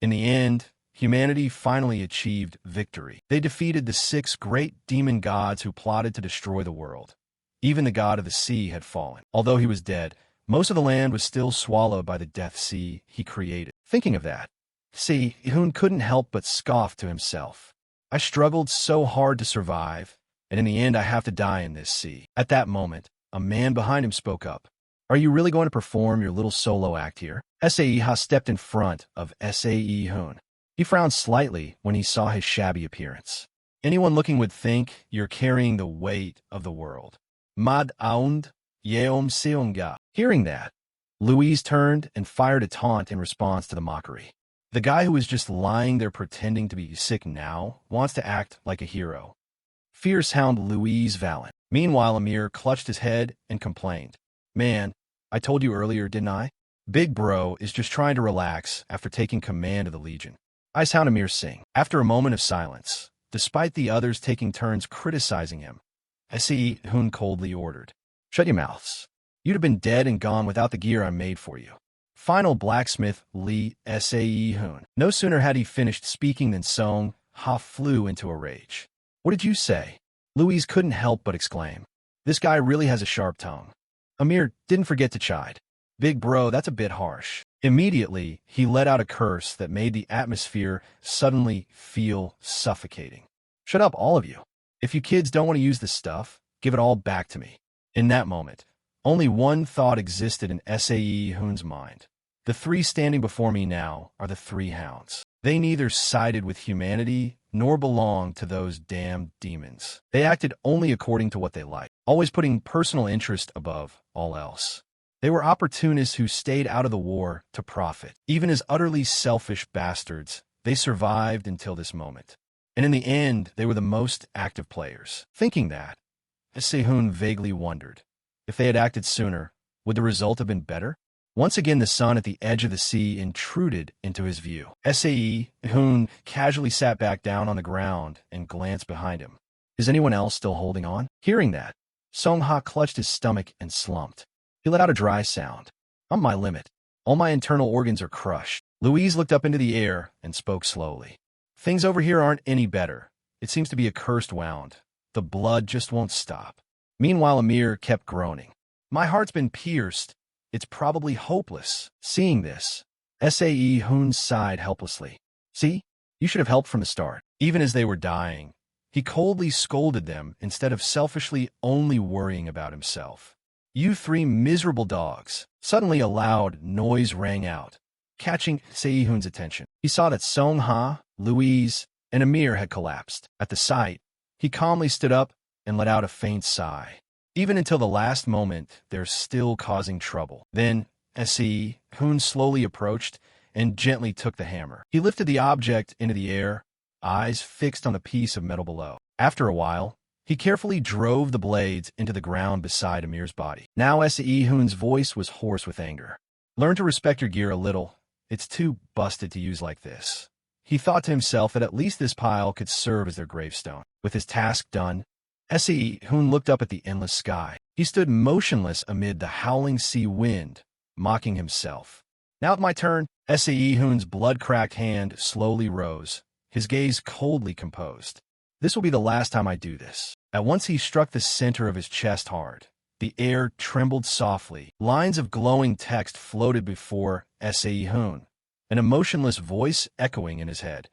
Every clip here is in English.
In the end, humanity finally achieved victory. They defeated the 6 great demon gods who plotted to destroy the world. Even the god of the sea had fallen. Although he was dead, most of the land was still swallowed by the death sea he created. Thinking of that, Hoon couldn't help but scoff to himself. I struggled so hard to survive, and in the end I have to die in this sea. At that moment, a man behind him spoke up. Are you really going to perform your little solo act here? Ha stepped in front of Hoon. He frowned slightly when he saw his shabby appearance. Anyone looking would think you're carrying the weight of the world. Mad aund yeom seonga. Hearing that, Louise turned and fired a taunt in response to the mockery. The guy who was just lying there pretending to be sick now wants to act like a hero. Fierce hound Louise Valen. Meanwhile, Amir clutched his head and complained. Man, I told you earlier, didn't I? Big Bro is just trying to relax after taking command of the Legion. I sound Amir sing. After a moment of silence, despite the others taking turns criticizing him, Hoon coldly ordered. Shut your mouths. You'd have been dead and gone without the gear I made for you. Final Blacksmith Lee Hoon. No sooner had he finished speaking than Song-ha flew into a rage. What did you say? Louise couldn't help but exclaim. This guy really has a sharp tongue. Amir didn't forget to chide. Big Bro, that's a bit harsh. Immediately, he let out a curse that made the atmosphere suddenly feel suffocating. Shut up, all of you. If you kids don't want to use this stuff, give it all back to me. In that moment, only one thought existed in Hoon's mind. The 3 standing before me now are the 3 hounds. They neither sided with humanity nor belonged to those damned demons. They acted only according to what they liked, always putting personal interest above all else. They were opportunists who stayed out of the war to profit. Even as utterly selfish bastards, they survived until this moment. And in the end, they were the most active players. Thinking that, Hoon vaguely wondered, if they had acted sooner, would the result have been better? Once again, the sun at the edge of the sea intruded into his view. Hoon casually sat back down on the ground and glanced behind him. Is anyone else still holding on? Hearing that, Song-ha clutched his stomach and slumped. He let out a dry sound. I'm my limit. All my internal organs are crushed. Louise looked up into the air and spoke slowly. Things over here aren't any better. It seems to be a cursed wound. The blood just won't stop. Meanwhile, Amir kept groaning. My heart's been pierced. It's probably hopeless. Seeing this, Hoon sighed helplessly. See, you should have helped from the start. Even as they were dying, he coldly scolded them instead of selfishly only worrying about himself. You 3 miserable dogs. Suddenly a loud noise rang out, catching Hoon's attention. He saw that Song-ha, Louise, and Amir had collapsed. At the sight, he calmly stood up and let out a faint sigh. Even until the last moment, they're still causing trouble. Then, Hoon slowly approached and gently took the hammer. He lifted the object into the air, eyes fixed on the piece of metal below. After a while, he carefully drove the blades into the ground beside Amir's body. Now Hoon's voice was hoarse with anger. Learn to respect your gear a little. It's too busted to use like this. He thought to himself that at least this pile could serve as their gravestone. With his task done, Hoon looked up at the endless sky. He stood motionless amid the howling sea wind, mocking himself. Now it's my turn. Hoon's blood-cracked hand slowly rose, his gaze coldly composed. This will be the last time I do this. At once he struck the center of his chest hard. The air trembled softly. Lines of glowing text floated before Hoon, an emotionless voice echoing in his head.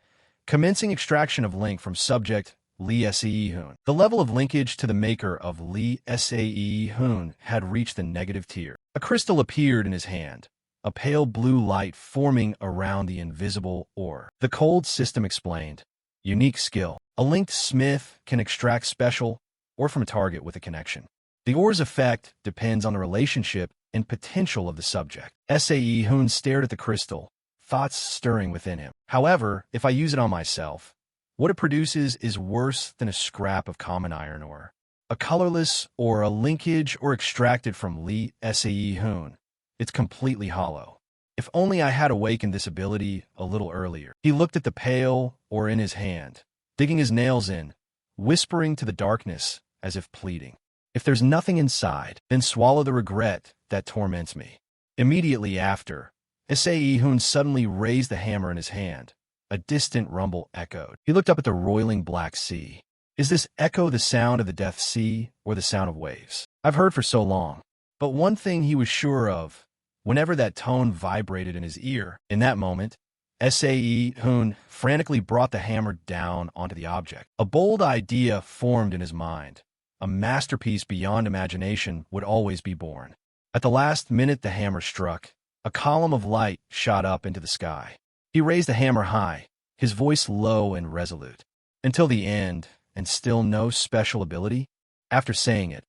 Commencing extraction of link from subject Lee Hoon. The level of linkage to the maker of Lee Hoon had reached the negative tier. A crystal appeared in his hand, a pale blue light forming around the invisible ore. The cold system explained. Unique skill. A linked smith can extract special or from a target with a connection. The ore's effect depends on the relationship and potential of the subject. Hoon stared at the crystal, thoughts stirring within him. However, if I use it on myself, what it produces is worse than a scrap of common iron ore. A colorless or a linkage or extracted from Lee Hoon. It's completely hollow. If only I had awakened this ability a little earlier. He looked at the pale ore in his hand, digging his nails in, whispering to the darkness as if pleading. If there's nothing inside, then swallow the regret that torments me. Immediately after, Hoon suddenly raised the hammer in his hand. A distant rumble echoed. He looked up at the roiling black sea. Is this echo the sound of the Death Sea or the sound of waves? I've heard for so long. But one thing he was sure of, whenever that tone vibrated in his ear, in that moment, Hoon frantically brought the hammer down onto the object. A bold idea formed in his mind. A masterpiece beyond imagination would always be born. At the last minute the hammer struck. A column of light shot up into the sky. He raised the hammer high, his voice low and resolute. Until the end, and still no special ability? After saying it,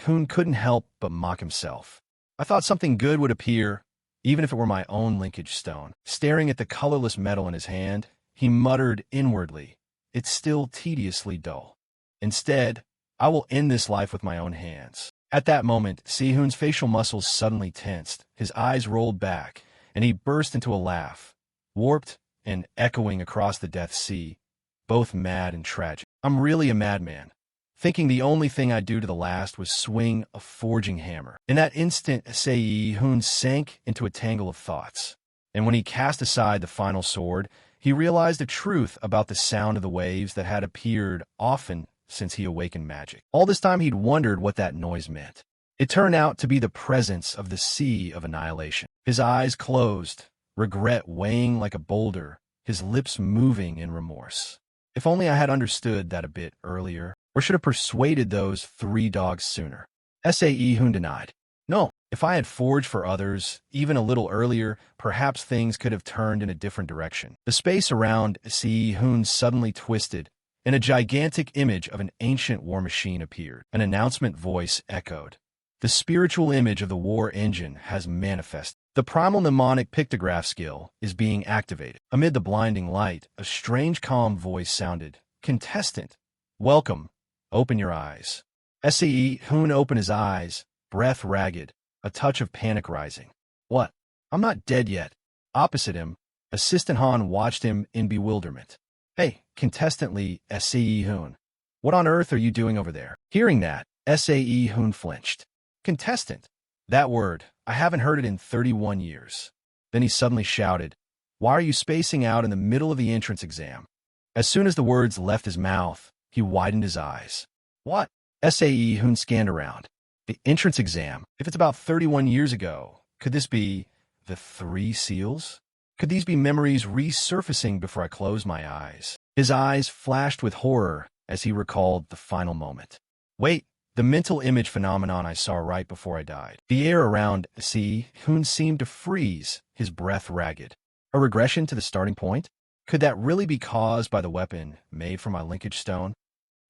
Hoon couldn't help but mock himself. I thought something good would appear, even if it were my own linkage stone. Staring at the colorless metal in his hand, he muttered inwardly, it's still tediously dull. Instead, I will end this life with my own hands. At that moment, Hoon's facial muscles suddenly tensed, his eyes rolled back, and he burst into a laugh, warped and echoing across the Death Sea, both mad and tragic. I'm really a madman, thinking the only thing I'd do to the last was swing a forging hammer. In that instant, Hoon sank into a tangle of thoughts, and when he cast aside the final sword, he realized the truth about the sound of the waves that had appeared often since he awakened magic. All this time he'd wondered what that noise meant. It turned out to be the presence of the sea of annihilation. His eyes closed, regret weighing like a boulder, his lips moving in remorse. If only I had understood that a bit earlier, or should have persuaded those 3 dogs sooner. Hoon denied. No, if I had forged for others, even a little earlier, perhaps things could have turned in a different direction. The space around Hoon suddenly twisted, and a gigantic image of an ancient war machine appeared. An announcement voice echoed. The spiritual image of the war engine has manifested. The primal mnemonic pictograph skill is being activated. Amid the blinding light, a strange calm voice sounded. Contestant, welcome. Open your eyes. Hoon opened his eyes, breath ragged, a touch of panic rising. What? I'm not dead yet. Opposite him, Assistant Han watched him in bewilderment. Hey, contestant Lee, Hoon. What on earth are you doing over there? Hearing that, Hoon flinched. Contestant. That word, I haven't heard it in 31 years. Then he suddenly shouted, why are you spacing out in the middle of the entrance exam? As soon as the words left his mouth, he widened his eyes. What? Hoon scanned around. The entrance exam, if it's about 31 years ago, could this be the 3 seals? Could these be memories resurfacing before I close my eyes? His eyes flashed with horror as he recalled the final moment. Wait, the mental image phenomenon I saw right before I died. The air around Hoon seemed to freeze, his breath ragged. A regression to the starting point? Could that really be caused by the weapon made from my linkage stone?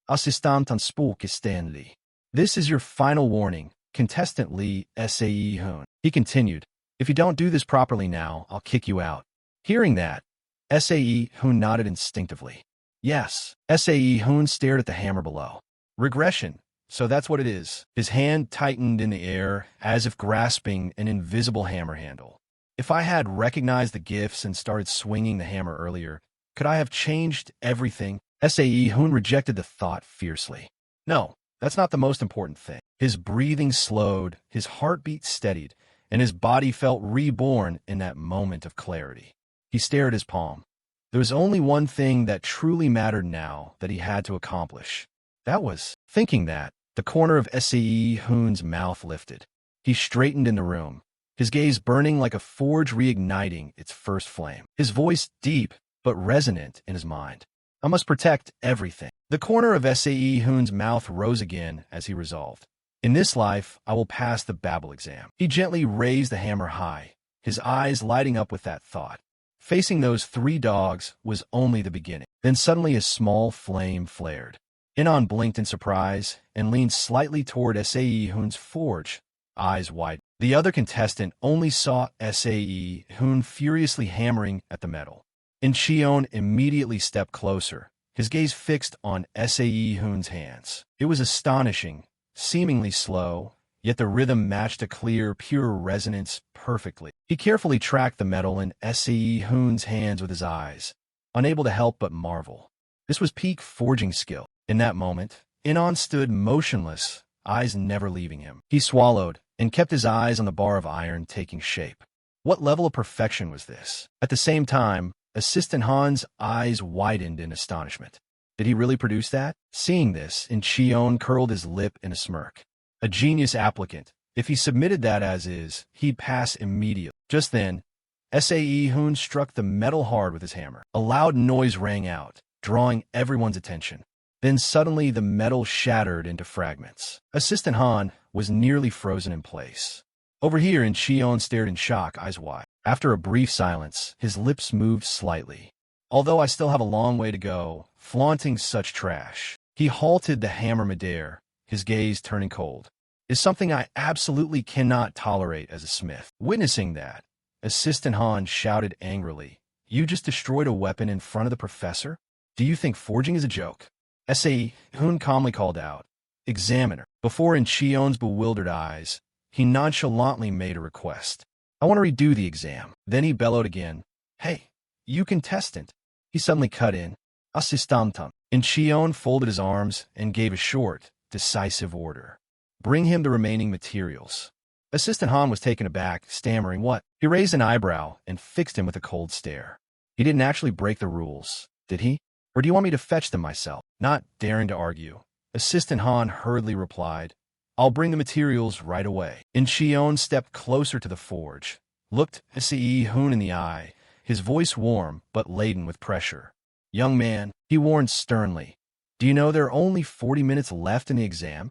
Assistant spooky Stanley. This is your final warning, contestant Lee Hoon. He continued, if you don't do this properly now, I'll kick you out. Hearing that, Hoon nodded instinctively. Yes, Hoon stared at the hammer below. Regression. So that's what it is. His hand tightened in the air, as if grasping an invisible hammer handle. If I had recognized the gifts and started swinging the hammer earlier, could I have changed everything? Hoon rejected the thought fiercely. No, that's not the most important thing. His breathing slowed, his heartbeat steadied, and his body felt reborn in that moment of clarity. He stared at his palm. There was only one thing that truly mattered now that he had to accomplish. That was, thinking that, the corner of Hoon's mouth lifted. He straightened in the room, his gaze burning like a forge reigniting its first flame. His voice deep, but resonant in his mind. I must protect everything. The corner of Hoon's mouth rose again as he resolved. In this life, I will pass the Babel exam. He gently raised the hammer high, his eyes lighting up with that thought. Facing those 3 dogs was only the beginning. Then suddenly a small flame flared. In-On blinked in surprise and leaned slightly toward Hoon's forge, eyes wide. The other contestant only saw Hoon furiously hammering at the metal. In-Cheol immediately stepped closer, his gaze fixed on Hoon's hands. It was astonishing, seemingly slow, yet the rhythm matched a clear, pure resonance perfectly. He carefully tracked the metal in Hoon's hands with his eyes, unable to help but marvel. This was peak forging skill. In that moment, In-On stood motionless, eyes never leaving him. He swallowed and kept his eyes on the bar of iron taking shape. What level of perfection was this? At the same time, Assistant Han's eyes widened in astonishment. Did he really produce that? Seeing this, In-Cheol curled his lip in a smirk. A genius applicant. If he submitted that as is, he'd pass immediately. Just then, Hoon struck the metal hard with his hammer. A loud noise rang out, drawing everyone's attention. Then suddenly the metal shattered into fragments. Assistant Han was nearly frozen in place. Over here, In-Cheol stared in shock, eyes wide. After a brief silence, his lips moved slightly. Although I still have a long way to go, flaunting such trash. He halted the hammer midair, his gaze turning cold. Is something I absolutely cannot tolerate as a smith. Witnessing that, Assistant Han shouted angrily, "You just destroyed a weapon in front of the professor? Do you think forging is a joke?" Hoon calmly called out, "Examiner." Before In-Cheol's bewildered eyes, he nonchalantly made a request. "I want to redo the exam." Then he bellowed again, "Hey, you contestant." He suddenly cut in, "Assistant." In-Cheol folded his arms and gave a short, decisive order. "Bring him the remaining materials." Assistant Han was taken aback, stammering, "What?" He raised an eyebrow and fixed him with a cold stare. "He didn't actually break the rules, did he? Or do you want me to fetch them myself?" Not daring to argue, Assistant Han hurriedly replied, "I'll bring the materials right away." In-Cheol stepped closer to the forge, looked Hoon in the eye, his voice warm but laden with pressure. "Young man," he warned sternly, "do you know there are only 40 minutes left in the exam?"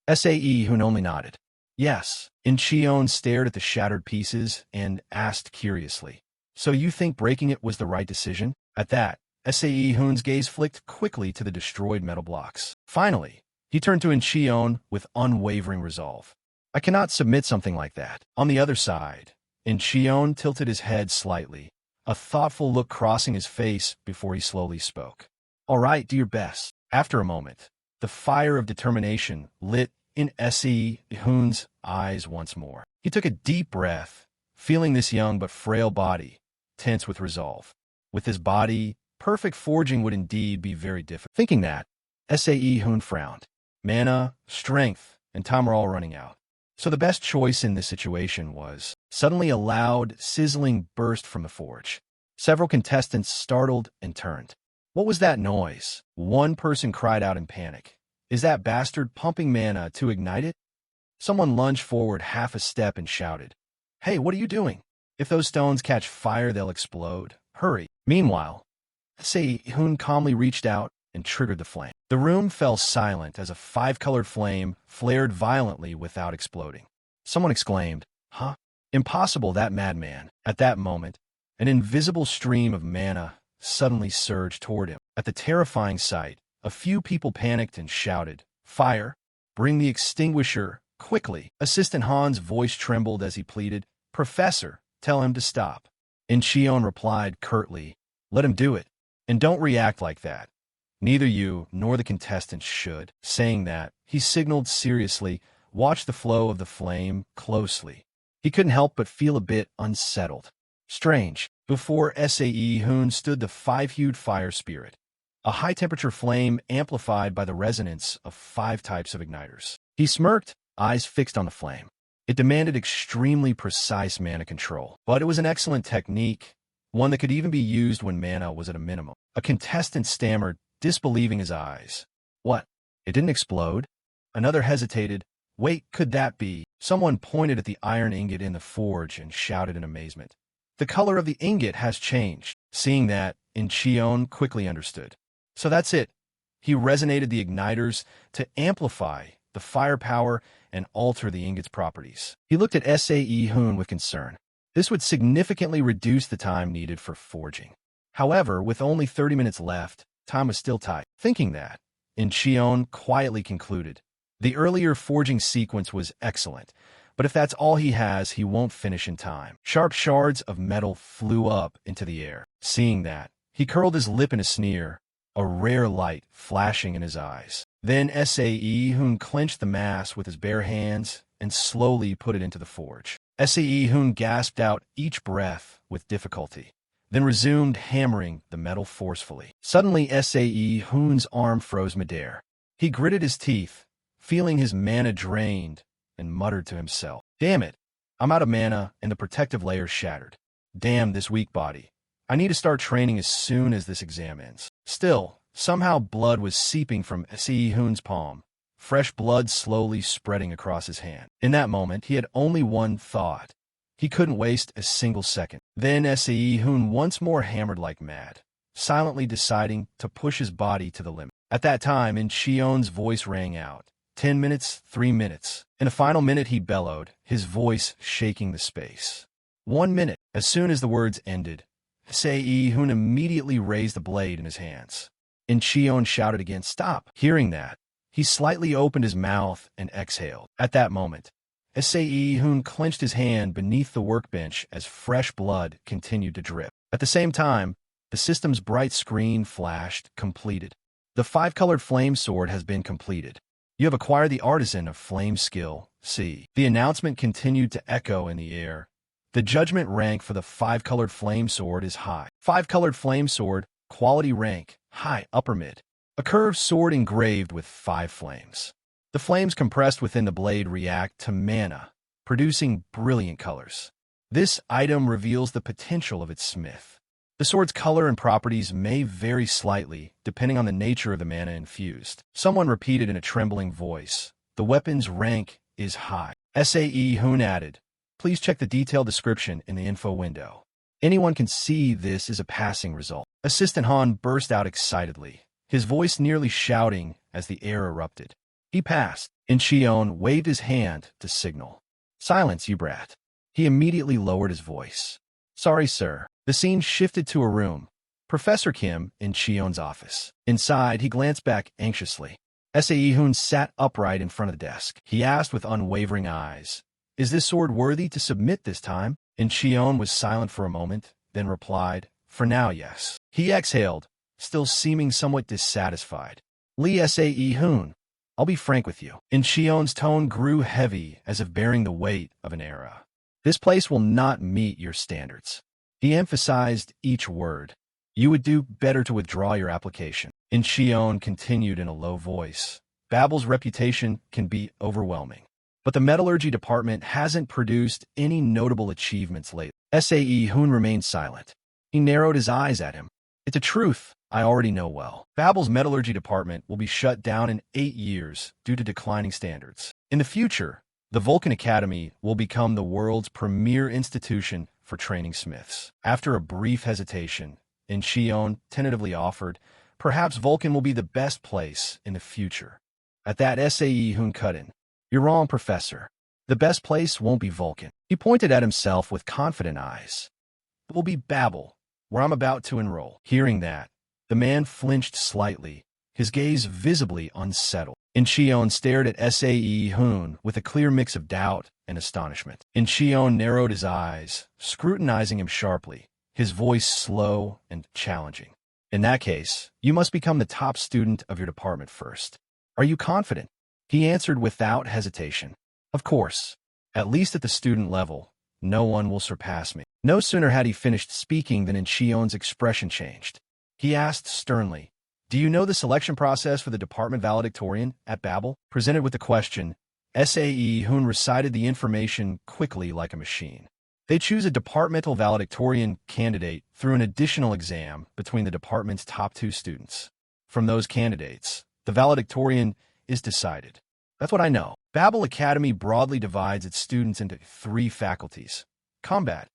Hoon only nodded. "Yes." In-Cheol stared at the shattered pieces and asked curiously, "So you think breaking it was the right decision?" At that, Hoon's gaze flicked quickly to the destroyed metal blocks. Finally, he turned to In-Cheol with unwavering resolve. "I cannot submit something like that." On the other side, In-Cheol tilted his head slightly, a thoughtful look crossing his face before he slowly spoke. "All right, do your best." After a moment, the fire of determination lit in Hoon's eyes once more. He took a deep breath, feeling this young but frail body tense with resolve. With his body, perfect forging would indeed be very difficult. Thinking that, Hoon frowned. Mana, strength, and time were all running out. So the best choice in this situation was... Suddenly a loud, sizzling burst from the forge. Several contestants startled and turned. "What was that noise?" One person cried out in panic. "Is that bastard pumping mana to ignite it?" Someone lunged forward half a step and shouted, "Hey, what are you doing? If those stones catch fire, they'll explode. Hurry." Meanwhile, Hoon calmly reached out and triggered the flame. The room fell silent as a five-colored flame flared violently without exploding. Someone exclaimed, "Huh? Impossible, that madman." At that moment, an invisible stream of mana suddenly surged toward him. At the terrifying sight, a few people panicked and shouted, "Fire! Bring the extinguisher, quickly!" Assistant Han's voice trembled as he pleaded, "Professor, tell him to stop." In-Cheol replied curtly, "Let him do it. And don't react like that. Neither you nor the contestants should." Saying that, he signaled seriously, "Watch the flow of the flame closely." He couldn't help but feel a bit unsettled. Strange. Before Hoon stood the five-hued fire spirit, a high-temperature flame amplified by the resonance of 5 types of igniters. He smirked, eyes fixed on the flame. It demanded extremely precise mana control, but it was an excellent technique, one that could even be used when mana was at a minimum. A contestant stammered, disbelieving his eyes. "What? It didn't explode?" Another hesitated. "Wait, could that be?" Someone pointed at the iron ingot in the forge and shouted in amazement, "The color of the ingot has changed." Seeing that, In-Cheol quickly understood. So that's it. He resonated the igniters to amplify the firepower and alter the ingot's properties. He looked at Hoon with concern. This would significantly reduce the time needed for forging. However, with only 30 minutes left, time was still tight. Thinking that, In-Cheol quietly concluded, "The earlier forging sequence was excellent, but if that's all he has, he won't finish in time." Sharp shards of metal flew up into the air. Seeing that, he curled his lip in a sneer, a rare light flashing in his eyes. Then Hoon clenched the mass with his bare hands and slowly put it into the forge. Hoon gasped out each breath with difficulty, then resumed hammering the metal forcefully. Suddenly Hoon's arm froze midair. He gritted his teeth, feeling his mana drained, and muttered to himself, "Damn it, I'm out of mana, and the protective layer's shattered. Damn this weak body. I need to start training as soon as this exam ends. Still, somehow blood was seeping from Hoon's palm, fresh blood slowly spreading across his hand. In that moment, he had only one thought. He couldn't waste a single second. Then Hoon once more hammered like mad, silently deciding to push his body to the limit. At that time, In-Cheol's voice rang out. 10 minutes, 3 minutes. In a final minute, he bellowed, his voice shaking the space. 1 minute. As soon as the words ended, Hoon immediately raised the blade in his hands. In-Cheol shouted again, "Stop!" Hearing that, he slightly opened his mouth and exhaled. At that moment, Hoon clenched his hand beneath the workbench as fresh blood continued to drip. At the same time, the system's bright screen flashed, completed. The 5-colored flame sword has been completed. You have acquired the Artisan of Flame skill, C. The announcement continued to echo in the air. The judgment rank for the 5-colored flame sword is high. 5-colored flame sword, quality rank, high, upper mid. A curved sword engraved with 5 flames. The flames compressed within the blade react to mana, producing brilliant colors. This item reveals the potential of its smith. The sword's color and properties may vary slightly, depending on the nature of the mana infused. Someone repeated in a trembling voice, "The weapon's rank is high." Hoon added, "Please check the detailed description in the info window. Anyone can see this is a passing result." Assistant Han burst out excitedly, his voice nearly shouting as the air erupted. He passed. In-Cheol waved his hand to signal. "Silence, you brat." He immediately lowered his voice. "Sorry, sir." The scene shifted to a room. Professor Kim in In-Cheol's office. Inside, he glanced back anxiously. Hoon sat upright in front of the desk. He asked with unwavering eyes, "Is this sword worthy to submit this time?" In-Cheol was silent for a moment, then replied, "For now, yes." He exhaled, still seeming somewhat dissatisfied. Hoon, I'll be frank with you." In-Cheol's tone grew heavy as if bearing the weight of an era. "This place will not meet your standards." He emphasized each word. "You would do better to withdraw your application." In-Cheol continued in a low voice. "Babel's reputation can be overwhelming. But the metallurgy department hasn't produced any notable achievements lately." Hoon remained silent. He narrowed his eyes at him. "It's a truth I already know well. Babel's metallurgy department will be shut down in 8 years due to declining standards. In the future, the Vulcan Academy will become the world's premier institution for training smiths." After a brief hesitation, In-Cheol tentatively offered, "Perhaps Vulcan will be the best place in the future." At that, Hoon cut in. "You're wrong, Professor. The best place won't be Vulcan." He pointed at himself with confident eyes. "It will be Babel, where I'm about to enroll." Hearing that, the man flinched slightly, his gaze visibly unsettled. In-Cheol stared at Hoon with a clear mix of doubt and astonishment. In-Cheol narrowed his eyes, scrutinizing him sharply, his voice slow and challenging. "In that case, you must become the top student of your department first. Are you confident?" He answered without hesitation. "Of course. At least at the student level, no one will surpass me." No sooner had he finished speaking than In-Cheol's expression changed. He asked sternly, "Do you know the selection process for the department valedictorian at Babel?" Presented with the question, Hoon recited the information quickly like a machine. They choose a departmental valedictorian candidate through an additional exam between the department's top 2 students. From those candidates, the valedictorian is decided. That's what I know. Babel Academy broadly divides its students into 3 faculties: Combat,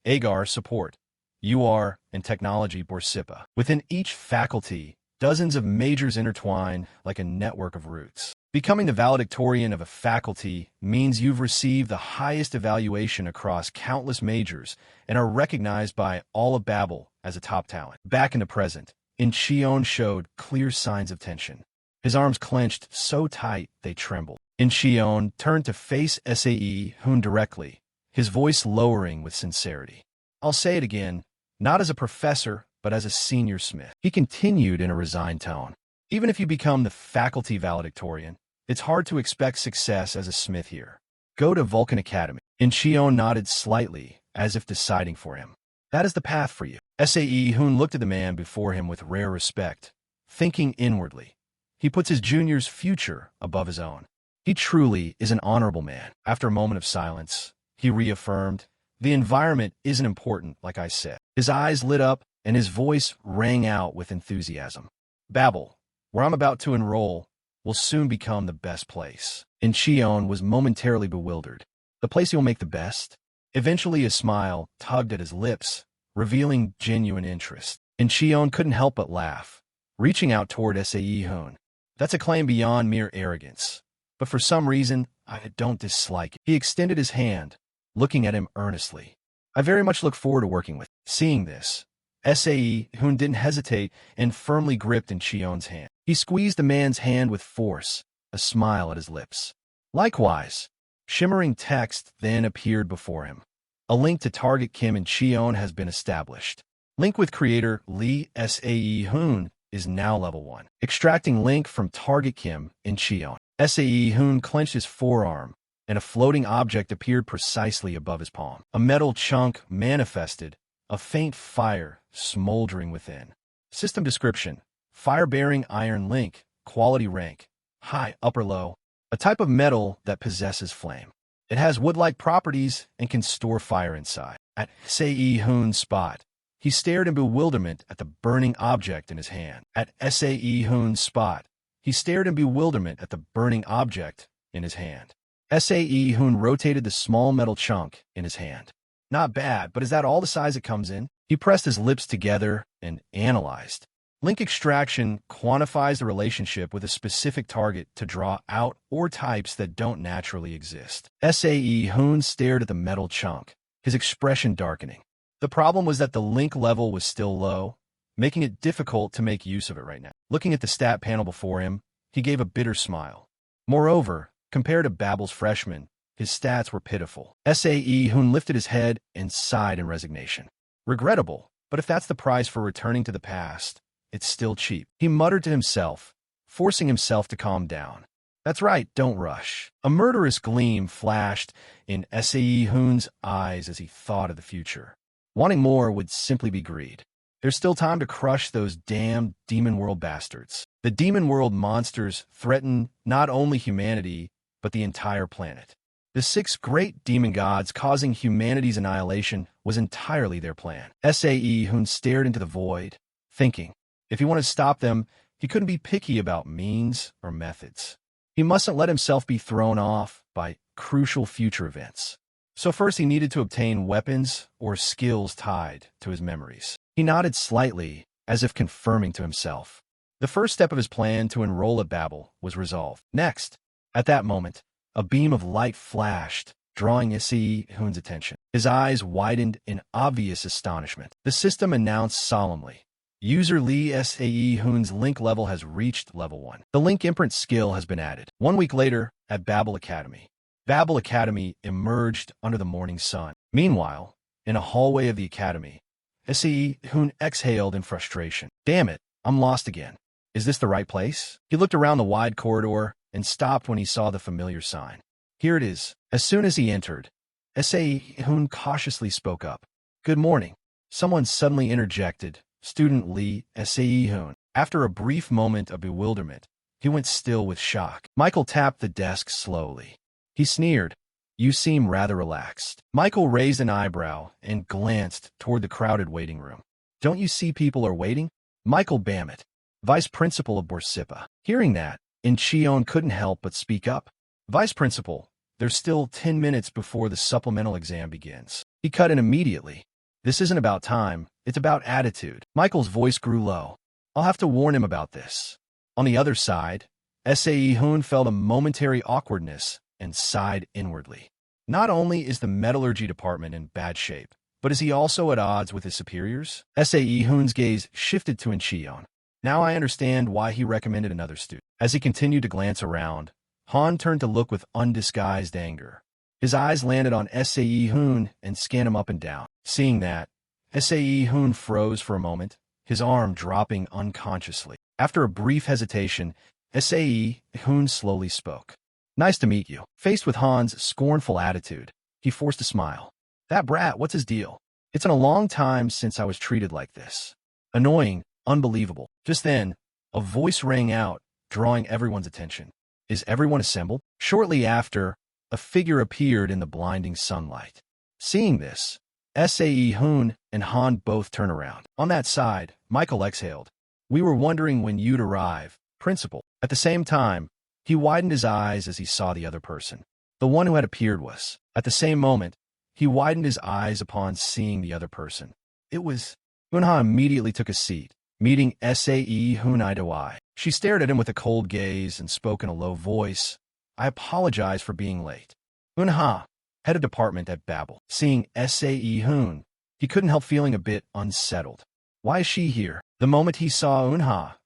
Agar Support, UR, and Technology Borsipa. Within each faculty, dozens of majors intertwine like a network of roots. Becoming the valedictorian of a faculty means you've received the highest evaluation across countless majors and are recognized by all of Babel as a top talent. Back in the present, In-Cheol showed clear signs of tension. His arms clenched so tight they trembled. In-Cheol turned to face Hoon directly, his voice lowering with sincerity. "I'll say it again, not as a professor, but as a senior smith." He continued in a resigned tone. "Even if you become the faculty valedictorian, it's hard to expect success as a smith here. Go to Vulcan Academy." In-Cheol nodded slightly, as if deciding for him. "That is the path for you." Hoon looked at the man before him with rare respect, thinking inwardly. He puts his junior's future above his own. He truly is an honorable man. After a moment of silence, he reaffirmed. The environment isn't important, like I said. His eyes lit up, and his voice rang out with enthusiasm. Babel, where I'm about to enroll, will soon become the best place. In-Cheol was momentarily bewildered. The place he'll make the best? Eventually a smile tugged at his lips, revealing genuine interest. In-Cheol couldn't help but laugh, reaching out toward Hoon. That's a claim beyond mere arrogance. But for some reason, I don't dislike it. He extended his hand, looking at him earnestly. I very much look forward to working with you. Seeing this, Hoon didn't hesitate and firmly gripped In-Cheol's hand. He squeezed the man's hand with force, a smile at his lips. Likewise, shimmering text then appeared before him. A link to target Kim In-Cheol has been established. Link with creator Lee Hoon is now level 1. Extracting link from target Kim In-Cheol. Hoon clenched his forearm, and a floating object appeared precisely above his palm. A metal chunk manifested, a faint fire smoldering within. System description: fire-bearing iron link, quality rank, high, upper, low. A type of metal that possesses flame. It has wood-like properties and can store fire inside. At Hoon's spot, he stared in bewilderment at the burning object in his hand. At Hoon's spot, he stared in bewilderment at the burning object in his hand. Hoon rotated the small metal chunk in his hand. Not bad, but is that all the size it comes in? He pressed his lips together and analyzed. Link extraction quantifies the relationship with a specific target to draw out ore types that don't naturally exist. Hoon stared at the metal chunk, his expression darkening. The problem was that the link level was still low, making it difficult to make use of it right now. Looking at the stat panel before him, he gave a bitter smile. Moreover, compared to Babel's freshman, his stats were pitiful. Hoon lifted his head and sighed in resignation. Regrettable, but if that's the price for returning to the past, it's still cheap. He muttered to himself, forcing himself to calm down. That's right, don't rush. A murderous gleam flashed in Hoon's eyes as he thought of the future. Wanting more would simply be greed. There's still time to crush those damn Demon World bastards. The Demon World monsters threaten not only humanity, but the entire planet. The 6 great demon gods causing humanity's annihilation was entirely their plan. Hoon stared into the void, thinking. If he wanted to stop them, he couldn't be picky about means or methods. He mustn't let himself be thrown off by crucial future events. So first he needed to obtain weapons or skills tied to his memories. He nodded slightly, as if confirming to himself. The first step of his plan to enroll at Babel was resolved. Next, at that moment, a beam of light flashed, drawing Hoon's attention. His eyes widened in obvious astonishment. The system announced solemnly. User Lee Hoon's link level has reached level 1. The link imprint skill has been added. 1 week later, at Babel Academy. Babel Academy emerged under the morning sun. Meanwhile, in a hallway of the academy, Hoon exhaled in frustration. Damn it, I'm lost again. Is this the right place? He looked around the wide corridor and stopped when he saw the familiar sign. Here it is. As soon as he entered, Hoon cautiously spoke up. Good morning. Someone suddenly interjected. Student Lee Hoon. After a brief moment of bewilderment, he went still with shock. Michael tapped the desk slowly. He sneered. You seem rather relaxed. Michael raised an eyebrow and glanced toward the crowded waiting room. Don't you see people are waiting? Michael Bammett, vice principal of Borsipa. Hearing that, In-Cheol couldn't help but speak up. Vice principal, there's still 10 minutes before the supplemental exam begins. He cut in immediately. This isn't about time, it's about attitude. Michael's voice grew low. I'll have to warn him about this. On the other side, Hoon felt a momentary awkwardness and sighed inwardly. Not only is the metallurgy department in bad shape, but is he also at odds with his superiors? Hoon's gaze shifted to In-Cheol. Now I understand why he recommended another student. As he continued to glance around, Han turned to look with undisguised anger. His eyes landed on Hoon and scanned him up and down. Seeing that, Hoon froze for a moment, his arm dropping unconsciously. After a brief hesitation, Hoon slowly spoke. Nice to meet you. Faced with Han's scornful attitude, he forced a smile. That brat, what's his deal? It's been a long time since I was treated like this. Annoying, unbelievable. Just then, a voice rang out, drawing everyone's attention. Is everyone assembled? Shortly after, a figure appeared in the blinding sunlight. Seeing this, Hoon and Han both turned around. On that side, Michael exhaled. "We were wondering when you'd arrive, Principal." At the same time, he widened his eyes as he saw the other person. The one who had appeared was. At the same moment, he widened his eyes upon seeing the other person. It was. Eun-ha immediately took a seat, meeting Hoon eye to eye. She stared at him with a cold gaze and spoke in a low voice. "I apologize for being late." Eun-ha, head of department at Babel, seeing Hoon, he couldn't help feeling a bit unsettled. Why is she here? The moment he saw Eun-ha,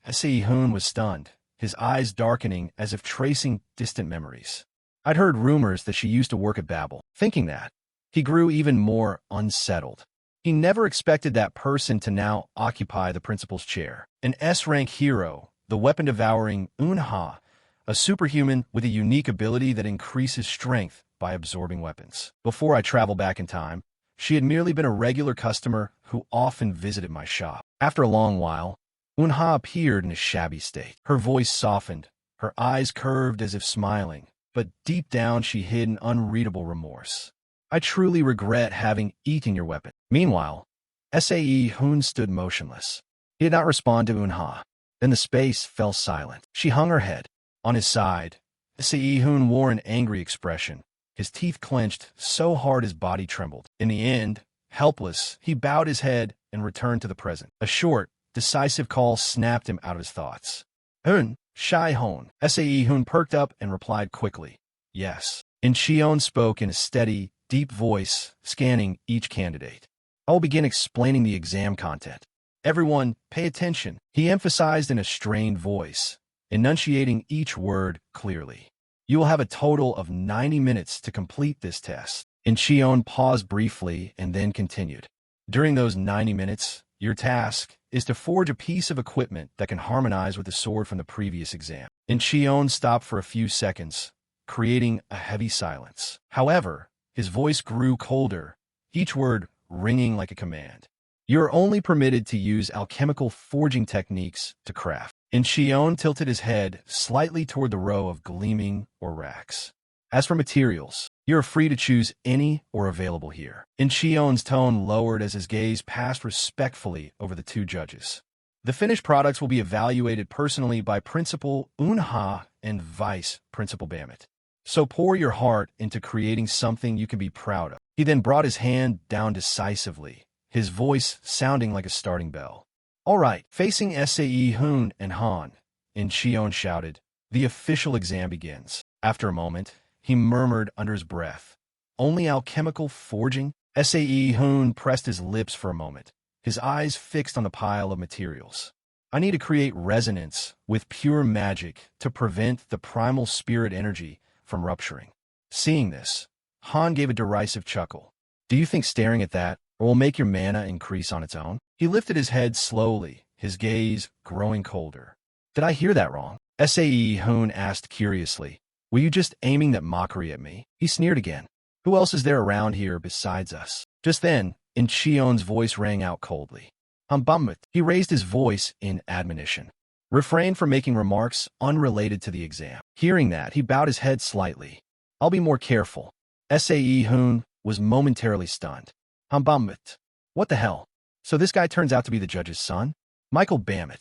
Hoon was stunned, his eyes darkening as if tracing distant memories. I'd heard rumors that she used to work at Babel. Thinking that, he grew even more unsettled. He never expected that person to now occupy the principal's chair. An S-rank hero, the weapon-devouring Eun-ha, a superhuman with a unique ability that increases strength by absorbing weapons. Before I travel back in time, she had merely been a regular customer who often visited my shop. After a long while, Eun-ha appeared in a shabby state. Her voice softened, her eyes curved as if smiling, but deep down she hid an unreadable remorse. "I truly regret having eaten your weapon." Meanwhile, Hoon stood motionless. He did not respond to Eun-ha. Then the space fell silent. She hung her head. On his side, Hoon wore an angry expression. His teeth clenched so hard his body trembled. In the end, helpless, he bowed his head and returned to the present. A short, decisive call snapped him out of his thoughts. "Hoon, Shai Hoon." Hoon perked up and replied quickly, "Yes." In-Cheol spoke in a steady, deep voice, scanning each candidate. "I will begin explaining the exam content. Everyone, pay attention." He emphasized in a strained voice, enunciating each word clearly. "You will have a total of 90 minutes to complete this test." In-Cheol paused briefly and then continued. "During those 90 minutes, your task is to forge a piece of equipment that can harmonize with the sword from the previous exam." In-Cheol stopped for a few seconds, creating a heavy silence. However, his voice grew colder, each word ringing like a command. "You're only permitted to use alchemical forging techniques to craft." In-Cheol tilted his head slightly toward the row of gleaming ore racks. "As for materials, you're free to choose any ore available here." In-Cheol's tone lowered as his gaze passed respectfully over the two judges. "The finished products will be evaluated personally by Principal Eun-ha and Vice Principal Babel. So pour your heart into creating something you can be proud of." He then brought his hand down decisively, his voice sounding like a starting bell. "All right." Facing Hoon and Han, In-Cheol shouted, "The official exam begins." After a moment, he murmured under his breath, "Only alchemical forging?" Hoon pressed his lips for a moment, his eyes fixed on the pile of materials. "I need to create resonance with pure magic to prevent the primal spirit energy from rupturing." Seeing this, Han gave a derisive chuckle. "Do you think staring at that will make your mana increase on its own?" He lifted his head slowly, his gaze growing colder. "Did I hear that wrong?" Hoon asked curiously. "Were you just aiming that mockery at me?" He sneered again. "Who else is there around here besides us?" Just then, In-Cheol's voice rang out coldly. "Humbummet." He raised his voice in admonition. "Refrain from making remarks unrelated to the exam." Hearing that, he bowed his head slightly. "I'll be more careful." Hoon was momentarily stunned. "Humbummet. What the hell? So this guy turns out to be the judge's son? Michael Babel.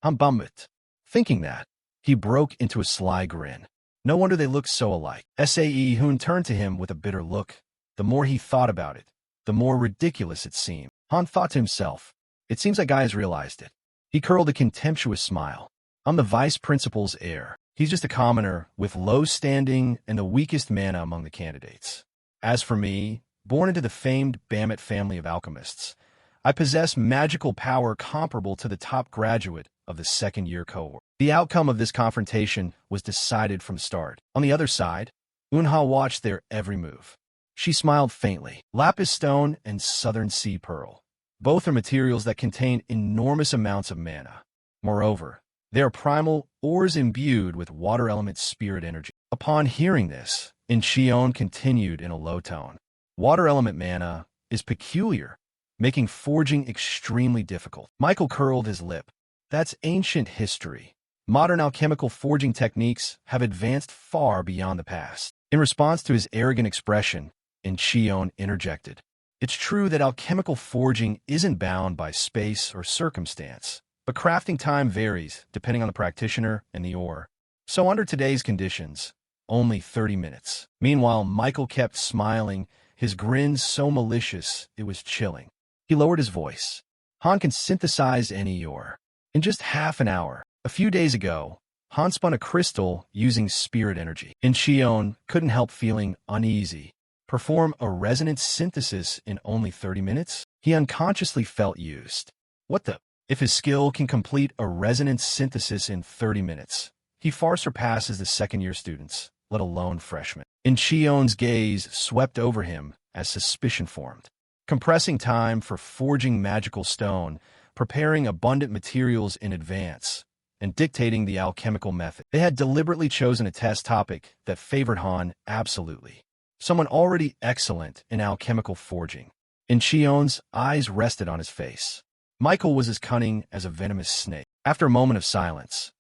Humbummet." Thinking that, he broke into a sly grin. No wonder they looked so alike. Hoon turned to him with a bitter look. The more he thought about it, the more ridiculous it seemed. Han thought to himself, "It seems that guy has realized it." He curled a contemptuous smile. "I'm the vice principal's heir. He's just a commoner with low standing and the weakest mana among the candidates. As for me, born into the famed Babel family of alchemists, I possess magical power comparable to the top graduate of the second-year cohort." The outcome of this confrontation was decided from the start. On the other side, Eun-ha watched their every move. She smiled faintly. Lapis stone and southern sea pearl. Both are materials that contain enormous amounts of mana. Moreover, they are primal ores imbued with water element spirit energy. Upon hearing this, In-Cheol continued in a low tone. "Water element mana is peculiar, making forging extremely difficult." Michael curled his lip. "That's ancient history. Modern alchemical forging techniques have advanced far beyond the past." In response to his arrogant expression, In-Cheol interjected. It's true that alchemical forging isn't bound by space or circumstance, but crafting time varies depending on the practitioner and the ore. So under today's conditions, only 30 minutes. Meanwhile, Michael kept smiling, his grin so malicious it was chilling. He lowered his voice. Han can synthesize any ore. In just half an hour. A few days ago, Han spun a crystal using spirit energy. In-Cheol couldn't help feeling uneasy. Perform a resonance synthesis in only 30 minutes? He unconsciously felt used. What the? If his skill can complete a resonance synthesis in 30 minutes, he far surpasses the second-year students, let alone freshmen. In-Cheol's gaze swept over him as suspicion formed. Compressing time for forging magical stone, preparing abundant materials in advance, and dictating the alchemical method. They had deliberately chosen a test topic that favored Han absolutely. Someone already excellent in alchemical forging. In-Cheol's eyes rested on his face. Michael was as cunning as a venomous snake. After a moment of silence,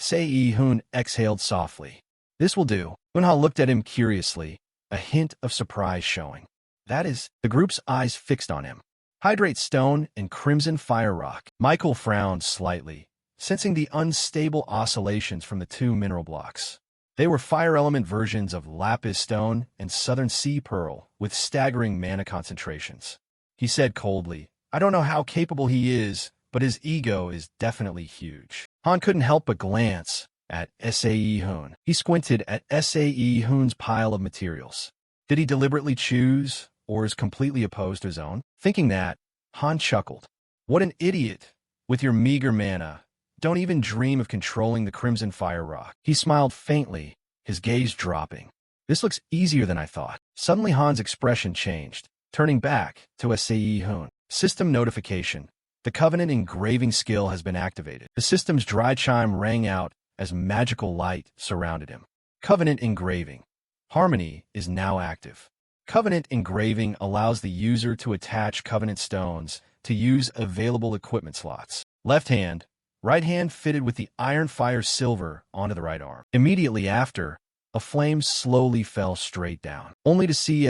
Hoon exhaled softly. This will do. Eun-ha looked at him curiously, a hint of surprise showing. That is, the group's eyes fixed on him. Hydrate stone and crimson fire rock. Michael frowned slightly, sensing the unstable oscillations from the two mineral blocks. They were fire element versions of lapis stone and southern sea pearl with staggering mana concentrations. He said coldly, I don't know how capable he is, but his ego is definitely huge. Han couldn't help but glance at Hoon. He squinted at Hoon's pile of materials. Did he deliberately choose, or is completely opposed to his own? Thinking that, Han chuckled. What an idiot! With your meager mana, don't even dream of controlling the crimson fire rock. He smiled faintly, his gaze dropping. This looks easier than I thought. Suddenly Han's expression changed, turning back to Hoon. System notification. The Covenant engraving skill has been activated. The system's dry chime rang out as magical light surrounded him. Covenant engraving. Harmony is now active. Covenant engraving allows the user to attach Covenant stones to use available equipment slots. Left hand, right hand fitted with the iron fire silver onto the right arm. Immediately after, a flame slowly fell straight down, only to see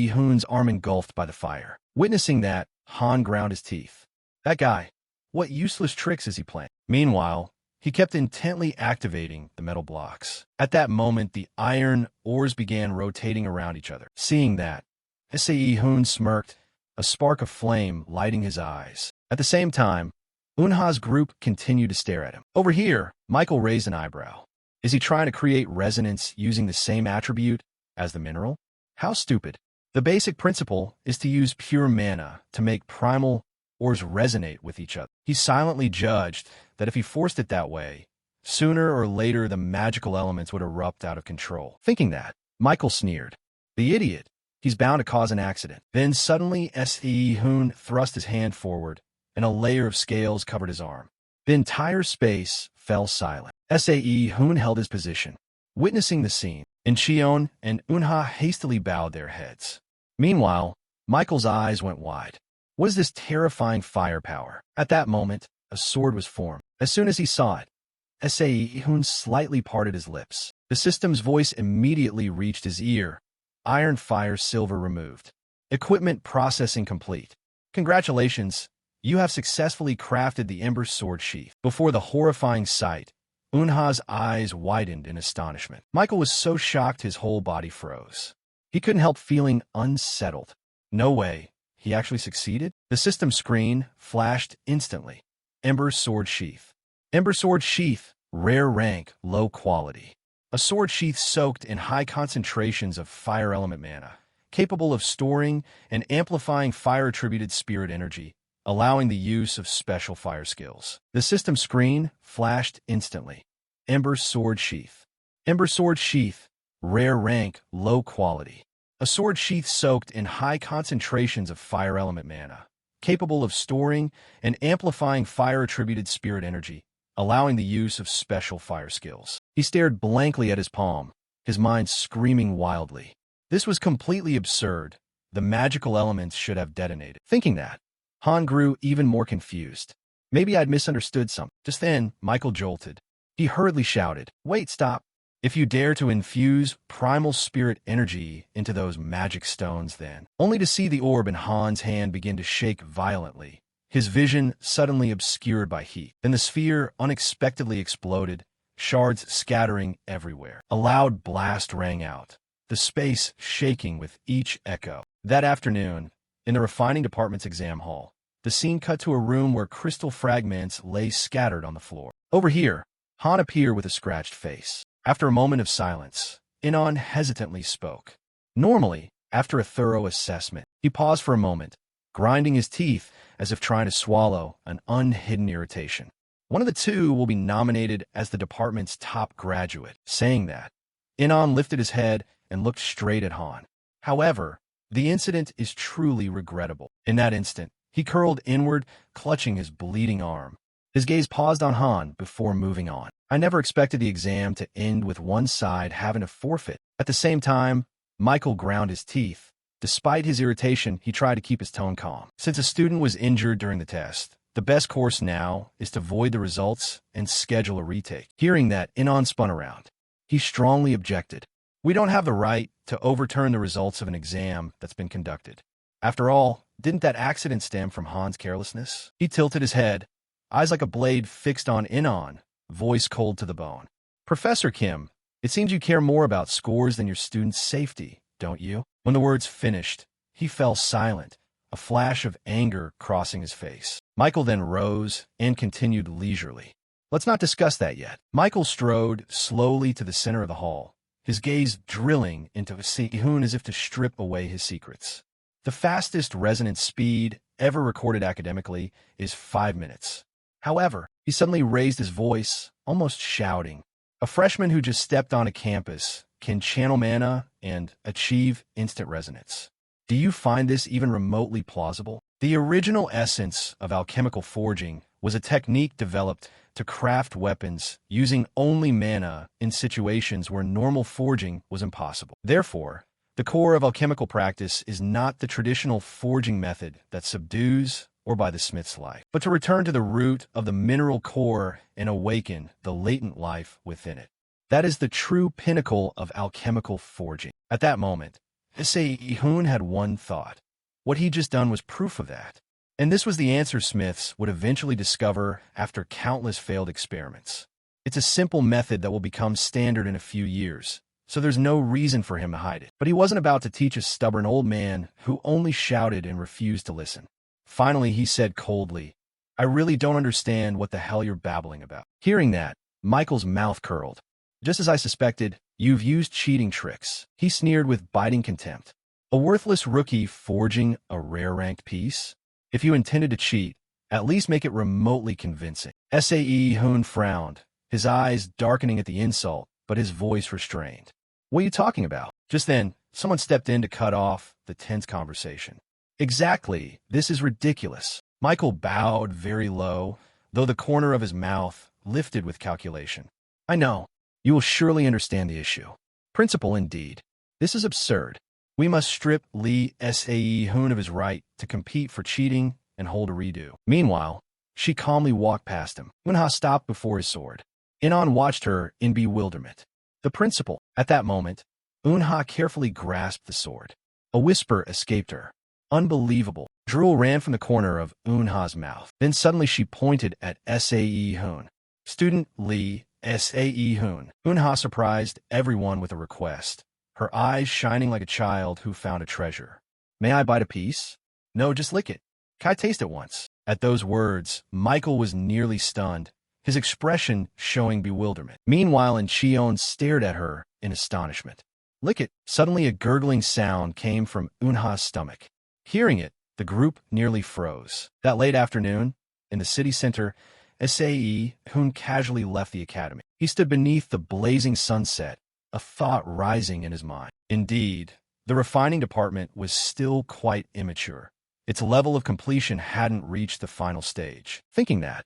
Hoon's arm engulfed by the fire. Witnessing that, Han ground his teeth. That guy, what useless tricks is he playing? Meanwhile, he kept intently activating the metal blocks. At that moment, the iron ores began rotating around each other. Seeing that, Hoon smirked, a spark of flame lighting his eyes. At the same time, Eun-ha's group continued to stare at him. Over here, Michael raised an eyebrow. Is he trying to create resonance using the same attribute as the mineral? How stupid. The basic principle is to use pure mana to make primal ores resonate with each other. He silently judged that if he forced it that way, sooner or later the magical elements would erupt out of control. Thinking that, Michael sneered. The idiot. He's bound to cause an accident. Then suddenly Hoon thrust his hand forward, and a layer of scales covered his arm. The entire space fell silent. Hoon held his position. Witnessing the scene, In-Cheol and Eun-ha hastily bowed their heads. Meanwhile, Michael's eyes went wide. What is this terrifying firepower? At that moment, a sword was formed. As soon as he saw it, Hoon slightly parted his lips. The system's voice immediately reached his ear. Iron fire silver removed. Equipment processing complete. Congratulations, you have successfully crafted the Ember Sword Sheath. Before the horrifying sight, Eun-ha's eyes widened in astonishment. Michael was so shocked his whole body froze. He couldn't help feeling unsettled. No way. He actually succeeded? The system screen flashed instantly. Ember Sword Sheath. Ember Sword Sheath, rare rank, low quality. A sword sheath soaked in high concentrations of fire element mana, capable of storing and amplifying fire-attributed spirit energy, allowing the use of special fire skills. The system screen flashed instantly. Ember Sword Sheath. Ember Sword Sheath, rare rank, low quality. A sword sheath soaked in high concentrations of fire element mana, capable of storing and amplifying fire-attributed spirit energy, allowing the use of special fire skills. He stared blankly at his palm, his mind screaming wildly. This was completely absurd. The magical elements should have detonated. Thinking that, Han grew even more confused. Maybe I'd misunderstood something. Just then, Michael jolted. He hurriedly shouted, Wait, stop. If you dare to infuse primal spirit energy into those magic stones then, only to see the orb in Han's hand begin to shake violently, his vision suddenly obscured by heat. Then the sphere unexpectedly exploded, shards scattering everywhere. A loud blast rang out, the space shaking with each echo. That afternoon, in the refining department's exam hall, the scene cut to a room where crystal fragments lay scattered on the floor. Over here, Han appeared with a scratched face. After a moment of silence, In-Cheol hesitantly spoke. Normally, after a thorough assessment, he paused for a moment, grinding his teeth as if trying to swallow an unhidden irritation. One of the two will be nominated as the department's top graduate. Saying that, In-Cheol lifted his head and looked straight at Han. However, the incident is truly regrettable. In that instant, he curled inward, clutching his bleeding arm. His gaze paused on Han before moving on. I never expected the exam to end with one side having to forfeit. At the same time, Michael ground his teeth. Despite his irritation, he tried to keep his tone calm. Since a student was injured during the test, the best course now is to void the results and schedule a retake. Hearing that, In-Cheol spun around. He strongly objected. We don't have the right to overturn the results of an exam that's been conducted. After all, didn't that accident stem from Han's carelessness? He tilted his head, eyes like a blade fixed on In-Cheol, voice cold to the bone. Professor Kim, it seems you care more about scores than your students' safety, don't you? When the words finished, he fell silent, a flash of anger crossing his face. Michael then rose and continued leisurely. Let's not discuss that yet. Michael strode slowly to the center of the hall, his gaze drilling into Hoon as if to strip away his secrets. The fastest resonance speed ever recorded academically is 5 minutes. However, he suddenly raised his voice, almost shouting. A freshman who just stepped onto campus can channel mana and achieve instant resonance. Do you find this even remotely plausible? The original essence of alchemical forging was a technique developed to craft weapons using only mana in situations where normal forging was impossible. Therefore, the core of alchemical practice is not the traditional forging method that subdues or by the smith's life, but to return to the root of the mineral core and awaken the latent life within it. That is the true pinnacle of alchemical forging. At that moment, Hoon had one thought. What he'd just done was proof of that. And this was the answer smiths would eventually discover after countless failed experiments. It's a simple method that will become standard in a few years, so there's no reason for him to hide it. But he wasn't about to teach a stubborn old man who only shouted and refused to listen. Finally, he said coldly, I really don't understand what the hell you're babbling about. Hearing that, Michael's mouth curled. Just as I suspected, you've used cheating tricks. He sneered with biting contempt. A worthless rookie forging a rare-ranked piece? If you intended to cheat, at least make it remotely convincing. Hoon frowned, his eyes darkening at the insult, but his voice restrained. What are you talking about? Just then, someone stepped in to cut off the tense conversation. Exactly, this is ridiculous. Michael bowed very low, though the corner of his mouth lifted with calculation. I know. You will surely understand the issue. Principle indeed. This is absurd. We must strip Lee Hoon of his right to compete for cheating and hold a redo. Meanwhile, she calmly walked past him. Hoon-ha stopped before his sword. In-Cheol watched her in bewilderment. The principal. At that moment, Hoon-ha carefully grasped the sword. A whisper escaped her. Unbelievable. Drool ran from the corner of Hoon-ha's mouth. Then suddenly she pointed at Hoon. Student Lee Hoon. Hoon-ha surprised everyone with a request, her eyes shining like a child who found a treasure. May I bite a piece? No, just lick it. Can I taste it once? At those words, Michael was nearly stunned, his expression showing bewilderment. Meanwhile, In-Cheol stared at her in astonishment. Lick it. Suddenly a gurgling sound came from Hoon-ha's stomach. Hearing it, the group nearly froze. That late afternoon, in the city center, Hoon casually left the academy. He stood beneath the blazing sunset, a thought rising in his mind. Indeed, the refining department was still quite immature. Its level of completion hadn't reached the final stage. Thinking that,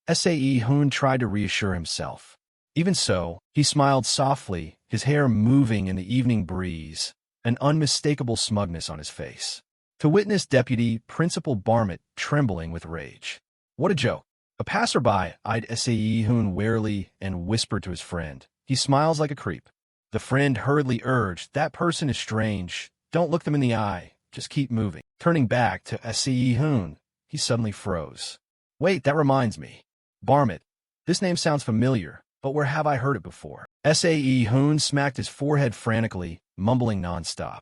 Hoon tried to reassure himself. Even so, he smiled softly, his hair moving in the evening breeze, an unmistakable smugness on his face. To witness Deputy Principal Barmett trembling with rage. What a joke. A passerby eyed Hoon warily and whispered to his friend, "He smiles like a creep." The friend hurriedly urged, "That person is strange. Don't look them in the eye. Just keep moving." Turning back to Hoon, he suddenly froze. "Wait, that reminds me. Barmit. This name sounds familiar, but where have I heard it before?" Hoon smacked his forehead frantically, mumbling nonstop.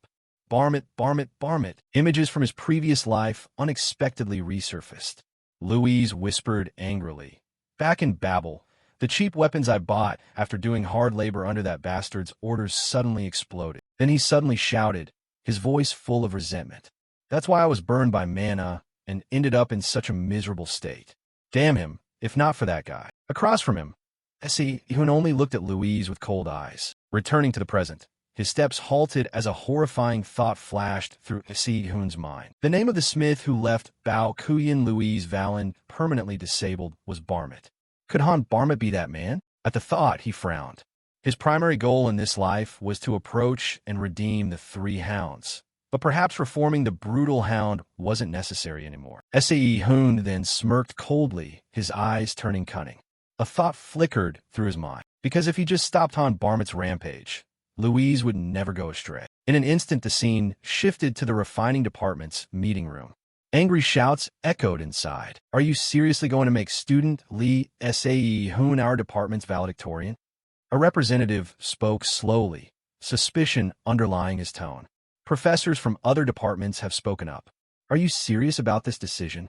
Barmit, Barmit, Barmit. Images from his previous life unexpectedly resurfaced. Louise whispered angrily, "Back in Babel, the cheap weapons I bought after doing hard labor under that bastard's orders suddenly exploded." Then he suddenly shouted, his voice full of resentment. "That's why I was burned by Manhwa and ended up in such a miserable state. Damn him, if not for that guy." Across from him, Hoon only looked at Louise with cold eyes. Returning to the present, his steps halted as a horrifying thought flashed through Hoon's mind. The name of the smith who left Bao Kuyan Louise Valen permanently disabled was Barmit. Could Han Barmit be that man? At the thought, he frowned. His primary goal in this life was to approach and redeem the three hounds. But perhaps reforming the brutal hound wasn't necessary anymore. Hoon then smirked coldly, his eyes turning cunning. A thought flickered through his mind. Because if he just stopped Han Barmit's rampage, Louise would never go astray. In an instant, the scene shifted to the refining department's meeting room. Angry shouts echoed inside. "Are you seriously going to make student Lee Hoon our department's valedictorian?" A representative spoke slowly, suspicion underlying his tone. "Professors from other departments have spoken up. Are you serious about this decision?"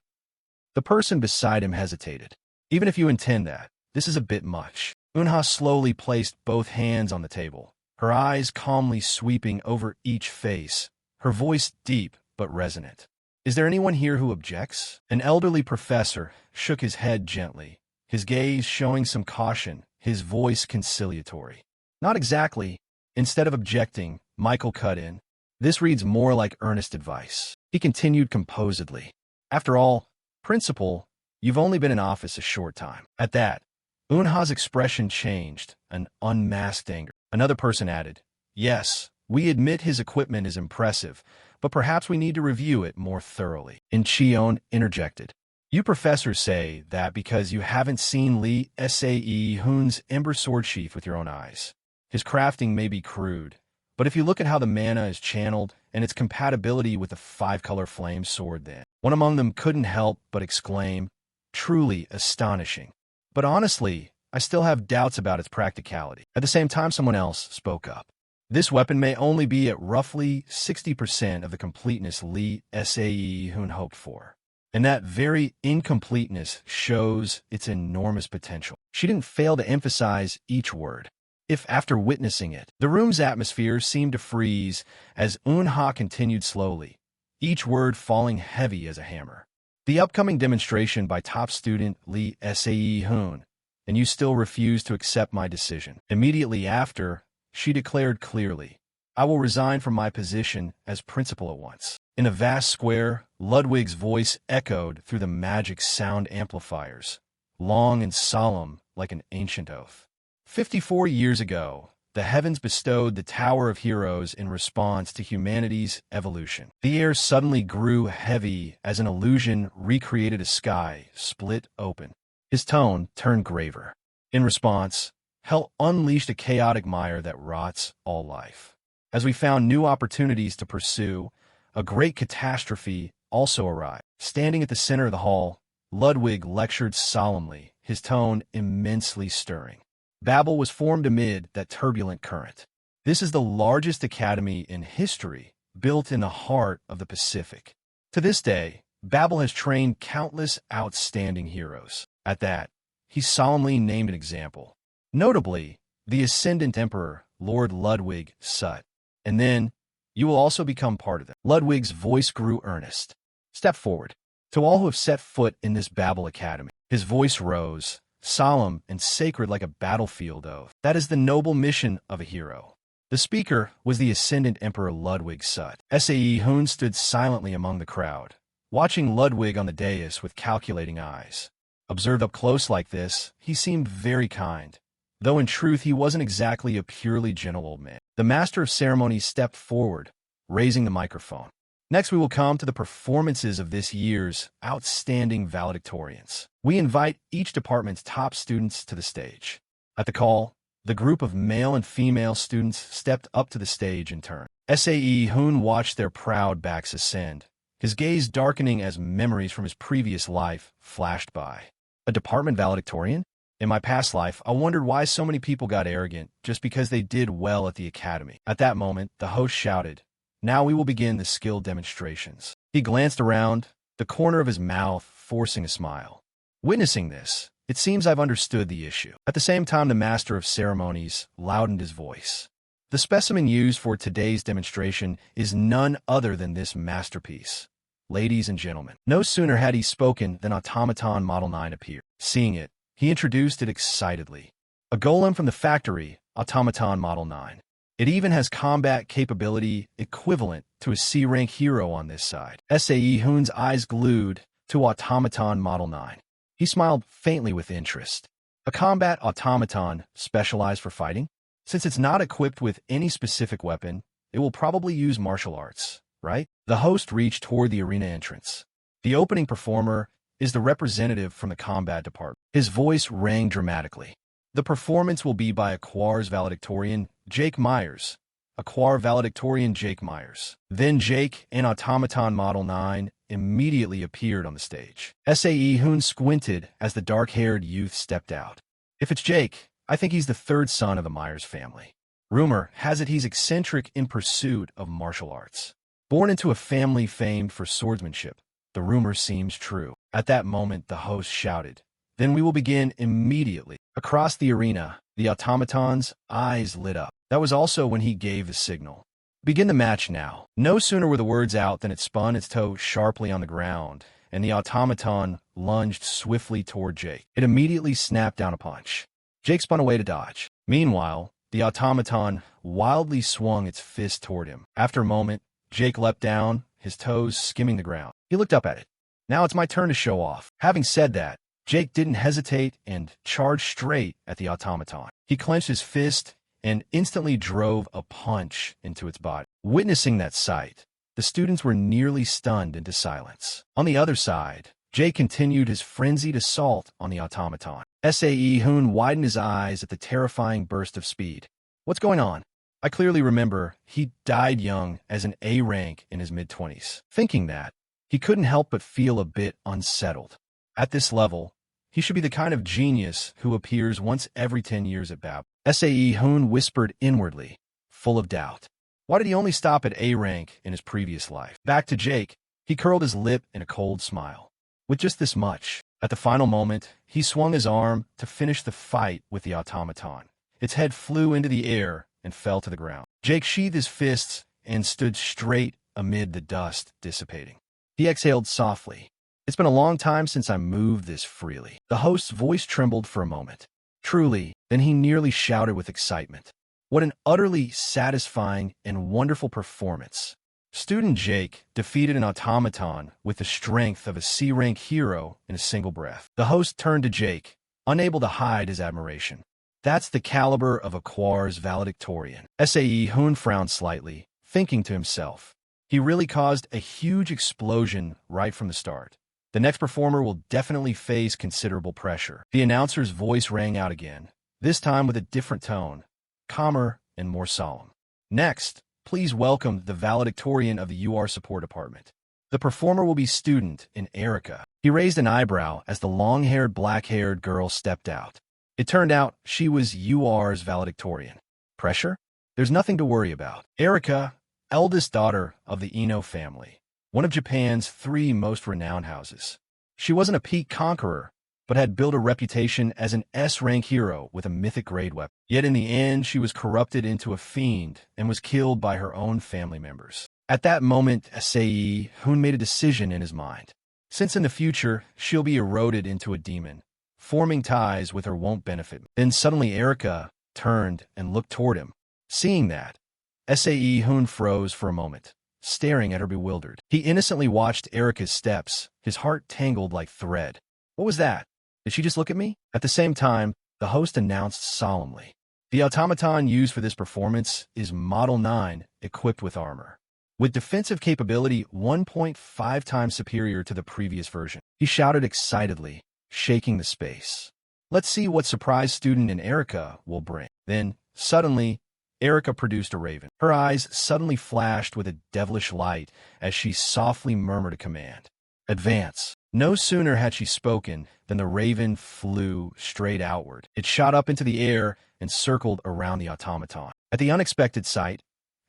The person beside him hesitated. "Even if you intend that, this is a bit much." Unha slowly placed both hands on the table, her eyes calmly sweeping over each face, her voice deep but resonant. "Is there anyone here who objects?" An elderly professor shook his head gently, his gaze showing some caution, his voice conciliatory. "Not exactly." Instead of objecting, Michael cut in. "This reads more like earnest advice." He continued composedly. "After all, Principal, you've only been in office a short time." At that, Unha's expression changed, an unmasked anger. Another person added, "Yes, we admit his equipment is impressive, but perhaps we need to review it more thoroughly." In-Cheol interjected, "You professors say that because you haven't seen Lee Hoon's Ember Sword Sheath with your own eyes. His crafting may be crude, but if you look at how the mana is channeled and its compatibility with the five-color flame sword, then..." One among them couldn't help but exclaim, "Truly astonishing. But honestly, I still have doubts about its practicality." At the same time, someone else spoke up. "This weapon may only be at roughly 60% of the completeness Lee Hoon hoped for. And that very incompleteness shows its enormous potential." She didn't fail to emphasize each word. If after witnessing it, the room's atmosphere seemed to freeze as Unha continued slowly, each word falling heavy as a hammer. "The upcoming demonstration by top student Lee Hoon, and you still refuse to accept my decision." Immediately after, she declared clearly, "I will resign from my position as principal at once." In a vast square, Ludwig's voice echoed through the magic sound amplifiers, long and solemn like an ancient oath. 54 years ago, the heavens bestowed the Tower of Heroes in response to humanity's evolution. The air suddenly grew heavy as an illusion recreated a sky split open. His tone turned graver. In response, hell unleashed a chaotic mire that rots all life. As we found new opportunities to pursue, a great catastrophe also arrived. Standing at the center of the hall, Ludwig lectured solemnly, his tone immensely stirring. Babel was formed amid that turbulent current. This is the largest academy in history, built in the heart of the Pacific. To this day, Babel has trained countless outstanding heroes. At that, he solemnly named an example. Notably, the Ascendant Emperor, Lord Ludwig Sut. And then, you will also become part of them. Ludwig's voice grew earnest. "Step forward. To all who have set foot in this Babel Academy." His voice rose, solemn and sacred like a battlefield oath. "That is the noble mission of a hero." The speaker was the Ascendant Emperor Ludwig Sut. Hoon stood silently among the crowd, watching Ludwig on the dais with calculating eyes. Observed up close like this, he seemed very kind, though in truth he wasn't exactly a purely gentle old man. The master of ceremonies stepped forward, raising the microphone. Next, we will come to the performances of this year's outstanding valedictorians. We invite each department's top students to the stage. At the call, the group of male and female students stepped up to the stage in turn. Hoon watched their proud backs ascend, his gaze darkening as memories from his previous life flashed by. A department valedictorian? In my past life, I wondered why so many people got arrogant just because they did well at the academy. At that moment, the host shouted, "Now we will begin the skill demonstrations." He glanced around, the corner of his mouth forcing a smile. Witnessing this, it seems I've understood the issue. At the same time, the master of ceremonies loudened his voice. The specimen used for today's demonstration is none other than this masterpiece. Ladies and gentlemen, no sooner had he spoken than Automaton Model 9 appeared. Seeing it, he introduced it excitedly. A golem from the factory, Automaton Model 9. It even has combat capability equivalent to a C-rank hero on this side. Hoon's eyes glued to Automaton Model 9. He smiled faintly with interest. A combat automaton specialized for fighting? Since it's not equipped with any specific weapon, it will probably use martial arts, right? The host reached toward the arena entrance. The opening performer is the representative from the combat department. His voice rang dramatically. The performance will be by Aquar's valedictorian, Jake Myers. Aquar valedictorian Jake Myers. Then Jake and Automaton Model 9 immediately appeared on the stage. Hoon squinted as the dark-haired youth stepped out. If it's Jake, I think he's the third son of the Myers family. Rumor has it he's eccentric in pursuit of martial arts. Born into a family famed for swordsmanship, the rumor seems true. At that moment, the host shouted, "Then we will begin immediately." Across the arena, the automaton's eyes lit up. That was also when he gave the signal. "Begin the match now." No sooner were the words out than it spun its toe sharply on the ground, and the automaton lunged swiftly toward Jake. It immediately snapped down a punch. Jake spun away to dodge. Meanwhile, the automaton wildly swung its fist toward him. After a moment, Jake leapt down, his toes skimming the ground. He looked up at it. "Now it's my turn to show off." Having said that, Jake didn't hesitate and charged straight at the automaton. He clenched his fist and instantly drove a punch into its body. Witnessing that sight, the students were nearly stunned into silence. On the other side, Jake continued his frenzied assault on the automaton. Hoon widened his eyes at the terrifying burst of speed. "What's going on?" I clearly remember he died young as an A rank in his mid-20s. Thinking that, he couldn't help but feel a bit unsettled. At this level, he should be the kind of genius who appears once every 10 years at Babel. Hoon whispered inwardly, full of doubt. Why did he only stop at A rank in his previous life? Back to Jake, he curled his lip in a cold smile. With just this much, at the final moment, he swung his arm to finish the fight with the automaton. Its head flew into the air and fell to the ground. Jake sheathed his fists and stood straight amid the dust dissipating. He exhaled softly. "It's been a long time since I moved this freely." The host's voice trembled for a moment. Truly, then he nearly shouted with excitement. What an utterly satisfying and wonderful performance. Student Jake defeated an automaton with the strength of a C-rank hero in a single breath. The host turned to Jake, unable to hide his admiration. "That's the caliber of Aquar's valedictorian." Hoon frowned slightly, thinking to himself. He really caused a huge explosion right from the start. The next performer will definitely face considerable pressure. The announcer's voice rang out again, this time with a different tone, calmer and more solemn. "Next, please welcome the valedictorian of the UR support department. The performer will be student in Arya." He raised an eyebrow as the long-haired, black-haired girl stepped out. It turned out she was UR's valedictorian. Pressure? There's nothing to worry about. Arya, eldest daughter of the Ino family, one of Japan's 3 most renowned houses. She wasn't a peak conqueror, but had built a reputation as an S-rank hero with a mythic-grade weapon. Yet in the end, she was corrupted into a fiend and was killed by her own family members. At that moment, Hoon made a decision in his mind. Since in the future, she'll be eroded into a demon, forming ties with her won't benefit. Then suddenly Arya turned and looked toward him. Seeing that, Hoon froze for a moment, staring at her bewildered. He innocently watched Arya's steps, his heart tangled like thread. What was that? Did she just look at me? At the same time, the host announced solemnly, "The automaton used for this performance is Model 9, equipped with armor." with defensive capability 1.5 times superior to the previous version. He shouted excitedly, shaking the space. Let's see what surprise student in Erica will bring. Then, suddenly, Erica produced a raven. Her eyes suddenly flashed with a devilish light as she softly murmured a command. Advance. No sooner had she spoken than the raven flew straight outward. It shot up into the air and circled around the automaton. At the unexpected sight,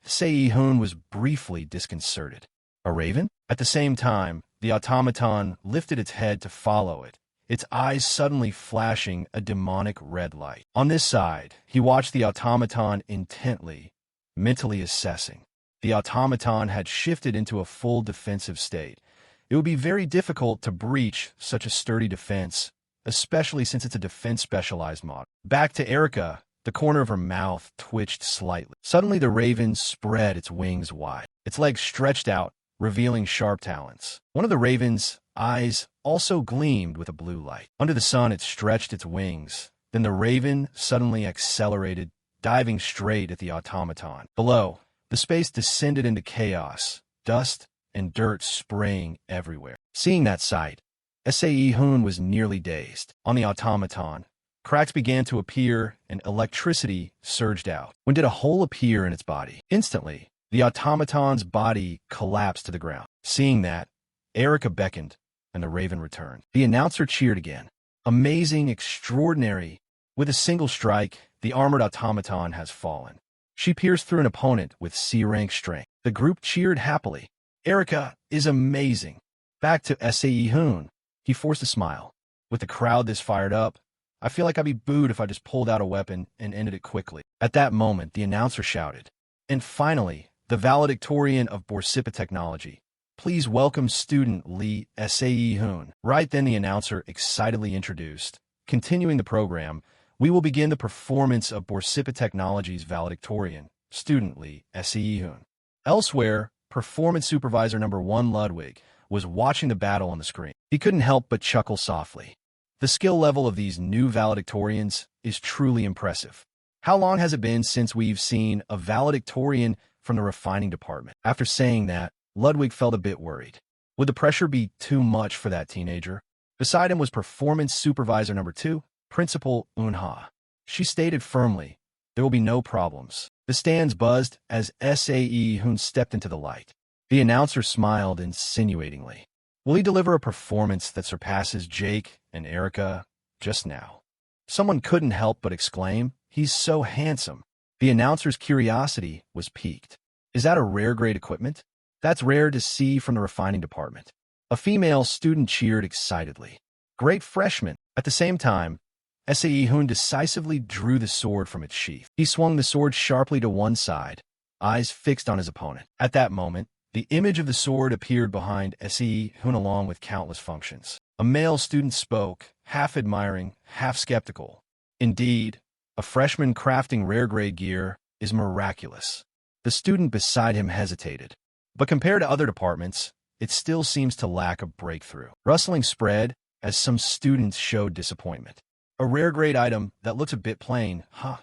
Hoon was briefly disconcerted. A raven? At the same time, the automaton lifted its head to follow it, its eyes suddenly flashing a demonic red light. On this side, he watched the automaton intently, mentally assessing. The automaton had shifted into a full defensive state. It would be very difficult to breach such a sturdy defense, especially since it's a defense-specialized model. Back to Erica, the corner of her mouth twitched slightly. Suddenly, the raven spread its wings wide. Its legs stretched out, revealing sharp talons. One of the raven's eyes also gleamed with a blue light. Under the sun, it stretched its wings. Then the raven suddenly accelerated, diving straight at the automaton. Below, the space descended into chaos, dust and dirt spraying everywhere. Seeing that sight, Hoon was nearly dazed. On the automaton, cracks began to appear and electricity surged out. When did a hole appear in its body? Instantly, the automaton's body collapsed to the ground. Seeing that, Erica beckoned, and the raven returned. The announcer cheered again. Amazing, extraordinary. With a single strike, the armored automaton has fallen. She pierced through an opponent with C-rank strength. The group cheered happily. Erica is amazing. Back to Hoon. He forced a smile. With the crowd this fired up, I feel like I'd be booed if I just pulled out a weapon and ended it quickly. At that moment, the announcer shouted. And finally, the valedictorian of Borsippa Technology. Please welcome student Lee Hoon. Right then the announcer excitedly introduced. Continuing the program, we will begin the performance of Borsippa Technology's valedictorian, student Lee Hoon. Elsewhere, performance supervisor number 1 Ludwig was watching the battle on the screen. He couldn't help but chuckle softly. The skill level of these new valedictorians is truly impressive. How long has it been since we've seen a valedictorian from the refining department? After saying that, Ludwig felt a bit worried. Would the pressure be too much for that teenager? Beside him was performance supervisor number 2, Principal Unha. She stated firmly, there will be no problems. The stands buzzed as Hoon stepped into the light. The announcer smiled insinuatingly. Will he deliver a performance that surpasses Jake and Erica just now? Someone couldn't help but exclaim, he's so handsome. The announcer's curiosity was piqued. Is that a rare grade equipment? That's rare to see from the refining department. A female student cheered excitedly. Great freshman. At the same time, Hoon decisively drew the sword from its sheath. He swung the sword sharply to one side, eyes fixed on his opponent. At that moment, the image of the sword appeared behind Hoon along with countless functions. A male student spoke, half admiring, half skeptical. Indeed, a freshman crafting rare-grade gear is miraculous. The student beside him hesitated. But compared to other departments, it still seems to lack a breakthrough. Rustling spread as some students showed disappointment. A rare-grade item that looks a bit plain, huh?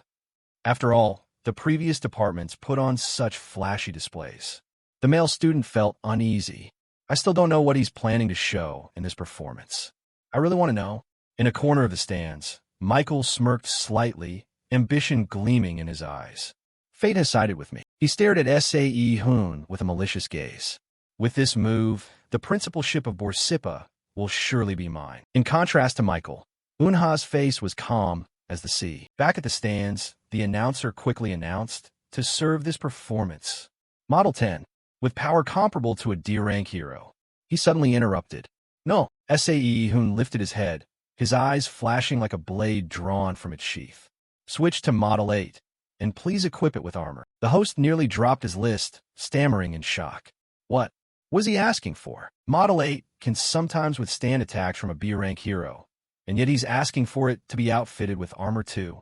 After all, the previous departments put on such flashy displays. The male student felt uneasy. I still don't know what he's planning to show in this performance. I really want to know. In a corner of the stands, Michael smirked slightly, ambition gleaming in his eyes. Fate has sided with me. He stared at Hoon with a malicious gaze. With this move, the principalship of Borsippa will surely be mine. In contrast to Michael, Unha's face was calm as the sea. Back at the stands, the announcer quickly announced, to serve this performance, Model 10, with power comparable to a D-rank hero. He suddenly interrupted. No, Hoon lifted his head, his eyes flashing like a blade drawn from its sheath. Switch to Model 8, and please equip it with armor. The host nearly dropped his list, stammering in shock. What was he asking for? Model 8 can sometimes withstand attacks from a B-rank hero, and yet he's asking for it to be outfitted with armor too.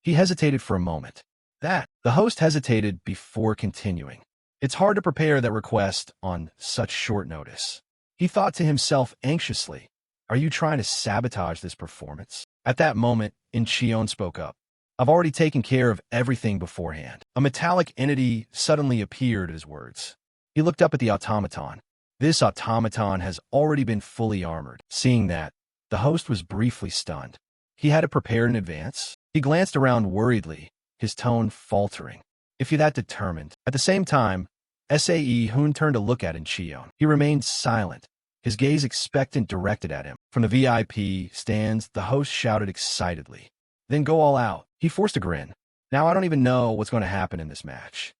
He hesitated for a moment. The host hesitated before continuing. It's hard to prepare that request on such short notice. He thought to himself anxiously, are you trying to sabotage this performance? At that moment, In-Cheol spoke up. I've already taken care of everything beforehand. A metallic entity suddenly appeared at his words. He looked up at the automaton. This automaton has already been fully armored. Seeing that, the host was briefly stunned. He had it prepared in advance. He glanced around worriedly, his tone faltering. If you're that determined. At the same time, Hoon turned to look at In-Cheol. He remained silent, his gaze expectant directed at him. From the VIP stands, the host shouted excitedly. Then go all out. He forced a grin. Now I don't even know what's going to happen in this match.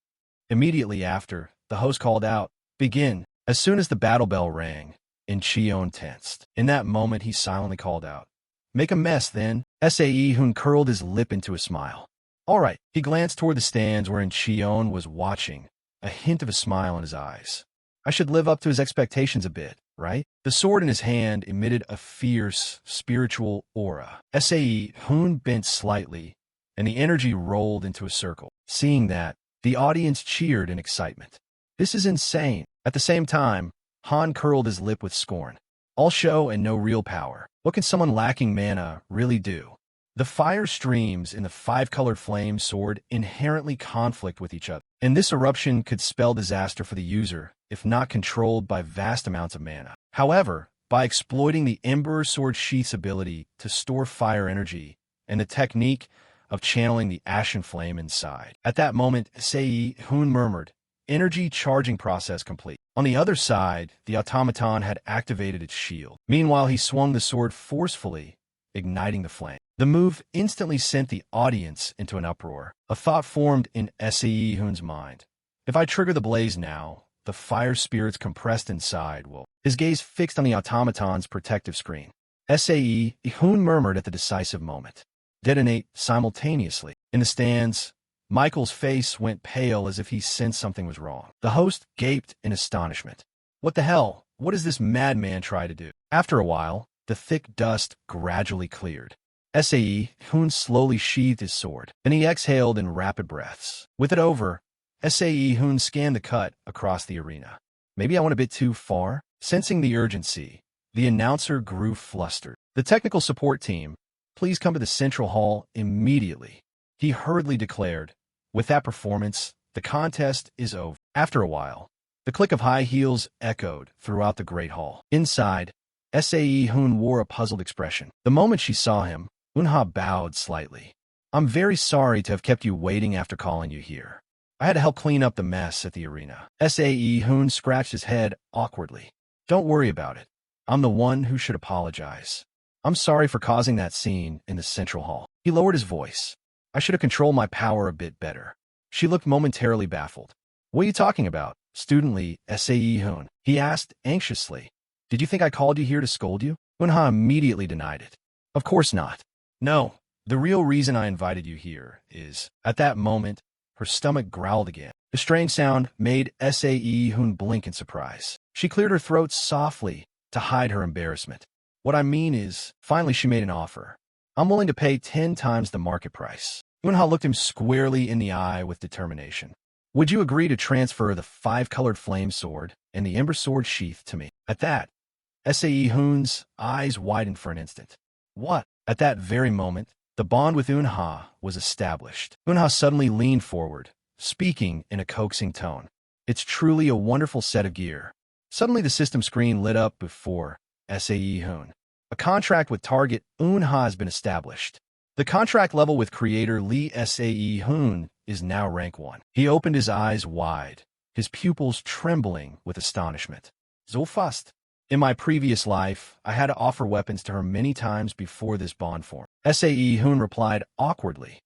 Immediately after, the host called out, begin. As soon as the battle bell rang, In-Cheol tensed. In that moment, he silently called out, make a mess then. Hoon curled his lip into a smile. All right. He glanced toward the stands where In-Cheol was watching, a hint of a smile in his eyes. I should live up to his expectations a bit, right? The sword in his hand emitted a fierce, spiritual aura. Hoon bent slightly, and the energy rolled into a circle. Seeing that, the audience cheered in excitement. This is insane. At the same time, Han curled his lip with scorn. All show and no real power. What can someone lacking mana really do? The fire streams in the five-colored flame sword inherently conflict with each other, and this eruption could spell disaster for the user if not controlled by vast amounts of mana. However, by exploiting the Ember Sword Sheath's ability to store fire energy and the technique of channeling the ashen flame inside. At that moment, Hoon murmured, energy charging process complete. On the other side, the automaton had activated its shield. Meanwhile, he swung the sword forcefully, igniting the flame. The move instantly sent the audience into an uproar. A thought formed in Hoon's mind. If I trigger the blaze now, the fire spirits compressed inside will. His gaze fixed on the automaton's protective screen. Hoon murmured at the decisive moment. Detonate simultaneously. In the stands, Michael's face went pale as if he sensed something was wrong. The host gaped in astonishment. What the hell? What does this madman try to do? After a while, the thick dust gradually cleared. Hoon slowly sheathed his sword. Then he exhaled in rapid breaths. With it over, Hoon scanned the cut across the arena. Maybe I went a bit too far? Sensing the urgency, the announcer grew flustered. The technical support team, please come to the central hall immediately. He hurriedly declared, with that performance, the contest is over. After a while, the click of high heels echoed throughout the great hall. Inside, Hoon wore a puzzled expression. The moment she saw him, Unha bowed slightly. I'm very sorry to have kept you waiting after calling you here. I had to help clean up the mess at the arena. Hoon scratched his head awkwardly. Don't worry about it. I'm the one who should apologize. I'm sorry for causing that scene in the central hall. He lowered his voice. I should have controlled my power a bit better. She looked momentarily baffled. What are you talking about? Studently, Hoon. He asked anxiously. Did you think I called you here to scold you? Unha immediately denied it. Of course not. No, the real reason I invited you here is, at that moment, her stomach growled again. The strange sound made Hoon blink in surprise. She cleared her throat softly to hide her embarrassment. What I mean is, finally she made an offer. I'm willing to pay 10 times the market price. Unha looked him squarely in the eye with determination. Would you agree to transfer the five-colored flame sword and the ember sword sheath to me? At that, Hoon's eyes widened for an instant. What? At that very moment, the bond with Unha was established. Unha suddenly leaned forward, speaking in a coaxing tone. It's truly a wonderful set of gear. Suddenly the system screen lit up before Hoon. A contract with target Unha has been established. The contract level with creator Lee Hoon is now rank 1. He opened his eyes wide, his pupils trembling with astonishment. So fast. In my previous life, I had to offer weapons to her many times before this bond form. Hoon replied awkwardly.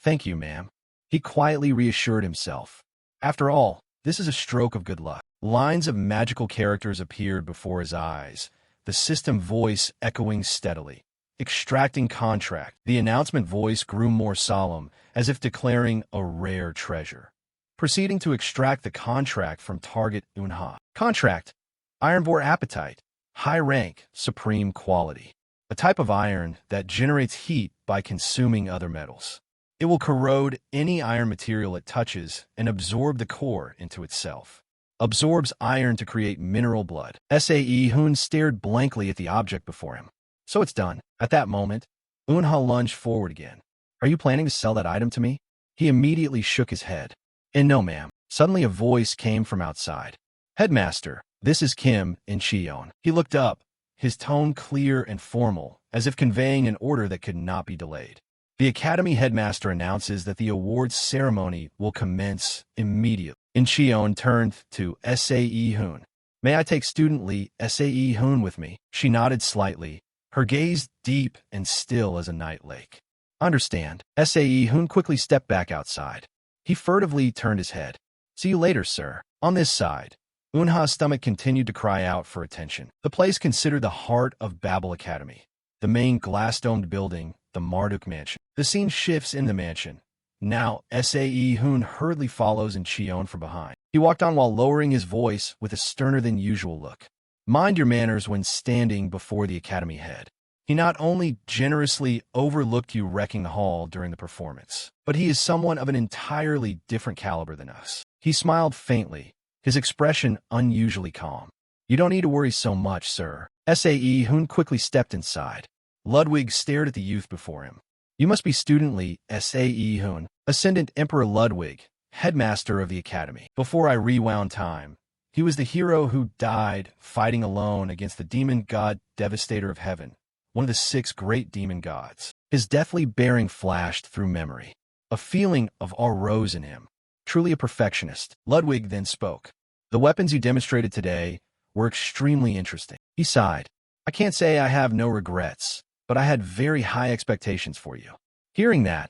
Thank you, ma'am. He quietly reassured himself. After all, this is a stroke of good luck. Lines of magical characters appeared before his eyes, the system voice echoing steadily. Extracting contract. The announcement voice grew more solemn, as if declaring a rare treasure. Proceeding to extract the contract from target Unha. Contract. Ironvore appetite. High rank, supreme quality. A type of iron that generates heat by consuming other metals. It will corrode any iron material it touches and absorb the core into itself. Absorbs iron to create mineral blood. Hoon stared blankly at the object before him. So it's done. At that moment, Unha lunged forward again. Are you planning to sell that item to me? He immediately shook his head. And no, ma'am. Suddenly a voice came from outside. Headmaster, this is Kim In-Cheol. He looked up, his tone clear and formal, as if conveying an order that could not be delayed. The Academy headmaster announces that the awards ceremony will commence immediately. In-Cheol turned to Sae Hoon. May I take student Lee Sae Hoon with me? She nodded slightly, her gaze deep and still as a night lake. Understand. Sae Hoon quickly stepped back outside. He furtively turned his head. See you later, sir. On this side. Eunha's stomach continued to cry out for attention. The place considered the heart of Babel Academy. The main glass-domed building, the Marduk Mansion. The scene shifts in the mansion. Now, Sae Hoon hurriedly follows In-Cheol from behind. He walked on while lowering his voice with a sterner-than-usual look. Mind your manners when standing before the Academy head. He not only generously overlooked you wrecking the hall during the performance, but he is someone of an entirely different caliber than us. He smiled faintly, his expression unusually calm. You don't need to worry so much, sir. Sae Hoon quickly stepped inside. Ludwig stared at the youth before him. You must be student Lee Sae Hoon, Ascendant Emperor Ludwig, headmaster of the Academy. Before I rewound time, he was the hero who died fighting alone against the demon god Devastator of Heaven, one of the 6 great demon gods. His deathly bearing flashed through memory. A feeling of awe rose in him. Truly a perfectionist. Ludwig then spoke. The weapons you demonstrated today were extremely interesting. He sighed. I can't say I have no regrets, but I had very high expectations for you. Hearing that,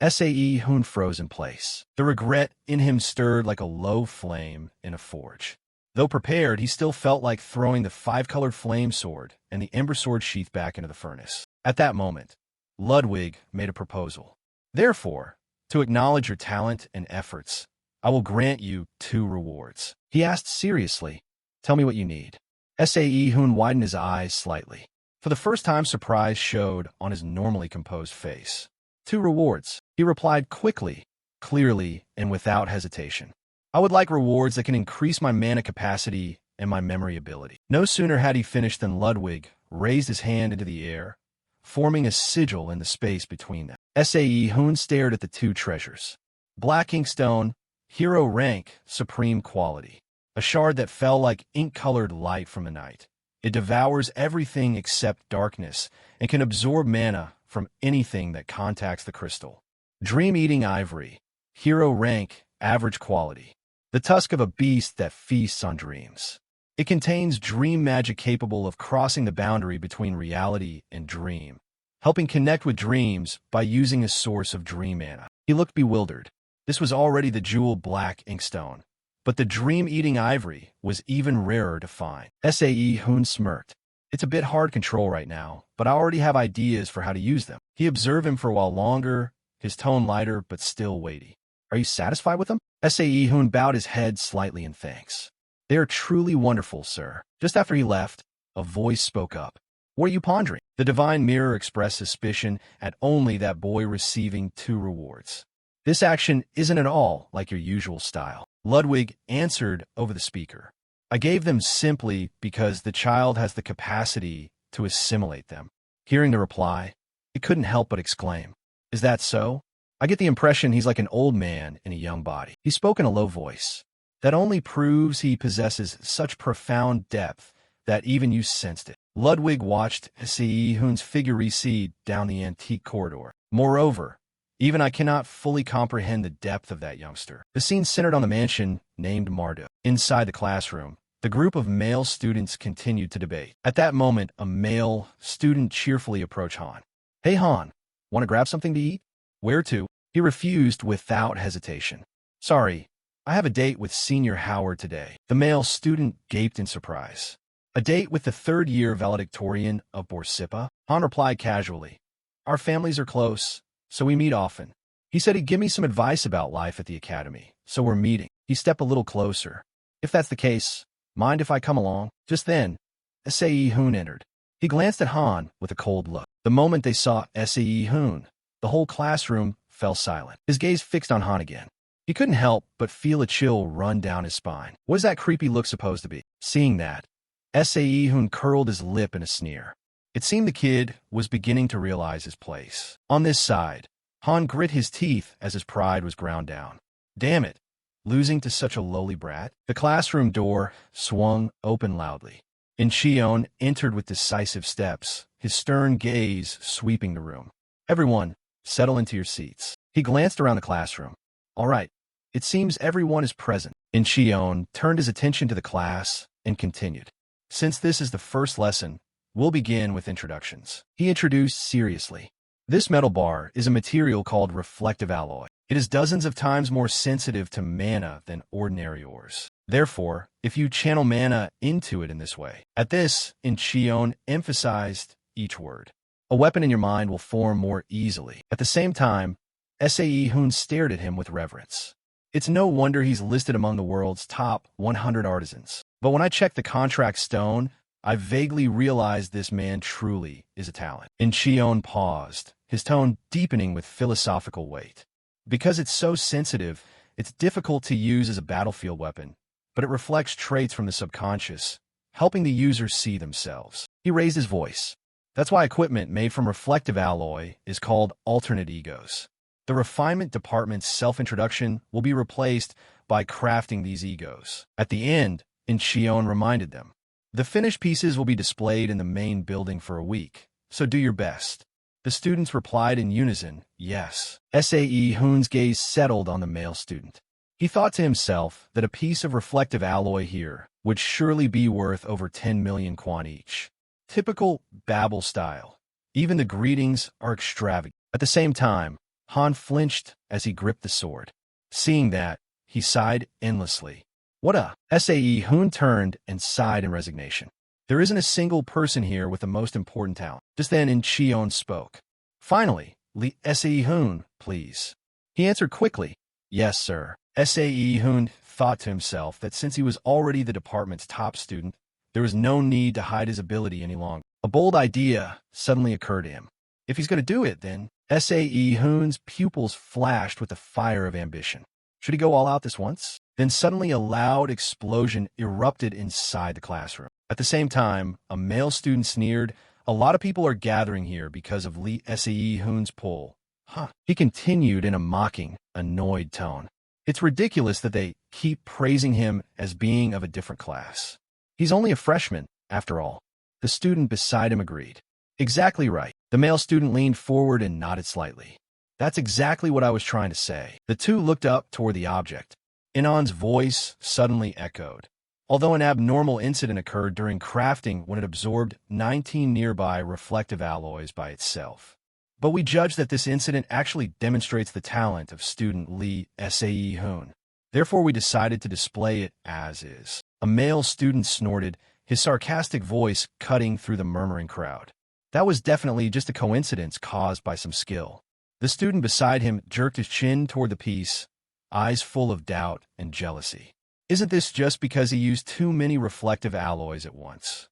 Sae Hoon froze in place. The regret in him stirred like a low flame in a forge. Though prepared, he still felt like throwing the 5-colored flame sword and the ember sword sheath back into the furnace. At that moment, Ludwig made a proposal. Therefore, to acknowledge your talent and efforts, I will grant you 2 rewards. He asked seriously, tell me what you need. Sae Hoon widened his eyes slightly. For the first time, surprise showed on his normally composed face. 2 rewards, he replied quickly, clearly, and without hesitation. I would like rewards that can increase my mana capacity and my memory ability. No sooner had he finished than Ludwig raised his hand into the air, forming a sigil in the space between them. Sae Hoon stared at the 2 treasures. Black inkstone, hero rank, supreme quality. A shard that fell like ink-colored light from the night. It devours everything except darkness and can absorb mana from anything that contacts the crystal. Dream-eating ivory, hero rank, average quality. The tusk of a beast that feasts on dreams. It contains dream magic capable of crossing the boundary between reality and dream, helping connect with dreams by using a source of dream mana. He looked bewildered. This was already the jewel black inkstone, but the dream-eating ivory was even rarer to find. Sae Hoon smirked. It's a bit hard control right now, but I already have ideas for how to use them. He observed him for a while longer, his tone lighter but still weighty. Are you satisfied with them? Sae Hoon bowed his head slightly in thanks. They are truly wonderful, sir. Just after he left, a voice spoke up. What are you pondering? The divine mirror expressed suspicion at only that boy receiving 2 rewards. This action isn't at all like your usual style. Ludwig answered over the speaker. I gave them simply because the child has the capacity to assimilate them. Hearing the reply, he couldn't help but exclaim. Is that so? I get the impression he's like an old man in a young body. He spoke in a low voice. That only proves he possesses such profound depth that even you sensed it. Ludwig watched Sae Hoon's figure recede down the antique corridor. Moreover, even I cannot fully comprehend the depth of that youngster. The scene centered on the mansion named Marduk. Inside the classroom, the group of male students continued to debate. At that moment, a male student cheerfully approached Han. Hey Han, want to grab something to eat? Where to? He refused without hesitation. Sorry, I have a date with Senior Howard today. The male student gaped in surprise. A date with the 3rd-year valedictorian of Borsippa? Han replied casually. Our families are close, so we meet often. He said he'd give me some advice about life at the academy, so we're meeting. He stepped a little closer. If that's the case, mind if I come along? Just then, Sae Hoon entered. He glanced at Han with a cold look. The moment they saw Sae Hoon, the whole classroom fell silent. His gaze fixed on Han again. He couldn't help but feel a chill run down his spine. What is that creepy look supposed to be? Seeing that, Sae Hoon curled his lip in a sneer. It seemed the kid was beginning to realize his place. On this side, Han grit his teeth as his pride was ground down. Damn it, losing to such a lowly brat? The classroom door swung open loudly. In-Cheol entered with decisive steps, his stern gaze sweeping the room. Everyone, settle into your seats. He glanced around the classroom. All right, it seems everyone is present. In-Cheol turned his attention to the class and continued. Since this is the first lesson, we'll begin with introductions. He introduced seriously. This metal bar is a material called reflective alloy. It is dozens of times more sensitive to mana than ordinary ores. Therefore, if you channel mana into it in this way. At this, In-Cheol emphasized each word. A weapon in your mind will form more easily. At the same time, Hoon stared at him with reverence. It's no wonder he's listed among the world's top 100 artisans. But when I checked the contract stone, I vaguely realized this man truly is a talent. In-Cheol paused, his tone deepening with philosophical weight. Because it's so sensitive, it's difficult to use as a battlefield weapon, but it reflects traits from the subconscious, helping the user see themselves. He raised his voice. That's why equipment made from reflective alloy is called alternate egos. The refinement department's self-introduction will be replaced by crafting these egos. At the end, In-Cheol reminded them. The finished pieces will be displayed in the main building for a week, so do your best. The students replied in unison, yes. Hoon's gaze settled on the male student. He thought to himself that a piece of reflective alloy here would surely be worth over 10 million kwon each. Typical Babel style. Even the greetings are extravagant. At the same time, Han flinched as he gripped the sword. Seeing that, he sighed endlessly. What a... Hoon turned and sighed in resignation. There isn't a single person here with the most important talent. Just then In-Cheol spoke. Finally, Hoon, please. He answered quickly. Yes, sir. Hoon thought to himself that since he was already the department's top student, there was no need to hide his ability any longer. A bold idea suddenly occurred to him. If he's going to do it, then Hoon's pupils flashed with the fire of ambition. Should he go all out this once? Then suddenly a loud explosion erupted inside the classroom. At the same time, a male student sneered, a lot of people are gathering here because of Hoon's pull. Huh. He continued in a mocking, annoyed tone. It's ridiculous that they keep praising him as being of a different class. He's only a freshman, after all. The student beside him agreed. Exactly right. The male student leaned forward and nodded slightly. That's exactly what I was trying to say. The two looked up toward the object. Inon's voice suddenly echoed. Although an abnormal incident occurred during crafting when it absorbed 19 nearby reflective alloys by itself. But we judge that this incident actually demonstrates the talent of student Hoon. Therefore, we decided to display it as is. A male student snorted, his sarcastic voice cutting through the murmuring crowd. That was definitely just a coincidence caused by some skill. The student beside him jerked his chin toward the piece, eyes full of doubt and jealousy. Isn't this just because he used too many reflective alloys at once?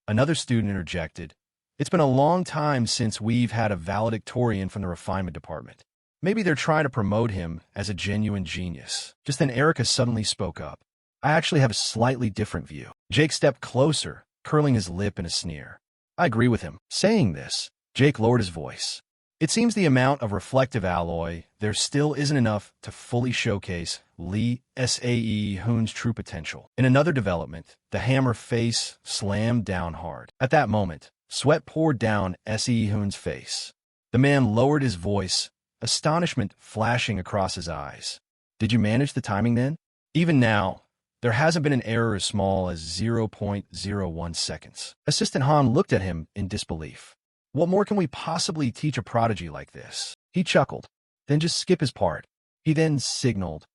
Another student interjected. It's been a long time since we've had a valedictorian from the refinement department. Maybe they're trying to promote him as a genuine genius. Just then Erica suddenly spoke up. I actually have a slightly different view. Jake stepped closer, curling his lip in a sneer. I agree with him. Saying this, Jake lowered his voice. It seems the amount of reflective alloy there still isn't enough to fully showcase Hoon's true potential. In another development, the hammer face slammed down hard. At that moment, sweat poured down Hoon's face. The man lowered his voice, astonishment flashing across his eyes. Did you manage the timing then? Even now, there hasn't been an error as small as 0.01 seconds. Assistant Han looked at him in disbelief. What more can we possibly teach a prodigy like this? He chuckled. Then just skip his part. He then signaled.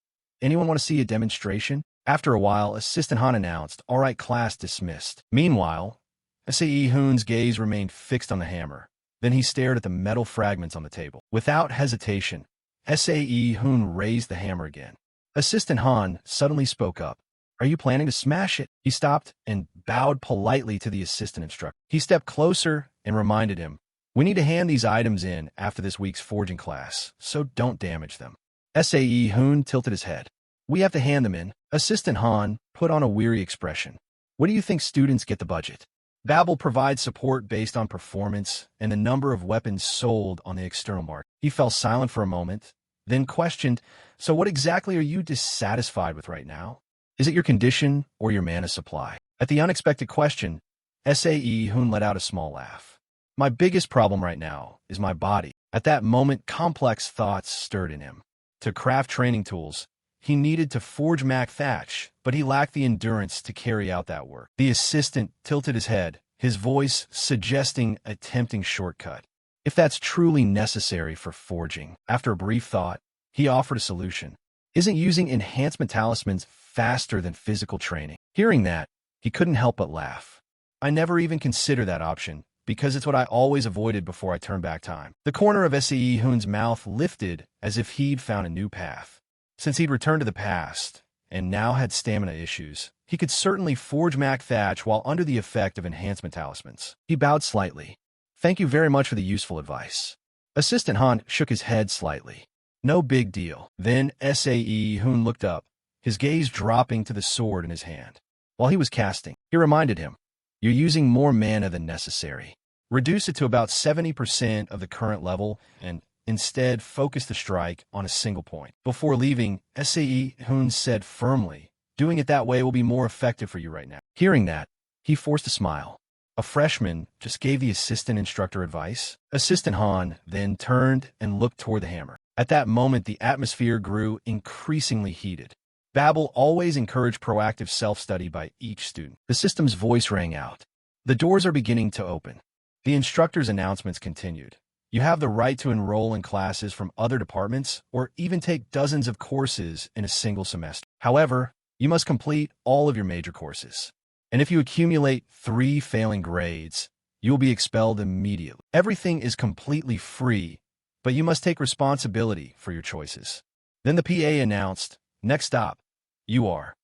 Anyone want to see a demonstration? After a while, Assistant Han announced, all right, class dismissed. Meanwhile, Hoon's gaze remained fixed on the hammer. Then he stared at the metal fragments on the table. Without hesitation, Hoon raised the hammer again. Assistant Han suddenly spoke up. Are you planning to smash it? He stopped and bowed politely to the assistant instructor. He stepped closer and reminded him, we need to hand these items in after this week's forging class, so don't damage them. Hoon tilted his head. We have to hand them in. Assistant Han put on a weary expression. What do you think students get the budget? Babel provides support based on performance and the number of weapons sold on the external market. He fell silent for a moment, then questioned, "So what exactly are you dissatisfied with right now? Is it your condition or your mana supply?" At the unexpected question, Hoon let out a small laugh. "My biggest problem right now is my body." At that moment, complex thoughts stirred in him. To craft training tools, he needed to forge thatch, but he lacked the endurance to carry out that work. The assistant tilted his head, his voice suggesting a tempting shortcut. If that's truly necessary for forging. After a brief thought, he offered a solution. "Isn't using enhancement talismans faster than physical training?" Hearing that, he couldn't help but laugh. "I never even considered that option, because it's what I always avoided before I turned back time." The corner of Hoon's mouth lifted as if he'd found a new path. Since he'd returned to the past, and now had stamina issues, he could certainly forge thatch while under the effect of enhancement talismans. He bowed slightly. "Thank you very much for the useful advice." Assistant Han shook his head slightly. "No big deal." Then Hoon looked up, his gaze dropping to the sword in his hand. While he was casting, he reminded him, "You're using more mana than necessary. Reduce it to about 70% of the current level, and instead focus the strike on a single point." Before leaving, Hoon said firmly, "Doing it that way will be more effective for you right now." Hearing that, he forced a smile. A freshman just gave the assistant instructor advice. Assistant Han then turned and looked toward the hammer. At that moment, the atmosphere grew increasingly heated. Babel always encouraged proactive self-study by each student. The system's voice rang out. "The doors are beginning to open." The instructor's announcements continued. "You have the right to enroll in classes from other departments or even take dozens of courses in a single semester. However, you must complete all of your major courses. And if you accumulate 3 failing grades, you will be expelled immediately. Everything is completely free, but you must take responsibility for your choices." Then the PA announced, "Next stop, you are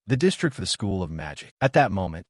the district for the School of Magic." At that moment,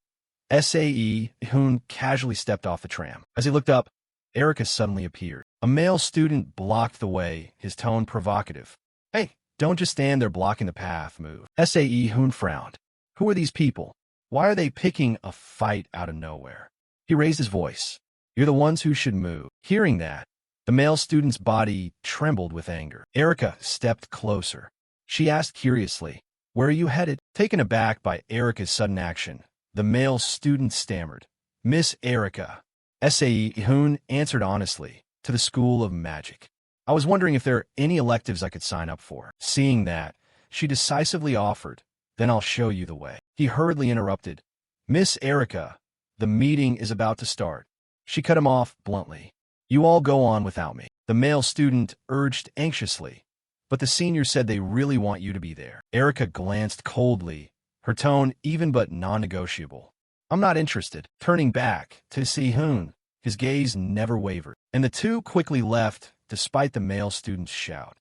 Hoon casually stepped off the tram. As he looked up, Erica suddenly appeared. A male student blocked the way, his tone provocative. "Hey, don't just stand there blocking the path, move." Hoon frowned. "Who are these people? Why are they picking a fight out of nowhere?" He raised his voice. "You're the ones who should move." Hearing that, the male student's body trembled with anger. Erica stepped closer. She asked curiously, "Where are you headed?" Taken aback by Erica's sudden action, the male student stammered, "Miss Erica." Hoon answered honestly, "To the School of Magic. I was wondering if there are any electives I could sign up for." Seeing that, she decisively offered, "Then I'll show you the way." He hurriedly interrupted, "Miss Erica, the meeting is about to start." She cut him off bluntly. "You all go on without me." The male student urged anxiously, "But the senior said they really want you to be there." Erica glanced coldly, her tone even but non-negotiable. "I'm not interested." Turning back to see Hoon, his gaze never wavered, and the two quickly left despite the male student's shout.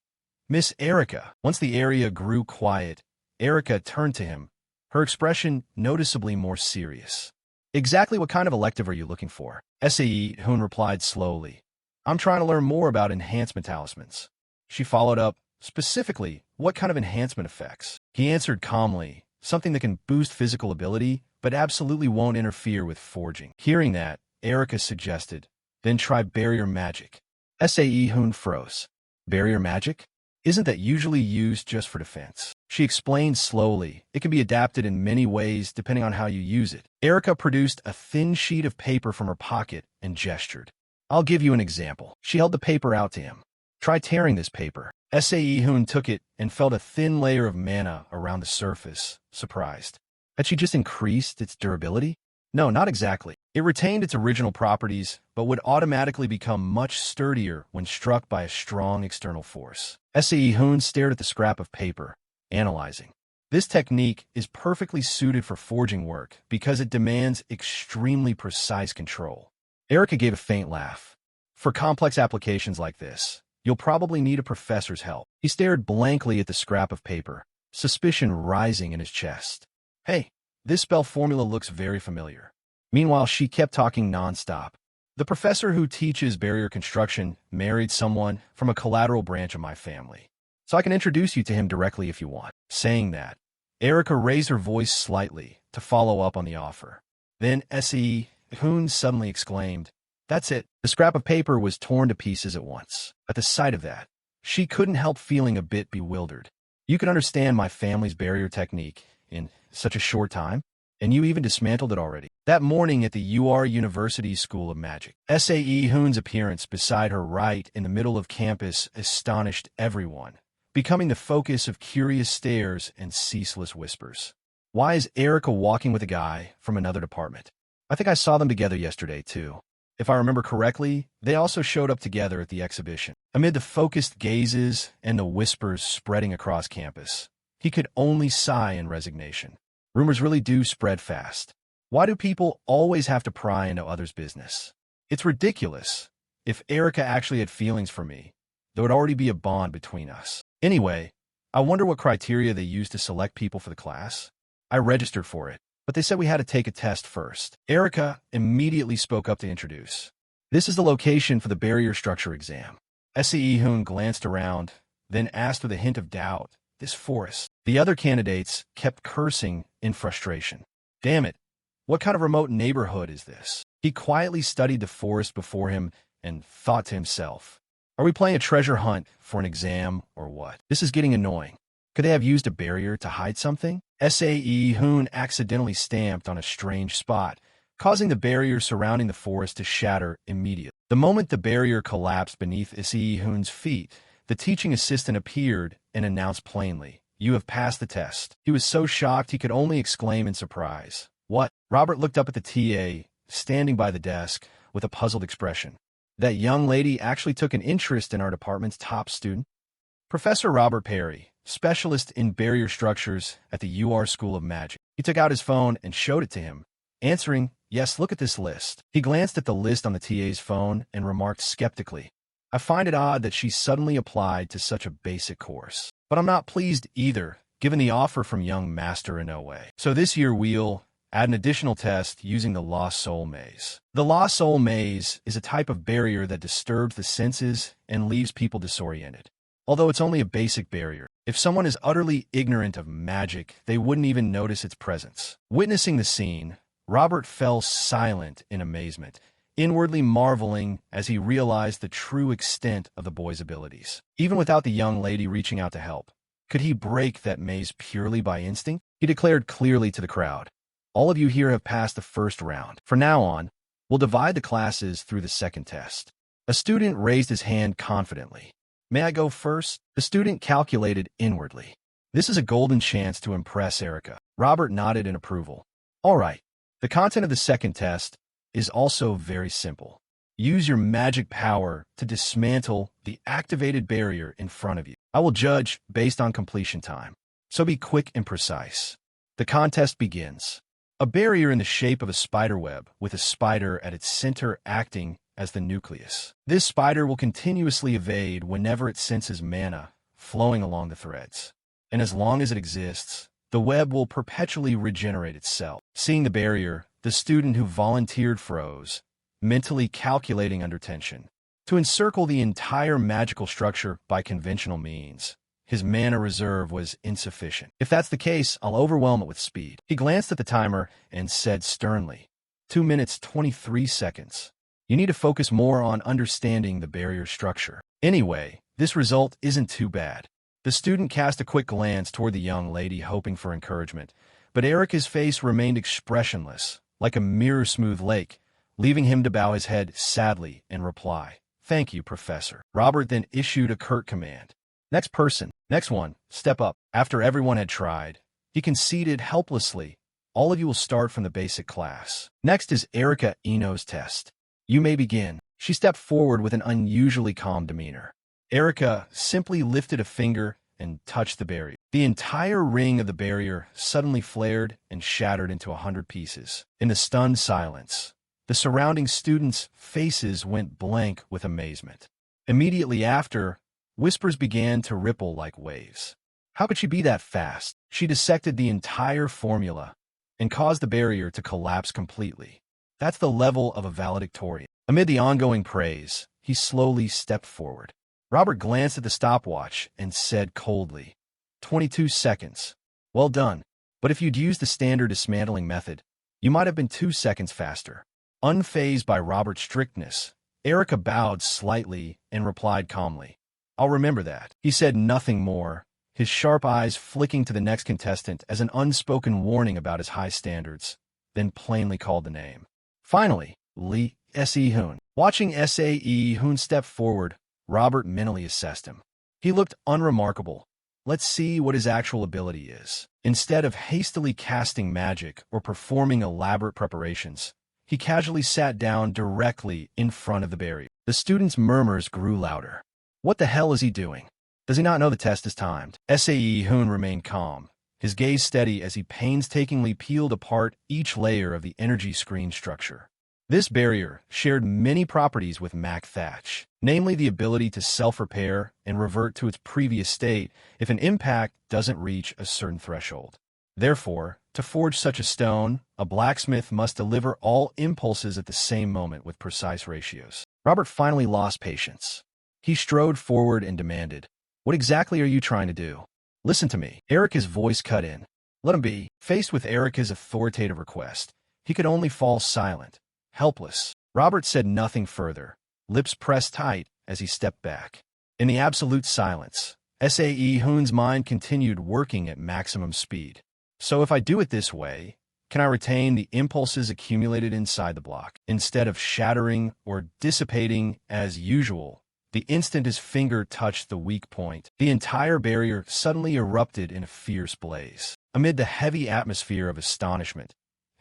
"Miss Erica." Once the area grew quiet, Erica turned to him, her expression noticeably more serious. "Exactly what kind of elective are you looking for?" Hoon replied slowly, "I'm trying to learn more about enhancement talismans." She followed up, "Specifically, what kind of enhancement effects?" He answered calmly, "Something that can boost physical ability, but absolutely won't interfere with forging." Hearing that, Erica suggested, "Then try barrier magic." Hoon froze. "Barrier magic? Isn't that usually used just for defense?" She explained slowly, "It can be adapted in many ways depending on how you use it." Erica produced a thin sheet of paper from her pocket and gestured. "I'll give you an example." She held the paper out to him. "Try tearing this paper." Hoon took it and felt a thin layer of mana around the surface, surprised. Had she just increased its durability? No, not exactly. It retained its original properties, but would automatically become much sturdier when struck by a strong external force. Hoon stared at the scrap of paper, analyzing. This technique is perfectly suited for forging work because it demands extremely precise control. Erica gave a faint laugh. "For complex applications like this, you'll probably need a professor's help." He stared blankly at the scrap of paper, suspicion rising in his chest. "Hey, this spell formula looks very familiar." Meanwhile, she kept talking nonstop. "The professor who teaches barrier construction married someone from a collateral branch of my family, so I can introduce you to him directly if you want." Saying that, Erica raised her voice slightly to follow up on the offer. Then Hoon suddenly exclaimed, "That's it." The scrap of paper was torn to pieces at once. At the sight of that, She couldn't help feeling a bit bewildered. You can understand my family's barrier technique in such a short time, and you even dismantled it already. That morning at the University School of Magic, SAE Hoon's appearance beside her right in the middle of campus astonished everyone, becoming the focus of curious stares and ceaseless whispers. Why is Erica walking with a guy from another department? I think I saw them together yesterday, too. If I remember correctly, they also showed up together at the exhibition. Amid the focused gazes and the whispers spreading across campus, he could only sigh in resignation. Rumors really do spread fast. Why do people always have to pry into others' business? It's ridiculous. If Erica actually had feelings for me, there would already be a bond between us. Anyway, I wonder what criteria they use to select people for the class. I registered for it, but they said we had to take a test first. Erica immediately spoke up to introduce. This is the location for the barrier structure exam. SAE Hoon glanced around, then asked with a hint of doubt, "This forest?" The other candidates kept cursing in frustration. Damn it, what kind of remote neighborhood is this? He quietly studied the forest before him and thought to himself, are we playing a treasure hunt for an exam or what? This is getting annoying. Could they have used a barrier to hide something? SAE Hoon accidentally stamped on a strange spot, causing the barrier surrounding the forest to shatter immediately. The moment the barrier collapsed beneath SAE Hoon's feet, the teaching assistant appeared and announced plainly, "You have passed the test." He was so shocked he could only exclaim in surprise. What? Robert looked up at the TA, standing by the desk, with a puzzled expression. That young lady actually took an interest in our department's top student? Professor Robert Perry, specialist in barrier structures at the School of Magic. He took out his phone and showed it to him, answering, "Yes, look at this list." He glanced at the list on the TA's phone and remarked skeptically, "I find it odd that she suddenly applied to such a basic course. But I'm not pleased either, given the offer from young Master Inoue. So this year we'll add an additional test using the Lost Soul Maze. The Lost Soul Maze is a type of barrier that disturbs the senses and leaves people disoriented. Although it's only a basic barrier, if someone is utterly ignorant of magic, they wouldn't even notice its presence." Witnessing the scene, Robert fell silent in amazement, inwardly marveling as he realized the true extent of the boy's abilities. Even without the young lady reaching out to help, could he break that maze purely by instinct? He declared clearly to the crowd, "All of you here have passed the first round. From now on, we'll divide the classes through the second test." A student raised his hand confidently. "May I go first?" The student calculated inwardly. This is a golden chance to impress Erica. Robert nodded in approval. "All right. The content of the second test is also very simple. Use your magic power to dismantle the activated barrier in front of you. I will judge based on completion time, so be quick and precise." The contest begins. A barrier in the shape of a spiderweb with a spider at its center acting as the nucleus. This spider will continuously evade whenever it senses mana flowing along the threads. And as long as it exists, the web will perpetually regenerate itself. Seeing the barrier, the student who volunteered froze, mentally calculating under tension. To encircle the entire magical structure by conventional means, his mana reserve was insufficient. "If that's the case, I'll overwhelm it with speed." He glanced at the timer and said sternly, 2 minutes 23 seconds. You need to focus more on understanding the barrier structure. Anyway, this result isn't too bad. The student cast a quick glance toward the young lady, hoping for encouragement, but Erica's face remained expressionless, like a mirror-smooth lake, leaving him to bow his head sadly and reply, "Thank you, Professor." Robert then issued a curt command. "Next person, next one, step up." After everyone had tried, he conceded helplessly, "All of you will start from the basic class. Next is Erica Ino's test. You may begin." She stepped forward with an unusually calm demeanor. Erica simply lifted a finger and touched the barrier. The entire ring of the barrier suddenly flared and shattered into 100 pieces. In the stunned silence, the surrounding students' faces went blank with amazement. Immediately after, whispers began to ripple like waves. How could she be that fast? She dissected the entire formula and caused the barrier to collapse completely. That's the level of a valedictorian. Amid the ongoing praise, he slowly stepped forward. Robert glanced at the stopwatch and said coldly, 22 seconds. Well done. But if you'd used the standard dismantling method, you might have been 2 seconds faster. Unfazed by Robert's strictness, Erica bowed slightly and replied calmly, I'll remember that. He said nothing more, his sharp eyes flicking to the next contestant as an unspoken warning about his high standards, then plainly called the name. Finally, Lee S.E. Hoon. Watching S.A.E. Hoon step forward, Robert mentally assessed him. He looked unremarkable. Let's see what his actual ability is. Instead of hastily casting magic or performing elaborate preparations, he casually sat down directly in front of the barrier. The students' murmurs grew louder. What the hell is he doing? Does he not know the test is timed? S.A.E. Hoon remained calm, his gaze steady as he painstakingly peeled apart each layer of the energy screen structure. This barrier shared many properties with Mac Thatch, namely the ability to self-repair and revert to its previous state if an impact doesn't reach a certain threshold. Therefore, to forge such a stone, a blacksmith must deliver all impulses at the same moment with precise ratios. Robert finally lost patience. He strode forward and demanded, "What exactly are you trying to do? Listen to me." Erica's voice cut in. Let him be. Faced with Erica's authoritative request, he could only fall silent, helpless. Robert said nothing further, lips pressed tight as he stepped back. In the absolute silence, S.A.E. Hoon's mind continued working at maximum speed. So if I do it this way, can I retain the impulses accumulated inside the block, instead of shattering or dissipating as usual? The instant his finger touched the weak point, the entire barrier suddenly erupted in a fierce blaze. Amid the heavy atmosphere of astonishment,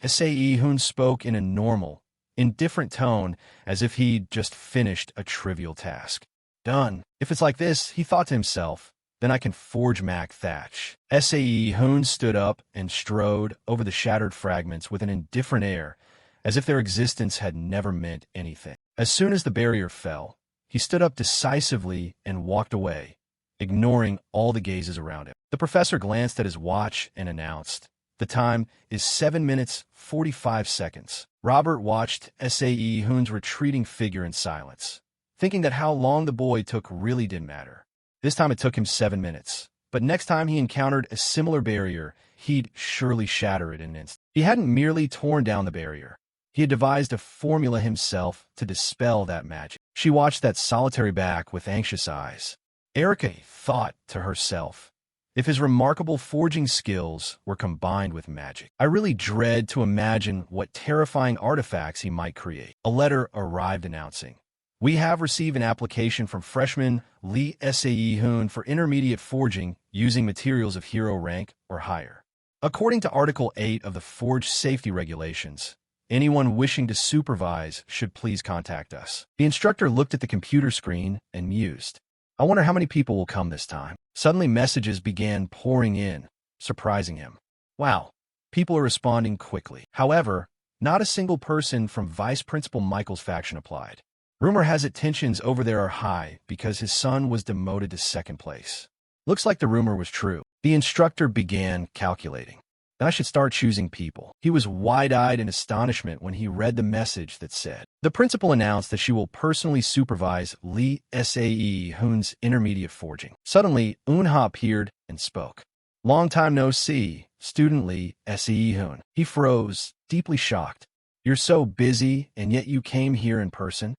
S.A.E. Hoon spoke in a normal, indifferent tone as if he'd just finished a trivial task. Done. If it's like this, he thought to himself, then I can forge Mac Thatch. S.A.E. Hoon stood up and strode over the shattered fragments with an indifferent air, as if their existence had never meant anything. As soon as the barrier fell, he stood up decisively and walked away, ignoring all the gazes around him. The professor glanced at his watch and announced, "The time is 7 minutes, 45 seconds. Robert watched S.A.E. Hoon's retreating figure in silence, thinking that how long the boy took really didn't matter. This time it took him 7 minutes, but next time he encountered a similar barrier, he'd surely shatter it in an instant. He hadn't merely torn down the barrier. He had devised a formula himself to dispel that magic. She watched that solitary back with anxious eyes. Erica thought to herself, if his remarkable forging skills were combined with magic, I really dread to imagine what terrifying artifacts he might create. A letter arrived announcing, "We have received an application from freshman Lee S.A.E. Hoon for intermediate forging using materials of hero rank or higher. According to Article 8 of the Forge Safety Regulations, anyone wishing to supervise should please contact us." The instructor looked at the computer screen and mused. I wonder how many people will come this time. Suddenly messages began pouring in, surprising him. Wow, people are responding quickly. However, not a single person from Vice Principal Michael's faction applied. Rumor has it tensions over there are high because his son was demoted to second place. Looks like the rumor was true. The instructor began calculating. Then I should start choosing people. He was wide-eyed in astonishment when he read the message that said, the principal announced that she will personally supervise Lee S.A.E. Hoon's intermediate forging. Suddenly, Eun-ha appeared and spoke. Long time no see, student Lee S.A.E. Hoon. He froze, deeply shocked. You're so busy, and yet you came here in person?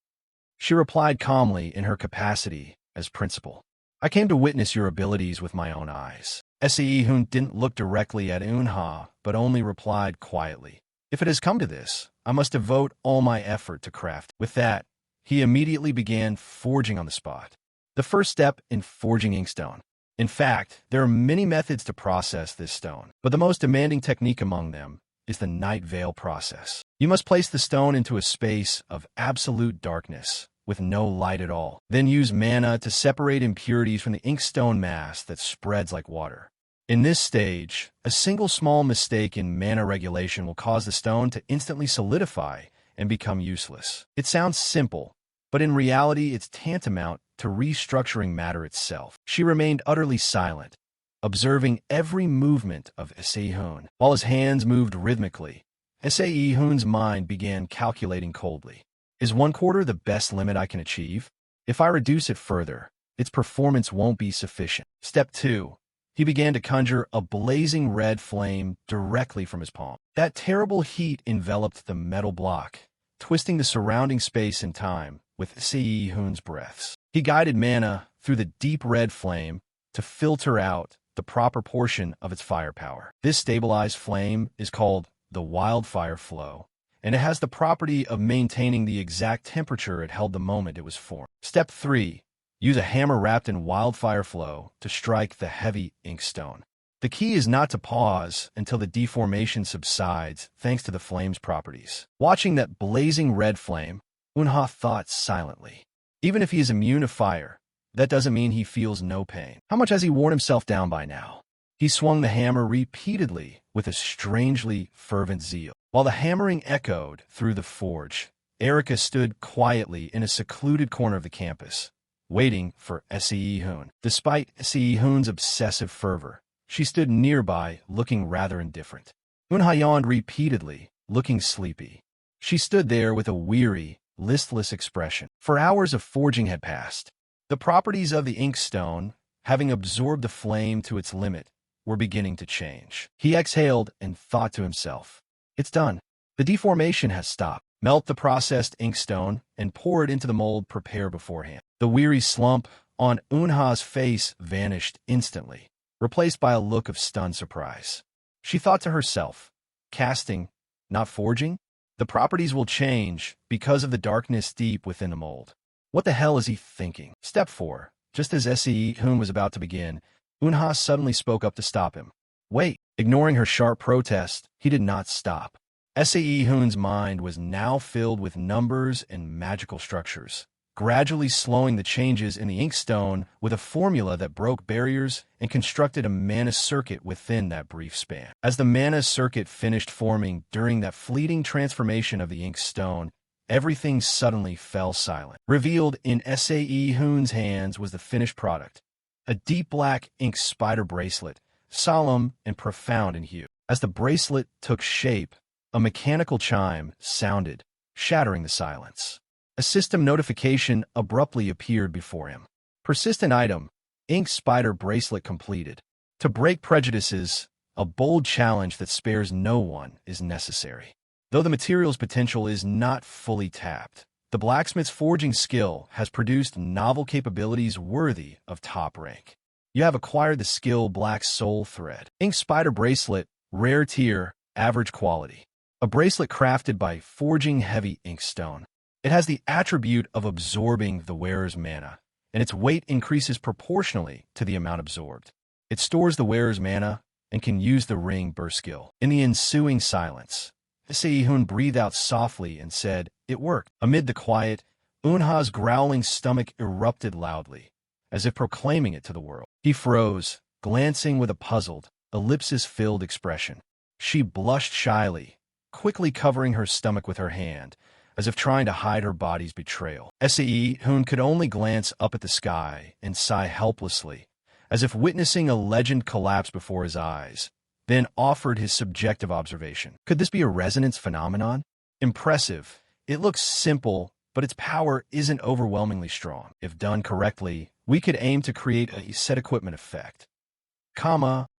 She replied calmly in her capacity as principal. I came to witness your abilities with my own eyes. S.A.E. Hoon didn't look directly at Eun-ha, but only replied quietly, if it has come to this, I must devote all my effort to craft. With that, he immediately began forging on the spot. The first step in forging inkstone. In fact, there are many methods to process this stone, but the most demanding technique among them is the night veil process. You must place the stone into a space of absolute darkness, with no light at all. Then use mana to separate impurities from the inkstone mass that spreads like water. In this stage, a single small mistake in mana regulation will cause the stone to instantly solidify and become useless. It sounds simple, but in reality it's tantamount to restructuring matter itself. She remained utterly silent, observing every movement of S.A.E. Hoon. While his hands moved rhythmically, S.A.E. Hoon's mind began calculating coldly. Is 1/4 the best limit I can achieve? If I reduce it further, its performance won't be sufficient. Step 2. He began to conjure a blazing red flame directly from his palm. That terrible heat enveloped the metal block, twisting the surrounding space and time with S.A.E. Hoon's breaths. He guided mana through the deep red flame to filter out the proper portion of its firepower. This stabilized flame is called the wildfire flow, and it has the property of maintaining the exact temperature it held the moment it was formed. Step 3. Use a hammer wrapped in wildfire flow to strike the heavy inkstone. The key is not to pause until the deformation subsides thanks to the flame's properties. Watching that blazing red flame, Unha thought silently. Even if he is immune to fire, that doesn't mean he feels no pain. How much has he worn himself down by now? He swung the hammer repeatedly with a strangely fervent zeal. While the hammering echoed through the forge, Erica stood quietly in a secluded corner of the campus, waiting for Hoon. Despite Hoon's obsessive fervor, she stood nearby, looking rather indifferent. Unha yawned repeatedly, looking sleepy. She stood there with a weary, listless expression. For hours of forging had passed. The properties of the inkstone, having absorbed the flame to its limit, were beginning to change. He exhaled and thought to himself, "It's done. The deformation has stopped. Melt the processed inkstone and pour it into the mold prepared beforehand." The weary slump on Unha's face vanished instantly, replaced by a look of stunned surprise. She thought to herself, "Casting, not forging? The properties will change because of the darkness deep within the mold. What the hell is he thinking?" Step 4. Just as Hoon was about to begin, Unha suddenly spoke up to stop him. "Wait." Ignoring her sharp protest, he did not stop. Hoon's mind was now filled with numbers and magical structures, gradually slowing the changes in the inkstone with a formula that broke barriers and constructed a mana circuit within that brief span. As the mana circuit finished forming during that fleeting transformation of the inkstone, everything suddenly fell silent. Revealed in Hoon's hands was the finished product, a deep black ink spider bracelet, solemn and profound in hue. As the bracelet took shape, a mechanical chime sounded, shattering the silence. A system notification abruptly appeared before him. Persistent item, ink spider bracelet completed. To break prejudices, a bold challenge that spares no one is necessary. Though the material's potential is not fully tapped, the blacksmith's forging skill has produced novel capabilities worthy of top rank. You have acquired the skill Black Soul Thread. Ink Spider Bracelet, rare tier, average quality. A bracelet crafted by forging heavy inkstone. It has the attribute of absorbing the wearer's mana, and its weight increases proportionally to the amount absorbed. It stores the wearer's mana and can use the ring burst skill. In the ensuing silence, Hoon breathed out softly and said, "It worked." Amid the quiet, Unha's growling stomach erupted loudly, as if proclaiming it to the world. He froze, glancing with a puzzled, ellipsis-filled expression. She blushed shyly, quickly covering her stomach with her hand, as if trying to hide her body's betrayal. Hoon could only glance up at the sky and sigh helplessly, as if witnessing a legend collapse before his eyes, then offered his subjective observation. Could this be a resonance phenomenon? Impressive. It looks simple, but its power isn't overwhelmingly strong. If done correctly, we could aim to create a set equipment effect.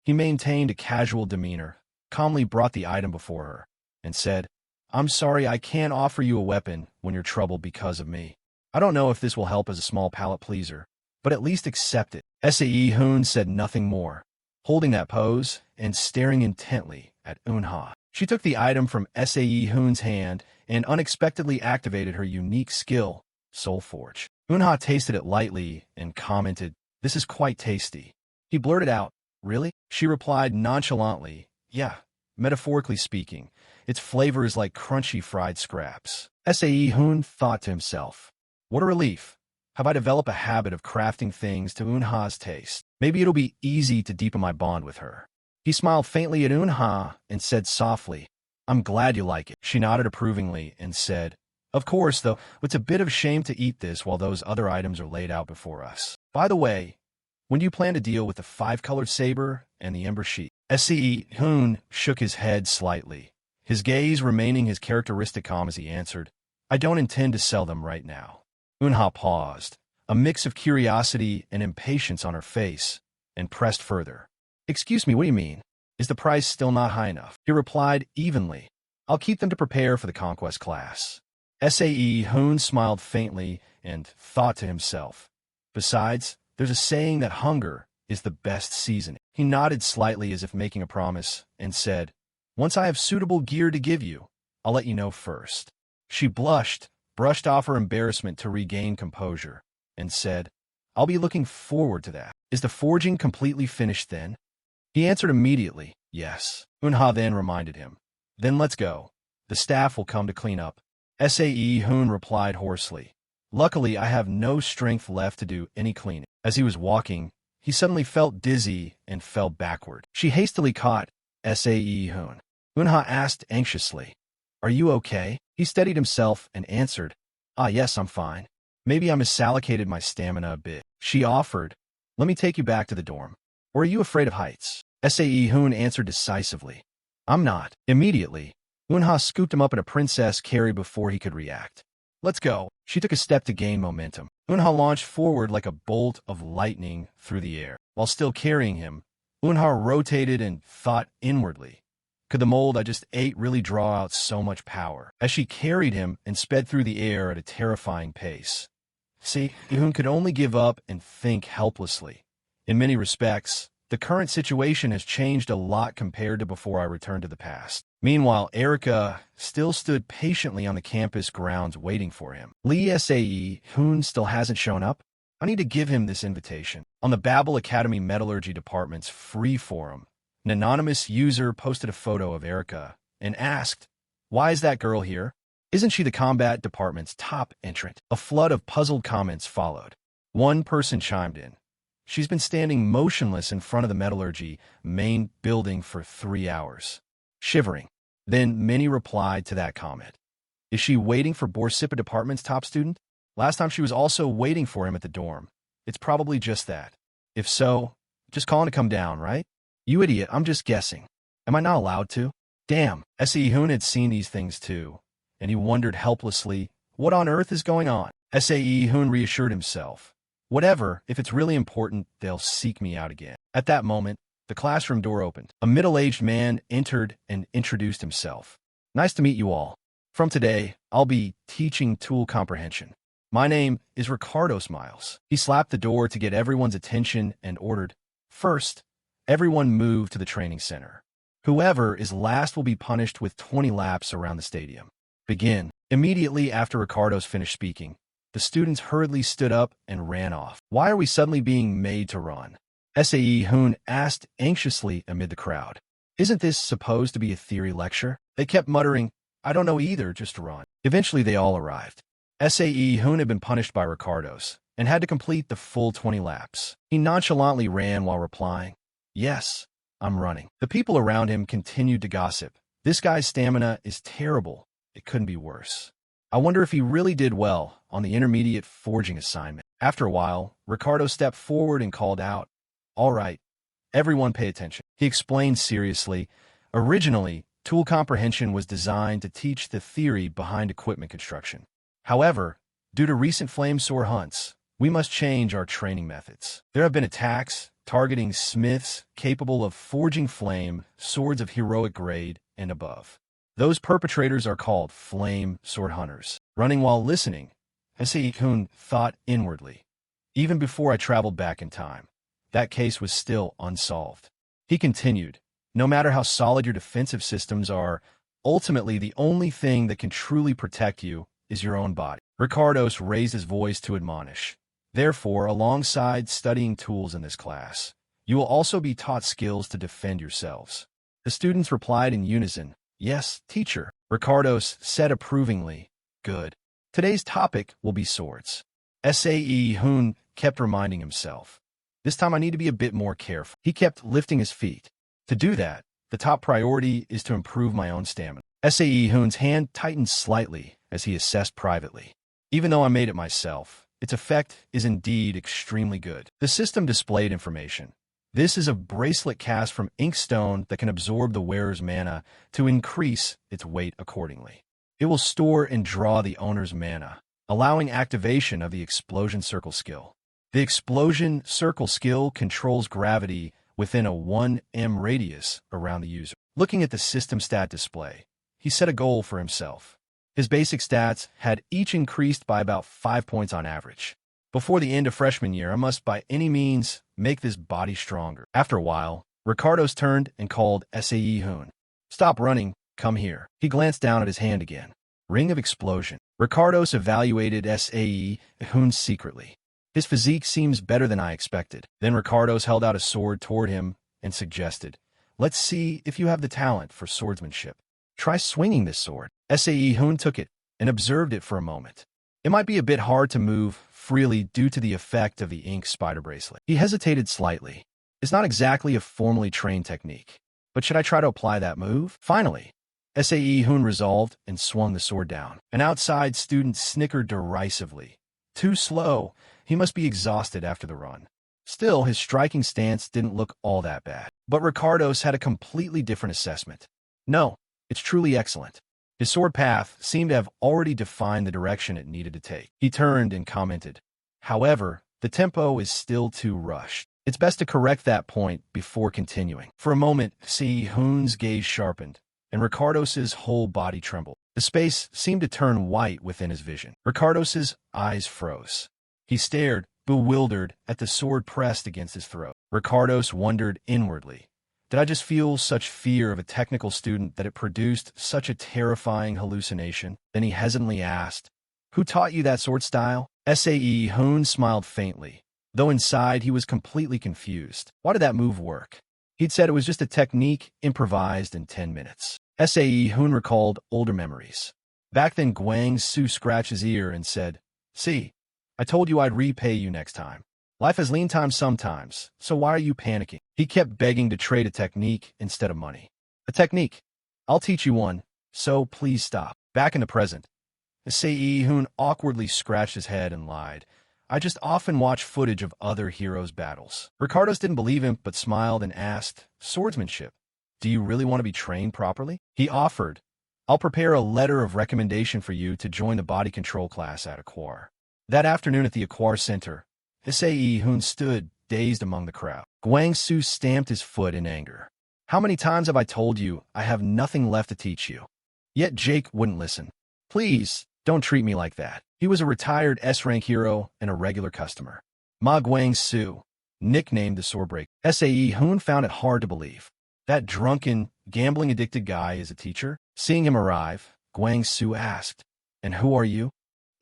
He maintained a casual demeanor, calmly brought the item before her, and said, "I'm sorry I can't offer you a weapon when you're troubled because of me. I don't know if this will help as a small palate pleaser, but at least accept it." Hoon said nothing more, holding that pose and staring intently at Unha. She took the item from Hoon's hand and unexpectedly activated her unique skill, Soul Forge. Unha tasted it lightly and commented, "This is quite tasty." He blurted out, "Really?" She replied nonchalantly, "Yeah, metaphorically speaking, its flavor is like crunchy fried scraps." Hoon thought to himself, "What a relief. Have I developed a habit of crafting things to Unha's taste? Maybe it'll be easy to deepen my bond with her." He smiled faintly at Unha and said softly, "I'm glad you like it." She nodded approvingly and said, "Of course, though, it's a bit of a shame to eat this while those other items are laid out before us. By the way, when do you plan to deal with the 5-colored saber and the ember sheet?" Hoon shook his head slightly, his gaze remaining his characteristic calm as he answered, "I don't intend to sell them right now." Unha paused, a mix of curiosity and impatience on her face, and pressed further. "Excuse me, what do you mean? Is the price still not high enough?" He replied evenly, "I'll keep them to prepare for the conquest class." Hoon smiled faintly and thought to himself, "Besides, There's a saying that hunger is the best seasoning. He nodded slightly as if making a promise and said, "Once I have suitable gear to give you, I'll let you know first." She blushed, brushed off her embarrassment to regain composure, and said, "I'll be looking forward to that. Is the forging completely finished then?" He answered immediately, "Yes." Hoon then reminded him, "Then let's go. The staff will come to clean up." Hoon replied hoarsely, "Luckily, I have no strength left to do any cleaning." As he was walking, he suddenly felt dizzy and fell backward. She hastily caught Hoon. Hoon asked anxiously, "Are you okay?" He steadied himself and answered, "Ah, yes, I'm fine. Maybe I misallocated my stamina a bit." She offered, "Let me take you back to the dorm. Or are you afraid of heights?" Hoon answered decisively, "I'm not." Immediately, Hoon scooped him up in a princess carry before he could react. "Let's go." She took a step to gain momentum. Hoon launched forward like a bolt of lightning through the air. While still carrying him, Hoon rotated and thought inwardly, "Could the mold I just ate really draw out so much power?" As she carried him and sped through the air at a terrifying pace. Hoon could only give up and think helplessly. In many respects, the current situation has changed a lot compared to before I returned to the past. Meanwhile, Arya still stood patiently on the campus grounds waiting for him. Hoon still hasn't shown up? I need to give him this invitation. On the Babel Academy Metallurgy Department's free forum, an anonymous user posted a photo of Arya and asked, "Why is that girl here? Isn't she the combat department's top entrant?" A flood of puzzled comments followed. One person chimed in, "She's been standing motionless in front of the metallurgy main building for 3 hours, shivering." Then many replied to that comment. "Is she waiting for Borsippa department's top student? Last time she was also waiting for him at the dorm. It's probably just that. If so, just call him to come down, right?" "You idiot, I'm just guessing. Am I not allowed to?" Damn, Hoon had seen these things too, and he wondered helplessly, what on earth is going on? Hoon reassured himself, "Whatever, if it's really important, they'll seek me out again." At that moment, the classroom door opened. A middle-aged man entered and introduced himself. "Nice to meet you all. From today, I'll be teaching tool comprehension. My name is Ricardo Smiles." He slapped the door to get everyone's attention and ordered, "First, everyone move to the training center. Whoever is last will be punished with 20 laps around the stadium. Begin." Immediately after Ricardo's finished speaking, the students hurriedly stood up and ran off. "Why are we suddenly being made to run?" Hoon asked anxiously amid the crowd. "Isn't this supposed to be a theory lecture?" They kept muttering, "I don't know either, just run." Eventually they all arrived. Hoon had been punished by Ricardo's and had to complete the full 20 laps. He nonchalantly ran while replying, "Yes, I'm running." The people around him continued to gossip. "This guy's stamina is terrible. It couldn't be worse. I wonder if he really did well on the intermediate forging assignment." After a while, Ricardo stepped forward and called out, "All right, everyone pay attention." He explained seriously, originally, tool comprehension was designed to teach the theory behind equipment construction. However, due to recent flame sword hunts, we must change our training methods. There have been attacks targeting smiths capable of forging flame swords of heroic grade and above. Those perpetrators are called flame sword hunters. Running while listening, Hoon thought inwardly. Even before I traveled back in time, that case was still unsolved. He continued, "No matter how solid your defensive systems are, ultimately the only thing that can truly protect you is your own body." Ricardos raised his voice to admonish. "Therefore, alongside studying tools in this class, you will also be taught skills to defend yourselves." The students replied in unison, "Yes, teacher." Ricardos said approvingly, "Good. Today's topic will be swords." Hoon kept reminding himself, "This time I need to be a bit more careful." He kept lifting his feet. To do that, the top priority is to improve my own stamina. Hoon's hand tightened slightly as he assessed privately. "Even though I made it myself, its effect is indeed extremely good." The system displayed information. This is a bracelet cast from inkstone that can absorb the wearer's mana to increase its weight accordingly. It will store and draw the owner's mana, allowing activation of the explosion circle skill. The explosion circle skill controls gravity within a 1m radius around the user. Looking at the system stat display, he set a goal for himself. His basic stats had each increased by about 5 points on average. Before the end of freshman year, I must by any means make this body stronger. After a while, Ricardo's turned and called Sae Hoon. Stop running, come here. He glanced down at his hand again. Ring of explosion. Ricardo's evaluated Sae Hoon secretly. His physique seems better than I expected. Then Ricardo's held out a sword toward him and suggested, let's see if you have the talent for swordsmanship. Try swinging this sword. Sae Hoon took it and observed it for a moment. It might be a bit hard to move freely due to the effect of the ink spider bracelet. He hesitated slightly. It's not exactly a formally trained technique, but should I try to apply that move? Finally, Sae Hoon resolved and swung the sword down. An outside student snickered derisively. Too slow. He must be exhausted after the run. Still, his striking stance didn't look all that bad. But Ricardo's had a completely different assessment. No, it's truly excellent. His sword path seemed to have already defined the direction it needed to take. He turned and commented, however, the tempo is still too rushed. It's best to correct that point before continuing. For a moment, Sae Hoon's gaze sharpened, and Ricardo's whole body trembled. The space seemed to turn white within his vision. Ricardo's eyes froze. He stared, bewildered, at the sword pressed against his throat. Ricardo's wondered inwardly, did I just feel such fear of a technical student that it produced such a terrifying hallucination? Then he hesitantly asked, who taught you that sword style? Sae Hoon smiled faintly, though inside he was completely confused. Why did that move work? He'd said it was just a technique improvised in 10 minutes. Sae Hoon recalled older memories. Back then, Gwang Soo scratched his ear and said, see, I told you I'd repay you next time. Life has lean time sometimes, so why are you panicking? He kept begging to trade a technique instead of money. A technique? I'll teach you one, so please stop. Back in the present, Sae Hoon awkwardly scratched his head and lied. I just often watch footage of other heroes' battles. Ricardo's didn't believe him, but smiled and asked, swordsmanship, do you really want to be trained properly? He offered, I'll prepare a letter of recommendation for you to join the body control class at Aquar. That afternoon at the Aquar Center, Sae Hoon stood, dazed among the crowd. Gwang Soo stamped his foot in anger. How many times have I told you I have nothing left to teach you? Yet Jake wouldn't listen. Please, don't treat me like that. He was a retired S-rank hero and a regular customer. Ma Gwang Soo, nicknamed the Swordbreaker. Sae Hoon found it hard to believe. That drunken, gambling-addicted guy is a teacher? Seeing him arrive, Gwang Soo asked, and who are you?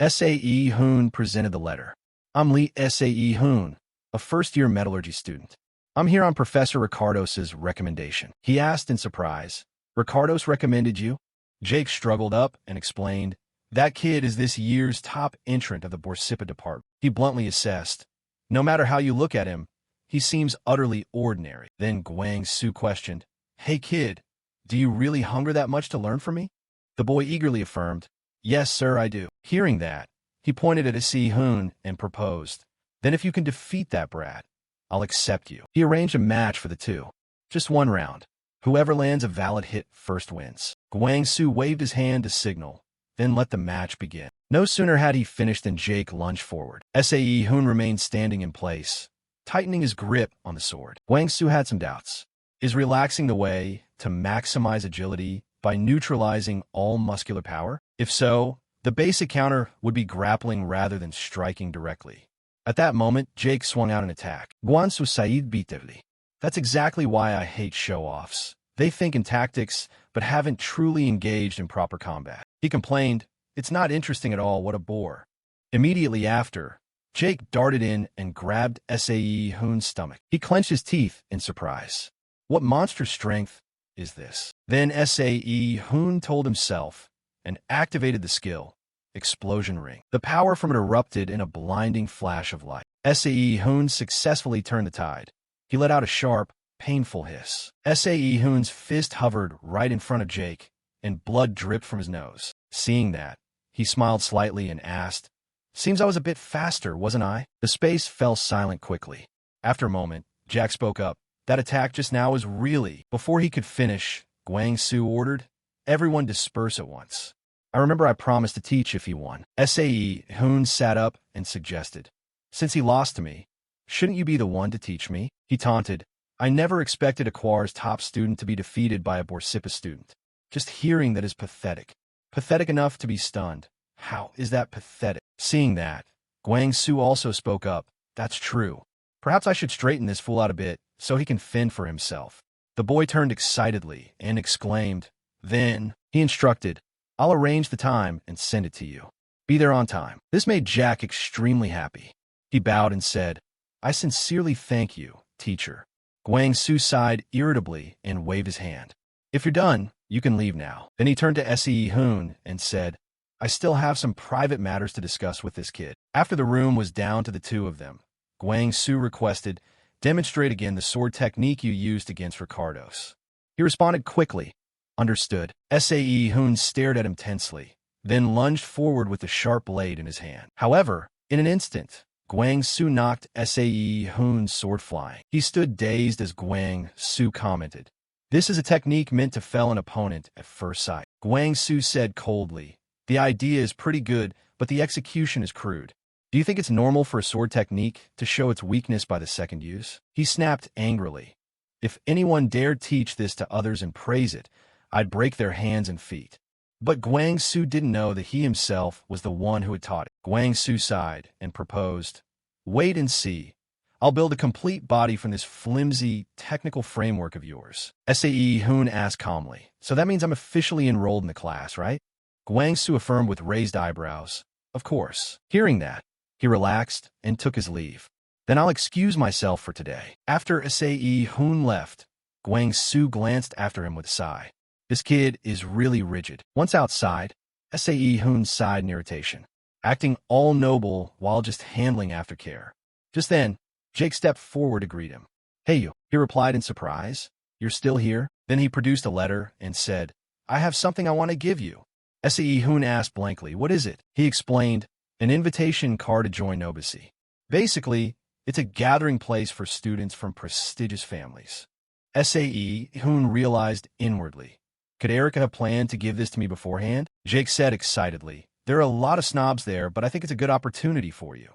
Sae Hoon presented the letter. I'm Lee Sae Hoon, a first-year metallurgy student. I'm here on Professor Ricardo's recommendation. He asked in surprise, Ricardo's recommended you? Jake struggled up and explained, that kid is this year's top entrant of the Borsipa department. He bluntly assessed, no matter how you look at him, he seems utterly ordinary. Then Gwang Soo questioned, hey kid, do you really hunger that much to learn from me? The boy eagerly affirmed, yes sir, I do. Hearing that, he pointed at Sae Hoon and proposed, then if you can defeat that brat, I'll accept you. He arranged a match for the two. Just one round. Whoever lands a valid hit first wins. Gwang Soo waved his hand to signal, then let the match begin. No sooner had he finished than Jake lunged forward. Sae Hoon remained standing in place, tightening his grip on the sword. Gwang Soo had some doubts. Is relaxing the way to maximize agility by neutralizing all muscular power? If so, the basic counter would be grappling rather than striking directly. At that moment, Jake swung out an attack. Gwang Soo said bitterly, that's exactly why I hate show-offs. They think in tactics, but haven't truly engaged in proper combat. He complained, it's not interesting at all, what a bore. Immediately after, Jake darted in and grabbed Sae Hoon's stomach. He clenched his teeth in surprise. What monster strength is this? Then Sae Hoon told himself and activated the skill, Explosion Ring. The power from it erupted in a blinding flash of light. Sae Hoon successfully turned the tide. He let out a sharp, painful hiss. Sae Hoon's fist hovered right in front of Jake, and blood dripped from his nose. Seeing that, he smiled slightly and asked, seems I was a bit faster, wasn't I? The space fell silent quickly. After a moment, Jack spoke up. That attack just now was really... Before he could finish, Gwang Soo ordered, everyone disperse at once. I remember I promised to teach if he won. Sae Hoon sat up and suggested, since he lost to me, shouldn't you be the one to teach me? He taunted, I never expected Aquar's top student to be defeated by a Borsipa student. Just hearing that is pathetic. Pathetic enough to be stunned. How is that pathetic? Seeing that, Guang-su also spoke up. That's true. Perhaps I should straighten this fool out a bit so he can fend for himself. The boy turned excitedly and exclaimed. Then, he instructed, I'll arrange the time and send it to you. Be there on time. This made Jack extremely happy. He bowed and said, I sincerely thank you, teacher. Guang-su sighed irritably and waved his hand. If you're done, you can leave now. Then he turned to Hoon and said, I still have some private matters to discuss with this kid. After the room was down to the two of them, Guang-su requested, demonstrate again the sword technique you used against Ricardos. He responded quickly. Understood. Hoon stared at him tensely, then lunged forward with the sharp blade in his hand. However, in an instant, Guang-su knocked Hoon's sword flying. He stood dazed as Guang-su commented, This is a technique meant to fell an opponent at first sight. Guang-su said coldly, The idea is pretty good, but the execution is crude. Do you think it's normal for a sword technique to show its weakness by the second use? He snapped angrily. If anyone dared teach this to others and praise it, I'd break their hands and feet. But Guang-su didn't know that he himself was the one who had taught it. Guang-su sighed and proposed, Wait and see. I'll build a complete body from this flimsy, technical framework of yours. Hoon asked calmly, So that means I'm officially enrolled in the class, right? Guang-su affirmed with raised eyebrows. Of course. Hearing that, he relaxed and took his leave. Then I'll excuse myself for today. After Hoon left, Guang-su glanced after him with a sigh. This kid is really rigid. Once outside, Hoon sighed in irritation, acting all noble while just handling aftercare. Just then, Jake stepped forward to greet him. Hey you, he replied in surprise. You're still here? Then he produced a letter and said, I have something I want to give you. Hoon asked blankly, What is it? He explained, an invitation card to join Nobusi. Basically, it's a gathering place for students from prestigious families. Hoon realized inwardly. Could Erica have planned to give this to me beforehand? Jake said excitedly. There are a lot of snobs there, but I think it's a good opportunity for you.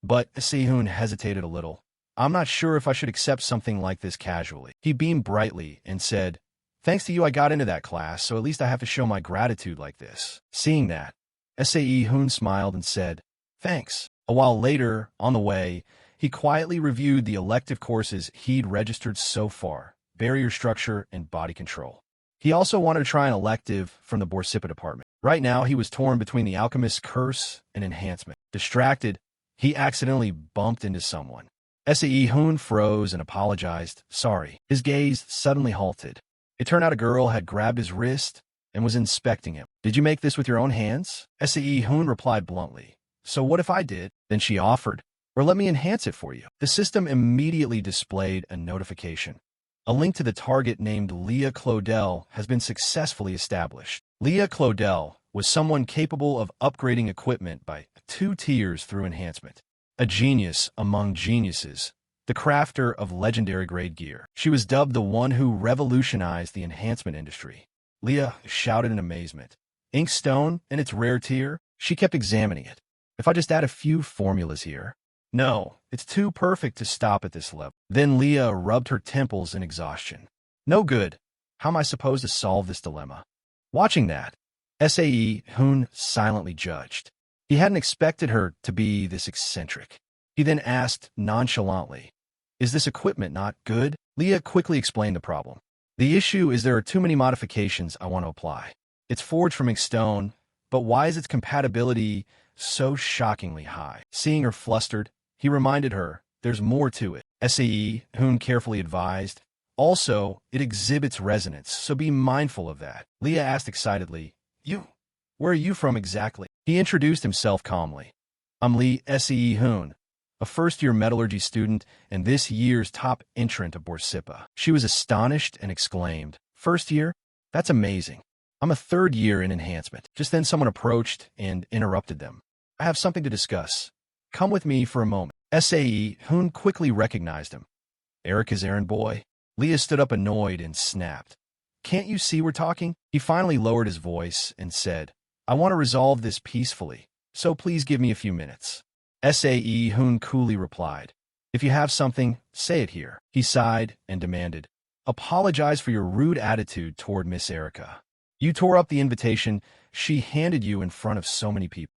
But Hoon hesitated a little. I'm not sure if I should accept something like this casually. He beamed brightly and said, Thanks to you I got into that class, so at least I have to show my gratitude like this. Seeing that, Hoon smiled and said, Thanks. A while later, on the way, he quietly reviewed the elective courses he'd registered so far, barrier structure and body control. He also wanted to try an elective from the Borsipa department. Right now, he was torn between the alchemist's curse and enhancement. Distracted, he accidentally bumped into someone. Hoon froze and apologized, sorry. His gaze suddenly halted. It turned out a girl had grabbed his wrist and was inspecting him. Did you make this with your own hands? Hoon replied bluntly. So what if I did? Then she offered, or let me enhance it for you. The system immediately displayed a notification. A link to the target named Leah Claudel has been successfully established. Leah Claudel was someone capable of upgrading equipment by 2 tiers through enhancement. A genius among geniuses, the crafter of legendary grade gear. She was dubbed the one who revolutionized the enhancement industry. Leah shouted in amazement. Inkstone in its rare tier? She kept examining it. If I just add a few formulas here. No, it's too perfect to stop at this level. Then Leah rubbed her temples in exhaustion. No good. How am I supposed to solve this dilemma? Watching that, Hoon silently judged. He hadn't expected her to be this eccentric. He then asked nonchalantly, Is this equipment not good? Leah quickly explained the problem. The issue is there are too many modifications I want to apply. It's forged from inkstone, but why is its compatibility so shockingly high? Seeing her flustered, he reminded her, there's more to it. Hoon carefully advised. Also, it exhibits resonance, so be mindful of that. Leah asked excitedly, where are you from exactly? He introduced himself calmly. I'm Lee Hoon, a first-year metallurgy student and this year's top entrant of Borsipa. She was astonished and exclaimed, First year? That's amazing. I'm a 3rd year in enhancement. Just then someone approached and interrupted them. I have something to discuss. Come with me for a moment. Hoon quickly recognized him. Erica's errand boy? Leah stood up annoyed and snapped. Can't you see we're talking? He finally lowered his voice and said, I want to resolve this peacefully, so please give me a few minutes. Hoon coolly replied, If you have something, say it here. He sighed and demanded, Apologize for your rude attitude toward Miss Erica. You tore up the invitation she handed you in front of so many people.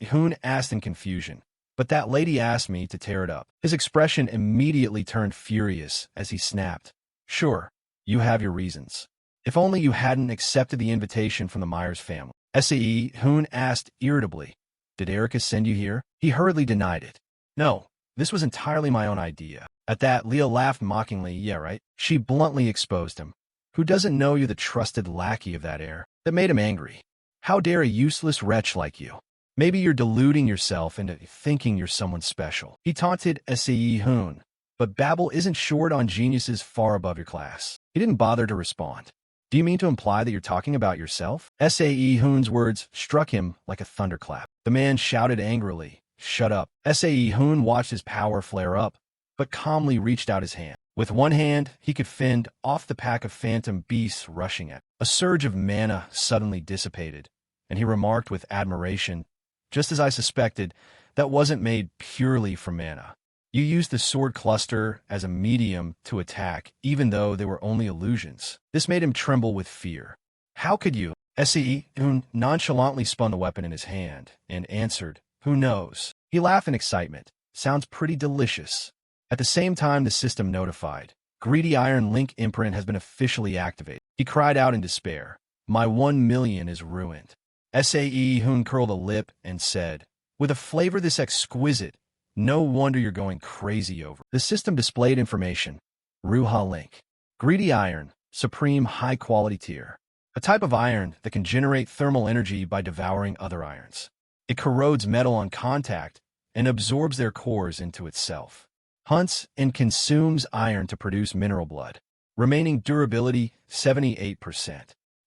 Hoon asked in confusion, But that lady asked me to tear it up. His expression immediately turned furious as he snapped. Sure, you have your reasons. If only you hadn't accepted the invitation from the Myers family. Hoon asked irritably. Did Erica send you here? He hurriedly denied it. No, this was entirely my own idea. At that, Leah laughed mockingly. Yeah, right? She bluntly exposed him. Who doesn't know you're the trusted lackey of that heir? That made him angry. How dare a useless wretch like you? Maybe you're deluding yourself into thinking you're someone special. He taunted Hoon. But Babel isn't short on geniuses far above your class. He didn't bother to respond. Do you mean to imply that you're talking about yourself? Hoon's words struck him like a thunderclap. The man shouted angrily, Shut up. Hoon watched his power flare up, but calmly reached out his hand. With one hand, he could fend off the pack of phantom beasts rushing at him. A surge of mana suddenly dissipated, and he remarked with admiration, Just as I suspected, that wasn't made purely from mana. You used the sword cluster as a medium to attack, even though they were only illusions. This made him tremble with fear. How could you? Hoon nonchalantly spun the weapon in his hand and answered, Who knows? He laughed in excitement. Sounds pretty delicious. At the same time, the system notified. Greedy Iron Link imprint has been officially activated. He cried out in despair. My 1 million is ruined. Hoon curled a lip and said, With a flavor this exquisite, no wonder you're going crazy over. The system displayed information. Ruha Link. Greedy Iron, Supreme High Quality Tier. A type of iron that can generate thermal energy by devouring other irons. It corrodes metal on contact and absorbs their cores into itself. Hunts and consumes iron to produce mineral blood. Remaining durability, 78%.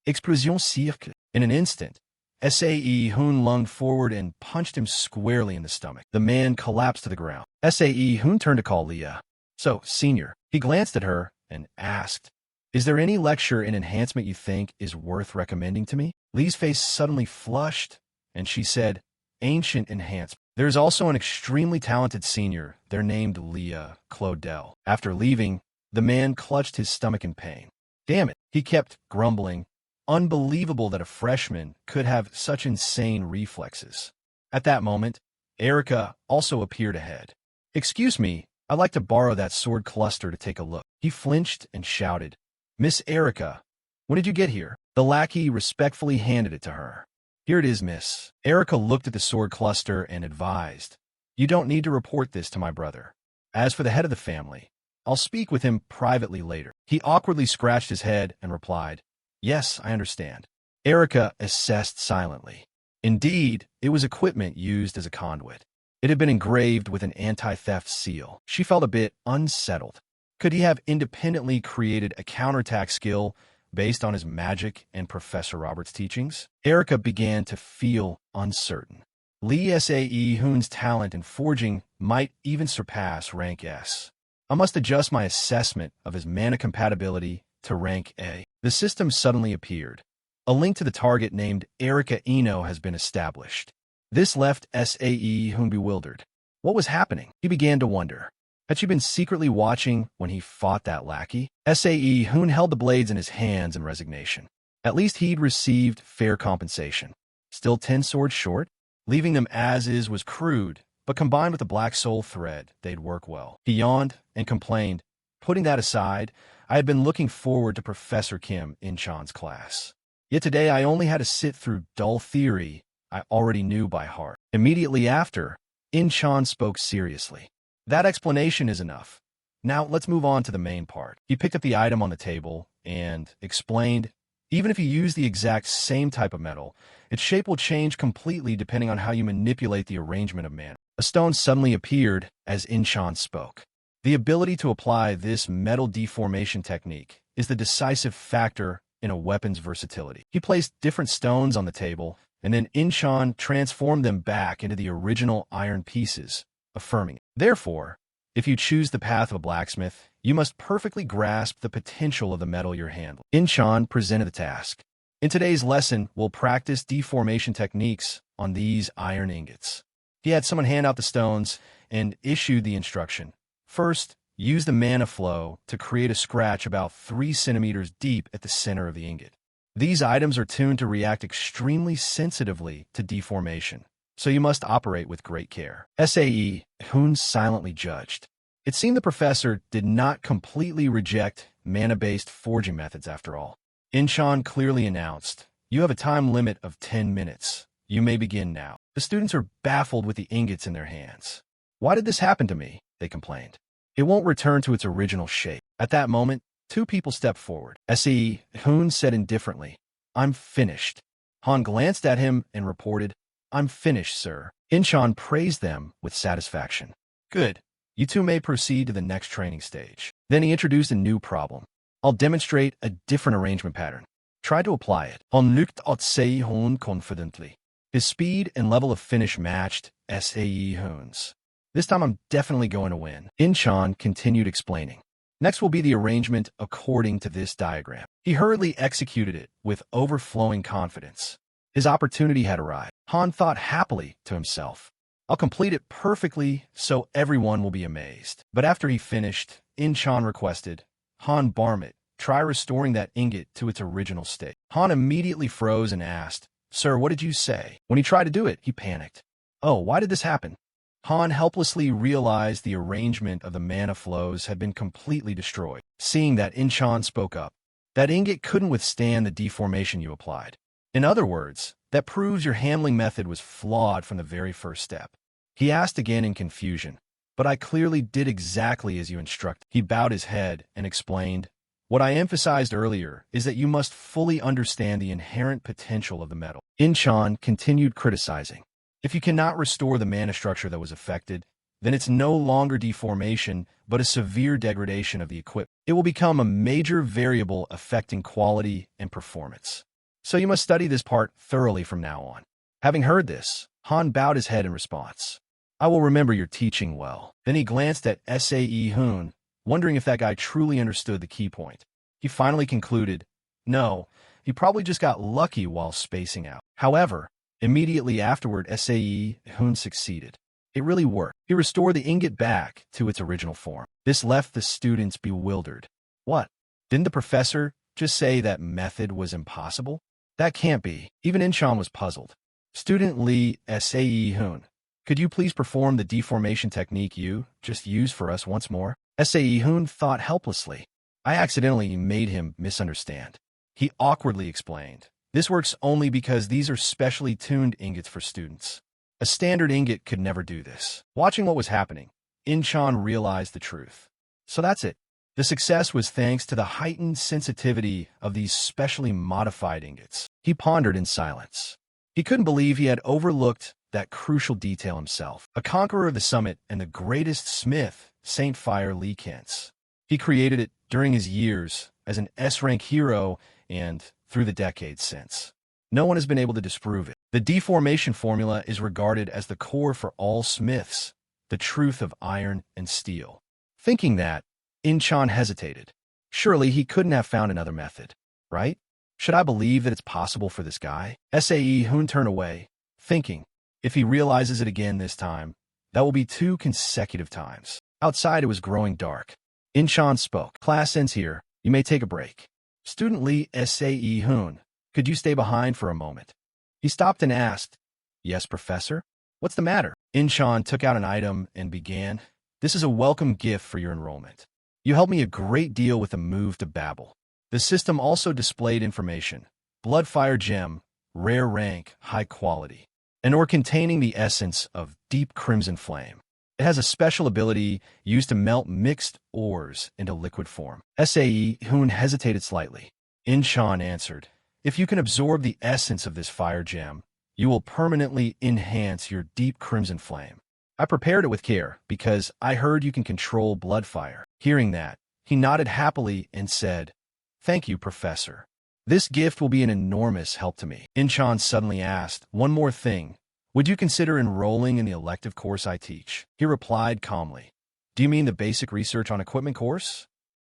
Explosion cirque. In an instant, Hoon lunged forward and punched him squarely in the stomach. The man collapsed to the ground. Hoon turned to call Leah. So, senior. He glanced at her and asked, Is there any lecture in enhancement you think is worth recommending to me? Lee's face suddenly flushed, and she said, Ancient enhancement. There's also an extremely talented senior. They're named Leah Claudel. After leaving, the man clutched his stomach in pain. Damn it, he kept grumbling. Unbelievable that a freshman could have such insane reflexes. At that moment, Erica also appeared ahead. Excuse me, I'd like to borrow that sword cluster to take a look. He flinched and shouted, Miss Erica, when did you get here? The lackey respectfully handed it to her. Here it is, miss. Erica looked at the sword cluster and advised, You don't need to report this to my brother. As for the head of the family, I'll speak with him privately later. He awkwardly scratched his head and replied, Yes, I understand. Erica assessed silently. Indeed, it was equipment used as a conduit. It had been engraved with an anti-theft seal. She felt a bit unsettled. Could he have independently created a counterattack skill based on his magic and Professor Robert's teachings? Erica began to feel uncertain. Lee Hoon's talent in forging might even surpass rank S. I must adjust my assessment of his mana compatibility to rank A. The system suddenly appeared. A link to the target named Erica Eno has been established. This left Hoon bewildered. What was happening? He began to wonder. Had she been secretly watching when he fought that lackey? Hoon held the blades in his hands in resignation. At least he'd received fair compensation. Still 10 swords short? Leaving them as is was crude, but combined with the black soul thread, they'd work well. He yawned and complained, Putting that aside, I had been looking forward to Professor Kim In-Cheol's class. Yet today I only had to sit through dull theory I already knew by heart. Immediately after, In-Cheol spoke seriously. That explanation is enough. Now let's move on to the main part. He picked up the item on the table and explained, Even if you use the exact same type of metal, its shape will change completely depending on how you manipulate the arrangement of mana. A stone suddenly appeared as In-Cheol spoke. The ability to apply this metal deformation technique is the decisive factor in a weapon's versatility. He placed different stones on the table, and then In-Cheol transformed them back into the original iron pieces, affirming it. Therefore, if you choose the path of a blacksmith, you must perfectly grasp the potential of the metal you're handling. In-Cheol presented the task. In today's lesson, we'll practice deformation techniques on these iron ingots. He had someone hand out the stones and issued the instruction. First, use the mana flow to create a scratch about 3 centimeters deep at the center of the ingot. These items are tuned to react extremely sensitively to deformation, so you must operate with great care. SAE, Hoon silently judged. It seemed the professor did not completely reject mana-based forging methods after all. In-Cheol clearly announced, "You have a time limit of 10 minutes. You may begin now." The students are baffled with the ingots in their hands. "Why did this happen to me?" they complained. "It won't return to its original shape." At that moment, two people stepped forward. SAE, Hoon said indifferently, "I'm finished." Han glanced at him and reported, "I'm finished, sir." In-Cheol praised them with satisfaction. "Good. You two may proceed to the next training stage." Then he introduced a new problem. "I'll demonstrate a different arrangement pattern. Try to apply it." Han looked at SAE Hoon confidently. His speed and level of finish matched SAE Hoon's. "This time I'm definitely going to win." In-Cheol continued explaining. "Next will be the arrangement according to this diagram." He hurriedly executed it with overflowing confidence. His opportunity had arrived. Han thought happily to himself, "I'll complete it perfectly so everyone will be amazed." But after he finished, In-Cheol requested, "Han Barmit, try restoring that ingot to its original state." Han immediately froze and asked, "Sir, what did you say?" When he tried to do it, he panicked. "Oh, why did this happen?" Han helplessly realized the arrangement of the mana flows had been completely destroyed. Seeing that, In-Cheol spoke up. "That ingot couldn't withstand the deformation you applied. In other words, that proves your handling method was flawed from the very first step." He asked again in confusion, "But I clearly did exactly as you instructed." He bowed his head and explained, "What I emphasized earlier is that you must fully understand the inherent potential of the metal." In-Cheol continued criticizing. "If you cannot restore the mana structure that was affected, then it's no longer deformation, but a severe degradation of the equipment. It will become a major variable affecting quality and performance. So you must study this part thoroughly from now on." Having heard this, Han bowed his head in response. "I will remember your teaching well." Then he glanced at SAE Hoon, wondering if that guy truly understood the key point. He finally concluded, no, he probably just got lucky while spacing out. However, immediately afterward, SAE Hoon succeeded. It really worked. He restored the ingot back to its original form. This left the students bewildered. What? Didn't the professor just say that method was impossible? That can't be. Even In-Cheol was puzzled. "Student Lee SAE Hoon, could you please perform the deformation technique you just used for us once more?" SAE Hoon thought helplessly. "I accidentally made him misunderstand." He awkwardly explained, "This works only because these are specially tuned ingots for students. A standard ingot could never do this." Watching what was happening, In-Cheol realized the truth. So that's it. The success was thanks to the heightened sensitivity of these specially modified ingots. He pondered in silence. He couldn't believe he had overlooked that crucial detail himself. A conqueror of the summit and the greatest smith, Saint Fire Lee Kent's. He created it during his years as an S-rank hero and through the decades since. No one has been able to disprove it. The deformation formula is regarded as the core for all smiths, the truth of iron and steel. Thinking that, In-Cheol hesitated. Surely he couldn't have found another method, right? Should I believe that it's possible for this guy? SAE Hoon turned away, thinking, if he realizes it again this time, that will be 2 consecutive times. Outside, it was growing dark. In-Cheol spoke. "Class ends here. You may take a break." Student Lee SAE Hoon, could you stay behind for a moment? He stopped and asked, "Yes, Professor? What's the matter?" In-Cheol took out an item and began, "This is a welcome gift for your enrollment. You helped me a great deal with the move to Babel." The system also displayed information. Bloodfire gem, rare rank, high quality. An ore containing the essence of deep crimson flame. It has a special ability used to melt mixed ores into liquid form. SAE Hoon hesitated slightly. In-Cheol answered, "If you can absorb the essence of this fire gem, you will permanently enhance your deep crimson flame. I prepared it with care because I heard you can control bloodfire." Hearing that, he nodded happily and said, "Thank you, Professor. This gift will be an enormous help to me." In-Cheol suddenly asked, "One more thing. Would you consider enrolling in the elective course I teach?" He replied calmly, "Do you mean the basic research on equipment course?"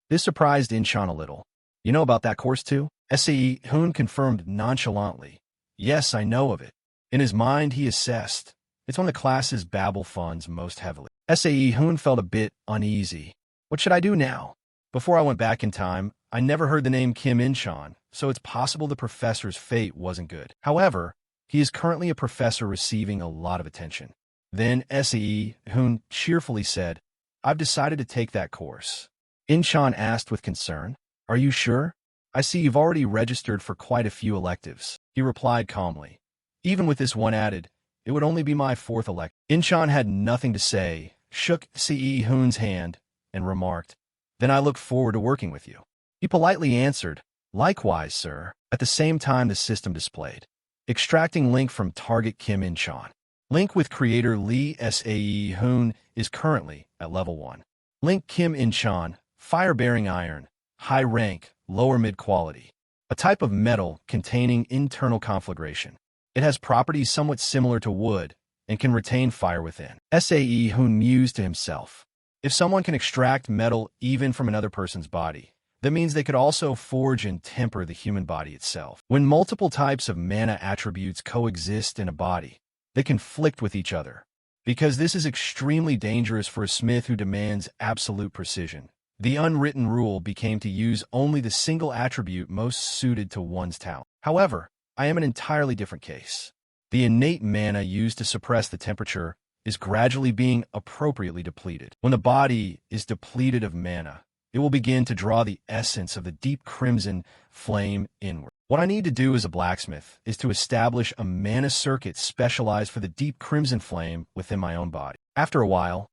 This surprised In-Cheol a little. "You know about that course too?" SAE Hoon confirmed nonchalantly, "Yes, I know of it." In his mind, he assessed, it's one of the class's Babel funds most heavily. SAE Hoon felt a bit uneasy. What should I do now? Before I went back in time, I never heard the name Kim In-Cheol, so it's possible the professor's fate wasn't good. However, He is currently a professor receiving a lot of attention. Then SAE Hoon cheerfully said, I've decided to take that course. In-Cheol asked with concern, Are you sure? I see you've already registered for quite a few electives. He replied calmly. Even with this one added, it would only be my fourth elective. In-Cheol had nothing to say, shook SAE Hoon's hand, and remarked, Then I look forward to working with you. He politely answered, Likewise, sir. At the same time the system displayed. Extracting link from target Kim In-Cheol. Link with creator Lee SAE Hoon is currently at level 1. Link Kim In-Cheol, fire-bearing iron, high rank, lower mid-quality. A type of metal containing internal conflagration. It has properties somewhat similar to wood and can retain fire within. SAE Hoon mused to himself. If someone can extract metal even from another person's body, that means they could also forge and temper the human body itself. When multiple types of mana attributes coexist in a body, they conflict with each other. Because this is extremely dangerous for a smith who demands absolute precision, the unwritten rule became to use only the single attribute most suited to one's talent. However, I am an entirely different case. The innate mana used to suppress the temperature is gradually being appropriately depleted. When the body is depleted of mana, it will begin to draw the essence of the deep crimson flame inward. What I need to do as a blacksmith is to establish a mana circuit specialized for the deep crimson flame within my own body. After a while,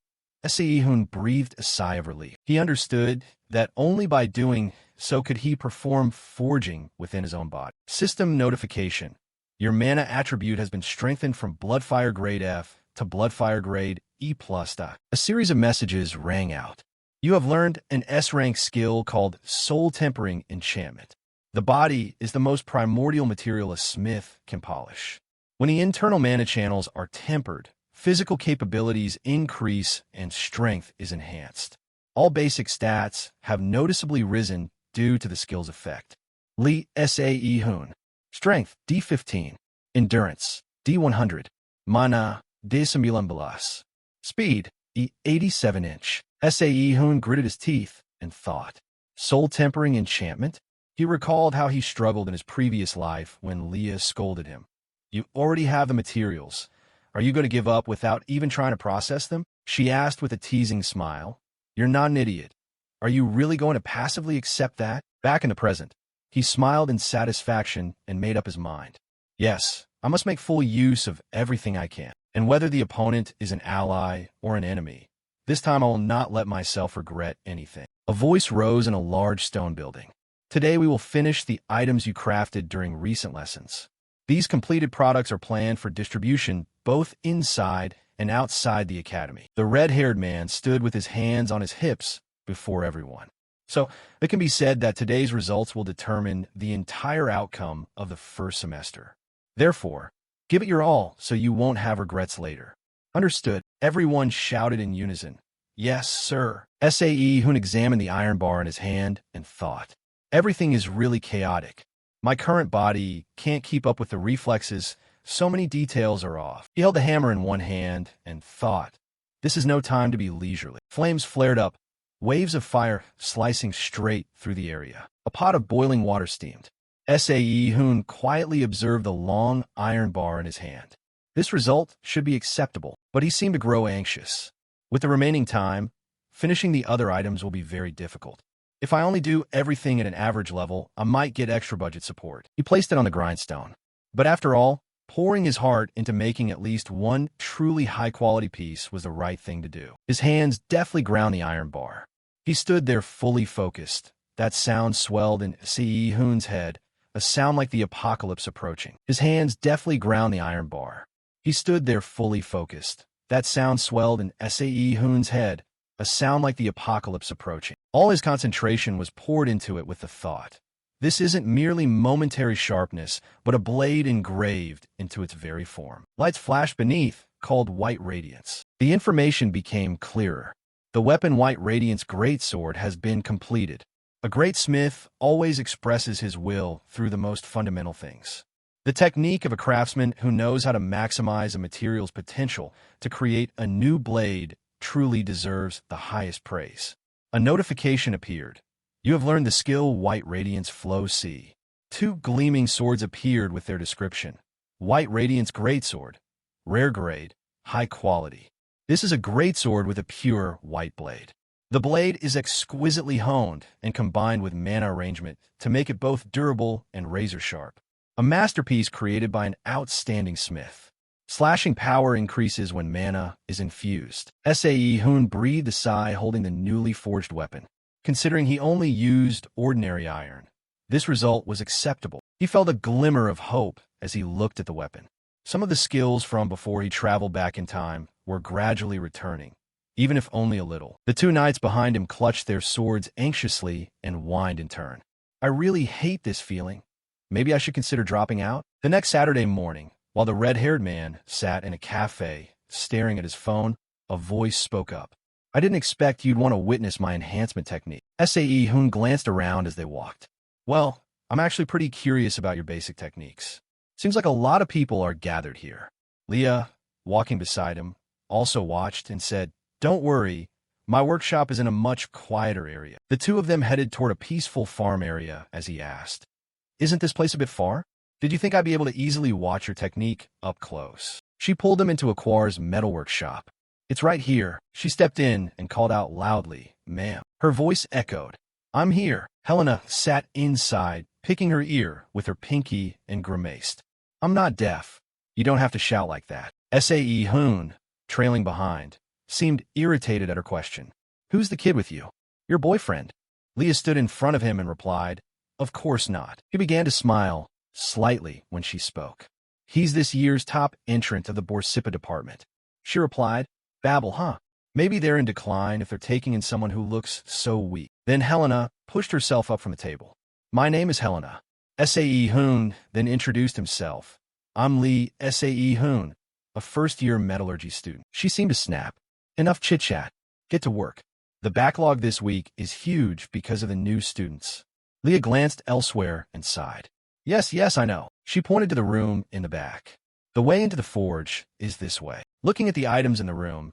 SAE Hoon breathed a sigh of relief. He understood that only by doing so could he perform forging within his own body. System notification. Your mana attribute has been strengthened from Bloodfire Grade F to Bloodfire Grade E+. A series of messages rang out. You have learned an S-rank skill called Soul Tempering Enchantment. The body is the most primordial material a smith can polish. When the internal mana channels are tempered, physical capabilities increase and strength is enhanced. All basic stats have noticeably risen due to the skill's effect. Lee SAE Hoon. Strength, D15. Endurance, D100. Mana, D19. Speed, E87 SAE Hoon gritted his teeth and thought. Soul Tempering Enchantment? He recalled how he struggled in his previous life when Leah scolded him. You already have the materials. Are you going to give up without even trying to process them? She asked with a teasing smile. You're not an idiot. Are you really going to passively accept that? Back in the present, he smiled in satisfaction and made up his mind. Yes, I must make full use of everything I can. And whether the opponent is an ally or an enemy, this time I will not let myself regret anything. A voice rose in a large stone building. Today we will finish the items you crafted during recent lessons. These completed products are planned for distribution both inside and outside the academy. The red-haired man stood with his hands on his hips before everyone. So it can be said that today's results will determine the entire outcome of the first semester. Therefore, give it your all so you won't have regrets later. Understood. Everyone shouted in unison. Yes, sir. SAE Hoon examined the iron bar in his hand and thought. Everything is really chaotic. My current body can't keep up with the reflexes. So many details are off. He held the hammer in one hand and thought. This is no time to be leisurely. Flames flared up, waves of fire slicing straight through the area. A pot of boiling water steamed. SAE Hoon quietly observed the long iron bar in his hand. This result should be acceptable, but he seemed to grow anxious. With the remaining time, finishing the other items will be very difficult. If I only do everything at an average level, I might get extra budget support. He placed it on the grindstone. But after all, pouring his heart into making at least one truly high-quality piece was the right thing to do. His hands deftly ground the iron bar. He stood there fully focused. That sound swelled in SAE Hoon's head, a sound like the apocalypse approaching. His hands deftly ground the iron bar. He stood there fully focused. That sound swelled in SAE Hoon's head, a sound like the apocalypse approaching. All his concentration was poured into it with the thought. This isn't merely momentary sharpness, but a blade engraved into its very form. Lights flashed beneath, called White Radiance. The information became clearer. The weapon White Radiance greatsword has been completed. A great smith always expresses his will through the most fundamental things. The technique of a craftsman who knows how to maximize a material's potential to create a new blade truly deserves the highest praise. A notification appeared. You have learned the skill White Radiance Flow C. Two gleaming swords appeared with their description. White Radiance Greatsword. Rare grade. High quality. This is a greatsword with a pure white blade. The blade is exquisitely honed and combined with mana arrangement to make it both durable and razor-sharp. A masterpiece created by an outstanding smith. Slashing power increases when mana is infused. Hoon breathed a sigh holding the newly forged weapon. Considering he only used ordinary iron, this result was acceptable. He felt a glimmer of hope as he looked at the weapon. Some of the skills from before he traveled back in time were gradually returning, even if only a little. The two knights behind him clutched their swords anxiously and whined in turn. I really hate this feeling. Maybe I should consider dropping out? The next Saturday morning, while the red-haired man sat in a cafe staring at his phone, a voice spoke up. I didn't expect you'd want to witness my enhancement technique. Hoon glanced around as they walked. Well, I'm actually pretty curious about your basic techniques. Seems like a lot of people are gathered here. Leah, walking beside him, also watched and said, Don't worry, my workshop is in a much quieter area. The two of them headed toward a peaceful farm area as he asked, Isn't this place a bit far? Did you think I'd be able to easily watch your technique up close? She pulled him into Aquar's metalwork shop. It's right here. She stepped in and called out loudly, Ma'am. Her voice echoed. I'm here. Helena sat inside, picking her ear with her pinky and grimaced. I'm not deaf. You don't have to shout like that. Hoon, trailing behind, seemed irritated at her question. Who's the kid with you? Your boyfriend. Leah stood in front of him and replied, Of course not. He began to smile slightly when she spoke. He's this year's top entrant of the Borsipa department. She replied, Babel, huh? Maybe they're in decline if they're taking in someone who looks so weak. Then Helena pushed herself up from the table. My name is Helena. Hoon then introduced himself. I'm Lee Hoon, a first-year metallurgy student. She seemed to snap. Enough chit-chat. Get to work. The backlog this week is huge because of the new students. Leah glanced elsewhere and sighed. Yes, I know. She pointed to the room in the back. The way into the forge is this way. Looking at the items in the room,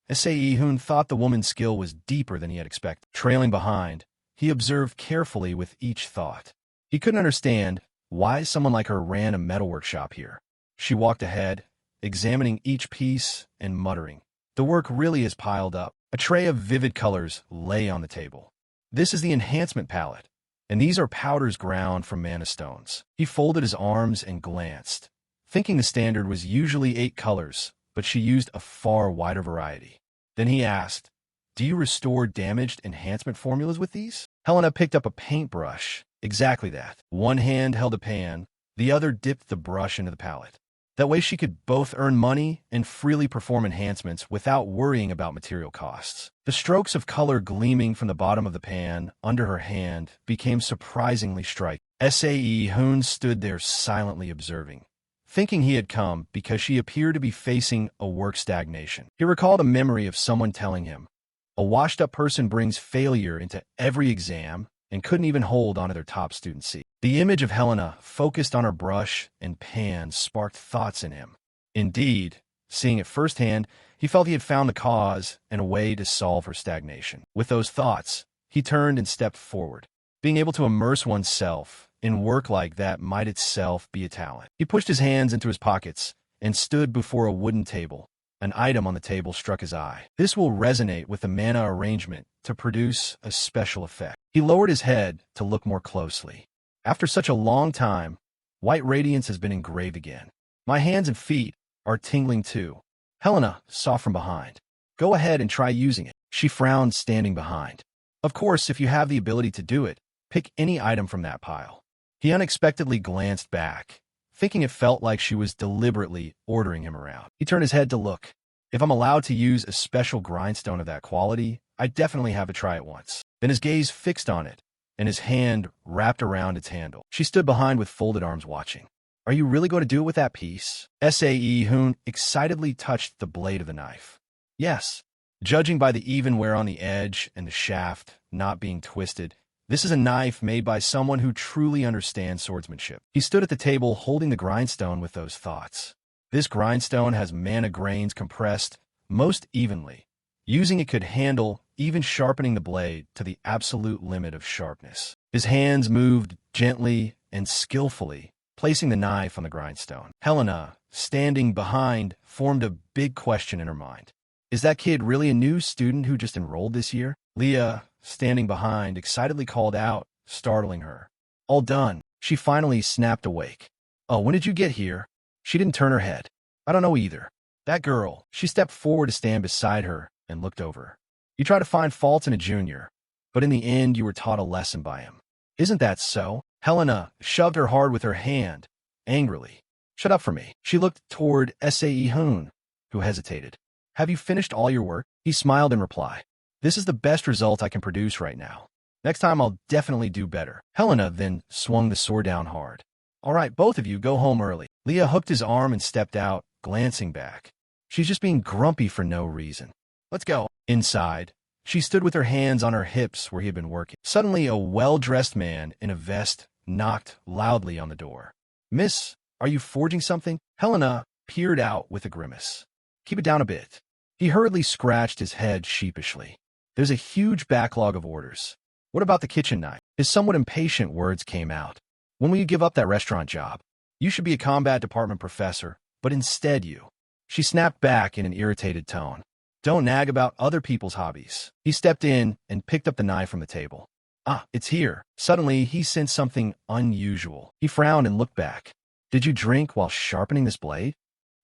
Hoon thought the woman's skill was deeper than he had expected. Trailing behind, he observed carefully with each thought. He couldn't understand why someone like her ran a metalwork shop here. She walked ahead, examining each piece and muttering. The work really is piled up. A tray of vivid colors lay on the table. This is the enhancement palette, and these are powders ground from mana stones. He folded his arms and glanced, thinking the standard was usually 8 colors, but she used a far wider variety. Then he asked, Do you restore damaged enhancement formulas with these? Helena picked up a paintbrush. Exactly that. One hand held a pan, the other dipped the brush into the palette. That way she could both earn money and freely perform enhancements without worrying about material costs. The strokes of color gleaming from the bottom of the pan under her hand became surprisingly striking. Hoon stood there silently observing, thinking he had come because she appeared to be facing a work stagnation. He recalled a memory of someone telling him, a washed-up person brings failure into every exam and couldn't even hold onto their top student seat. The image of Helena focused on her brush and pan sparked thoughts in him. Indeed, seeing it firsthand, he felt he had found the cause and a way to solve her stagnation. With those thoughts, he turned and stepped forward. Being able to immerse oneself in work like that might itself be a talent. He pushed his hands into his pockets and stood before a wooden table. An item on the table struck his eye. This will resonate with the mana arrangement to produce a special effect. He lowered his head to look more closely. After such a long time, white radiance has been engraved again. My hands and feet are tingling too. Helena saw from behind. Go ahead and try using it. She frowned, standing behind. Of course, if you have the ability to do it, pick any item from that pile. He unexpectedly glanced back, thinking it felt like she was deliberately ordering him around. He turned his head to look. If I'm allowed to use a special grindstone of that quality, I definitely have to try it once. Then his gaze fixed on it, and his hand wrapped around its handle. She stood behind with folded arms watching. Are you really going to do it with that piece? Hoon excitedly touched the blade of the knife. Yes. Judging by the even wear on the edge and the shaft not being twisted, this is a knife made by someone who truly understands swordsmanship. He stood at the table holding the grindstone with those thoughts. This grindstone has mana grains compressed most evenly. Using it could handle even sharpening the blade to the absolute limit of sharpness. His hands moved gently and skillfully, placing the knife on the grindstone. Helena, standing behind, formed a big question in her mind. Is that kid really a new student who just enrolled this year? Leah, standing behind, excitedly called out, startling her. All done. She finally snapped awake. Oh, when did you get here? She didn't turn her head. I don't know either. That girl. She stepped forward to stand beside her and looked over. You try to find faults in a junior, but in the end you were taught a lesson by him. Isn't that so? Helena shoved her hard with her hand, angrily. Shut up for me. She looked toward Sae Hoon, who hesitated. Have you finished all your work? He smiled in reply. This is the best result I can produce right now. Next time I'll definitely do better. Helena then swung the sword down hard. All right, both of you go home early. Leah hooked his arm and stepped out, glancing back. She's just being grumpy for no reason. Let's go. Inside, she stood with her hands on her hips where he had been working. Suddenly, a well-dressed man in a vest knocked loudly on the door. Miss, are you forging something? Helena peered out with a grimace. Keep it down a bit. He hurriedly scratched his head sheepishly. There's a huge backlog of orders. What about the kitchen knife? His somewhat impatient words came out. When will you give up that restaurant job? You should be a combat department professor, but instead you. She snapped back in an irritated tone. Don't nag about other people's hobbies. He stepped in and picked up the knife from the table. Ah, it's here. Suddenly, he sensed something unusual. He frowned and looked back. Did you drink while sharpening this blade?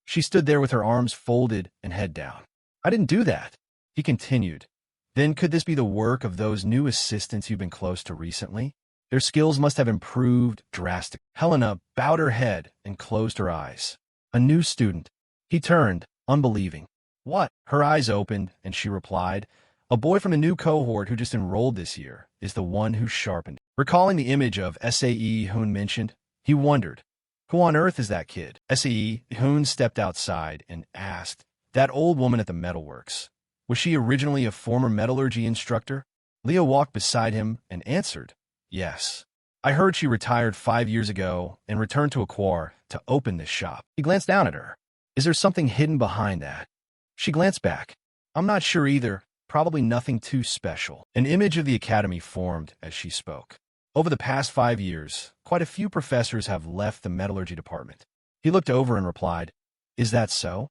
She stood there with her arms folded and head down. I didn't do that. He continued. Then could this be the work of those new assistants you've been close to recently? Their skills must have improved drastically. Helena bowed her head and closed her eyes. A new student. He turned, unbelieving. What? Her eyes opened, and she replied, a boy from the new cohort who just enrolled this year is the one who sharpened. Recalling the image of Sae Hoon mentioned, he wondered, who on earth is that kid? Sae Hoon stepped outside and asked, that old woman at the metalworks. Was she originally a former metallurgy instructor? Leah walked beside him and answered, yes. I heard she retired 5 years ago and returned to Aquar to open this shop. He glanced down at her. Is there something hidden behind that? She glanced back. I'm not sure either. Probably nothing too special. An image of the academy formed as she spoke. Over the past 5 years, quite a few professors have left the metallurgy department. He looked over and replied, is that so?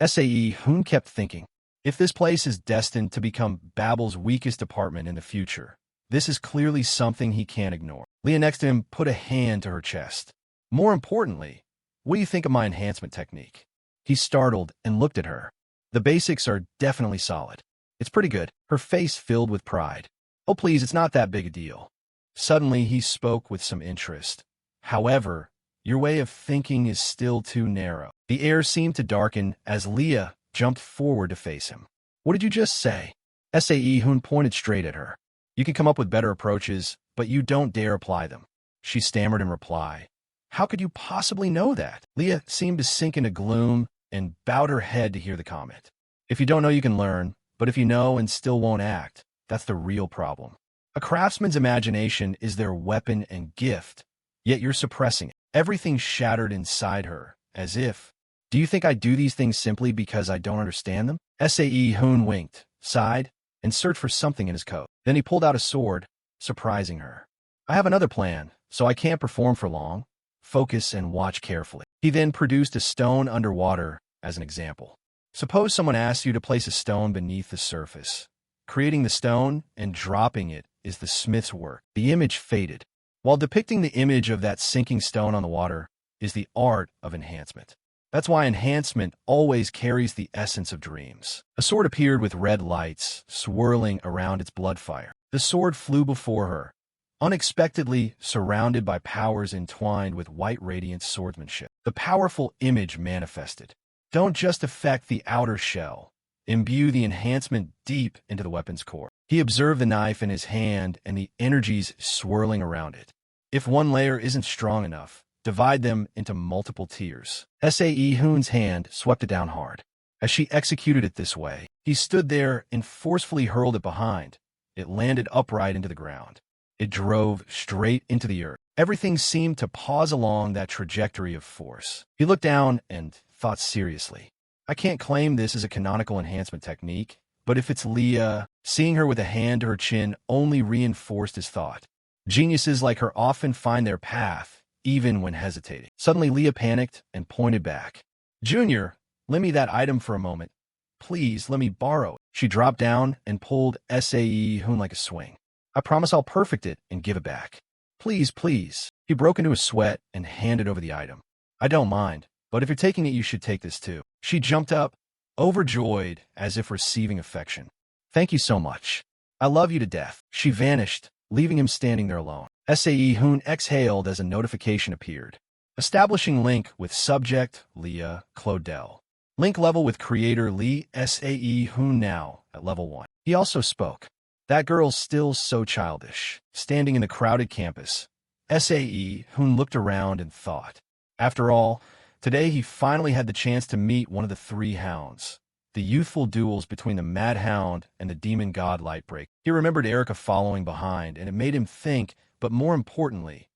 Sae Hoon kept thinking, if this place is destined to become Babel's weakest department in the future, this is clearly something he can't ignore. Leah next to him put a hand to her chest. More importantly, what do you think of my enhancement technique? He startled and looked at her. The basics are definitely solid. It's pretty good. Her face filled with pride. Oh, please, it's not that big a deal. Suddenly, he spoke with some interest. However, your way of thinking is still too narrow. The air seemed to darken as Leah jumped forward to face him. What did you just say? Sae Hoon pointed straight at her. You can come up with better approaches, but you don't dare apply them. She stammered in reply. How could you possibly know that? Leah seemed to sink into gloom and bowed her head to hear the comment. If you don't know, you can learn, but if you know and still won't act, that's the real problem. A craftsman's imagination is their weapon and gift, yet you're suppressing it. Everything shattered inside her, as if, do you think I do these things simply because I don't understand them? Sae Hoon winked, sighed, and searched for something in his coat. Then he pulled out a sword, surprising her. I have another plan, so I can't perform for long. Focus and watch carefully. He then produced a stone underwater as an example. Suppose someone asks you to place a stone beneath the surface. Creating the stone and dropping it is the smith's work. The image faded. While depicting the image of that sinking stone on the water is the art of enhancement. That's why enhancement always carries the essence of dreams. A sword appeared with red lights swirling around its blood fire. The sword flew before her, unexpectedly surrounded by powers entwined with white radiance swordsmanship. The powerful image manifested. Don't just affect the outer shell. Imbue the enhancement deep into the weapon's core. He observed the knife in his hand and the energies swirling around it. If one layer isn't strong enough, divide them into multiple tiers. Sae Hoon's hand swept it down hard. As she executed it this way, he stood there and forcefully hurled it behind. It landed upright into the ground. It drove straight into the earth. Everything seemed to pause along that trajectory of force. He looked down and thought seriously. I can't claim this as a canonical enhancement technique, but if it's Leah, seeing her with a hand to her chin only reinforced his thought. Geniuses like her often find their path, even when hesitating. Suddenly, Leah panicked and pointed back. Junior, lend me that item for a moment. Please, let me borrow it. She dropped down and pulled Hoon like a swing. I promise I'll perfect it and give it back. Please, please. He broke into a sweat and handed over the item. I don't mind, but if you're taking it, you should take this too. She jumped up, overjoyed as if receiving affection. Thank you so much. I love you to death. She vanished, leaving him standing there alone. Hoon exhaled as a notification appeared. Establishing link with subject Leah Claudel. Link level with creator Lee Hoon now at level 1. He also spoke. That girl's still so childish. Standing in the crowded campus, Hoon looked around and thought. After all, today he finally had the chance to meet one of the 3 hounds. The youthful duels between the Mad Hound and the Demon God Lightbreak. He remembered Erica following behind, and it made him think, but more importantly,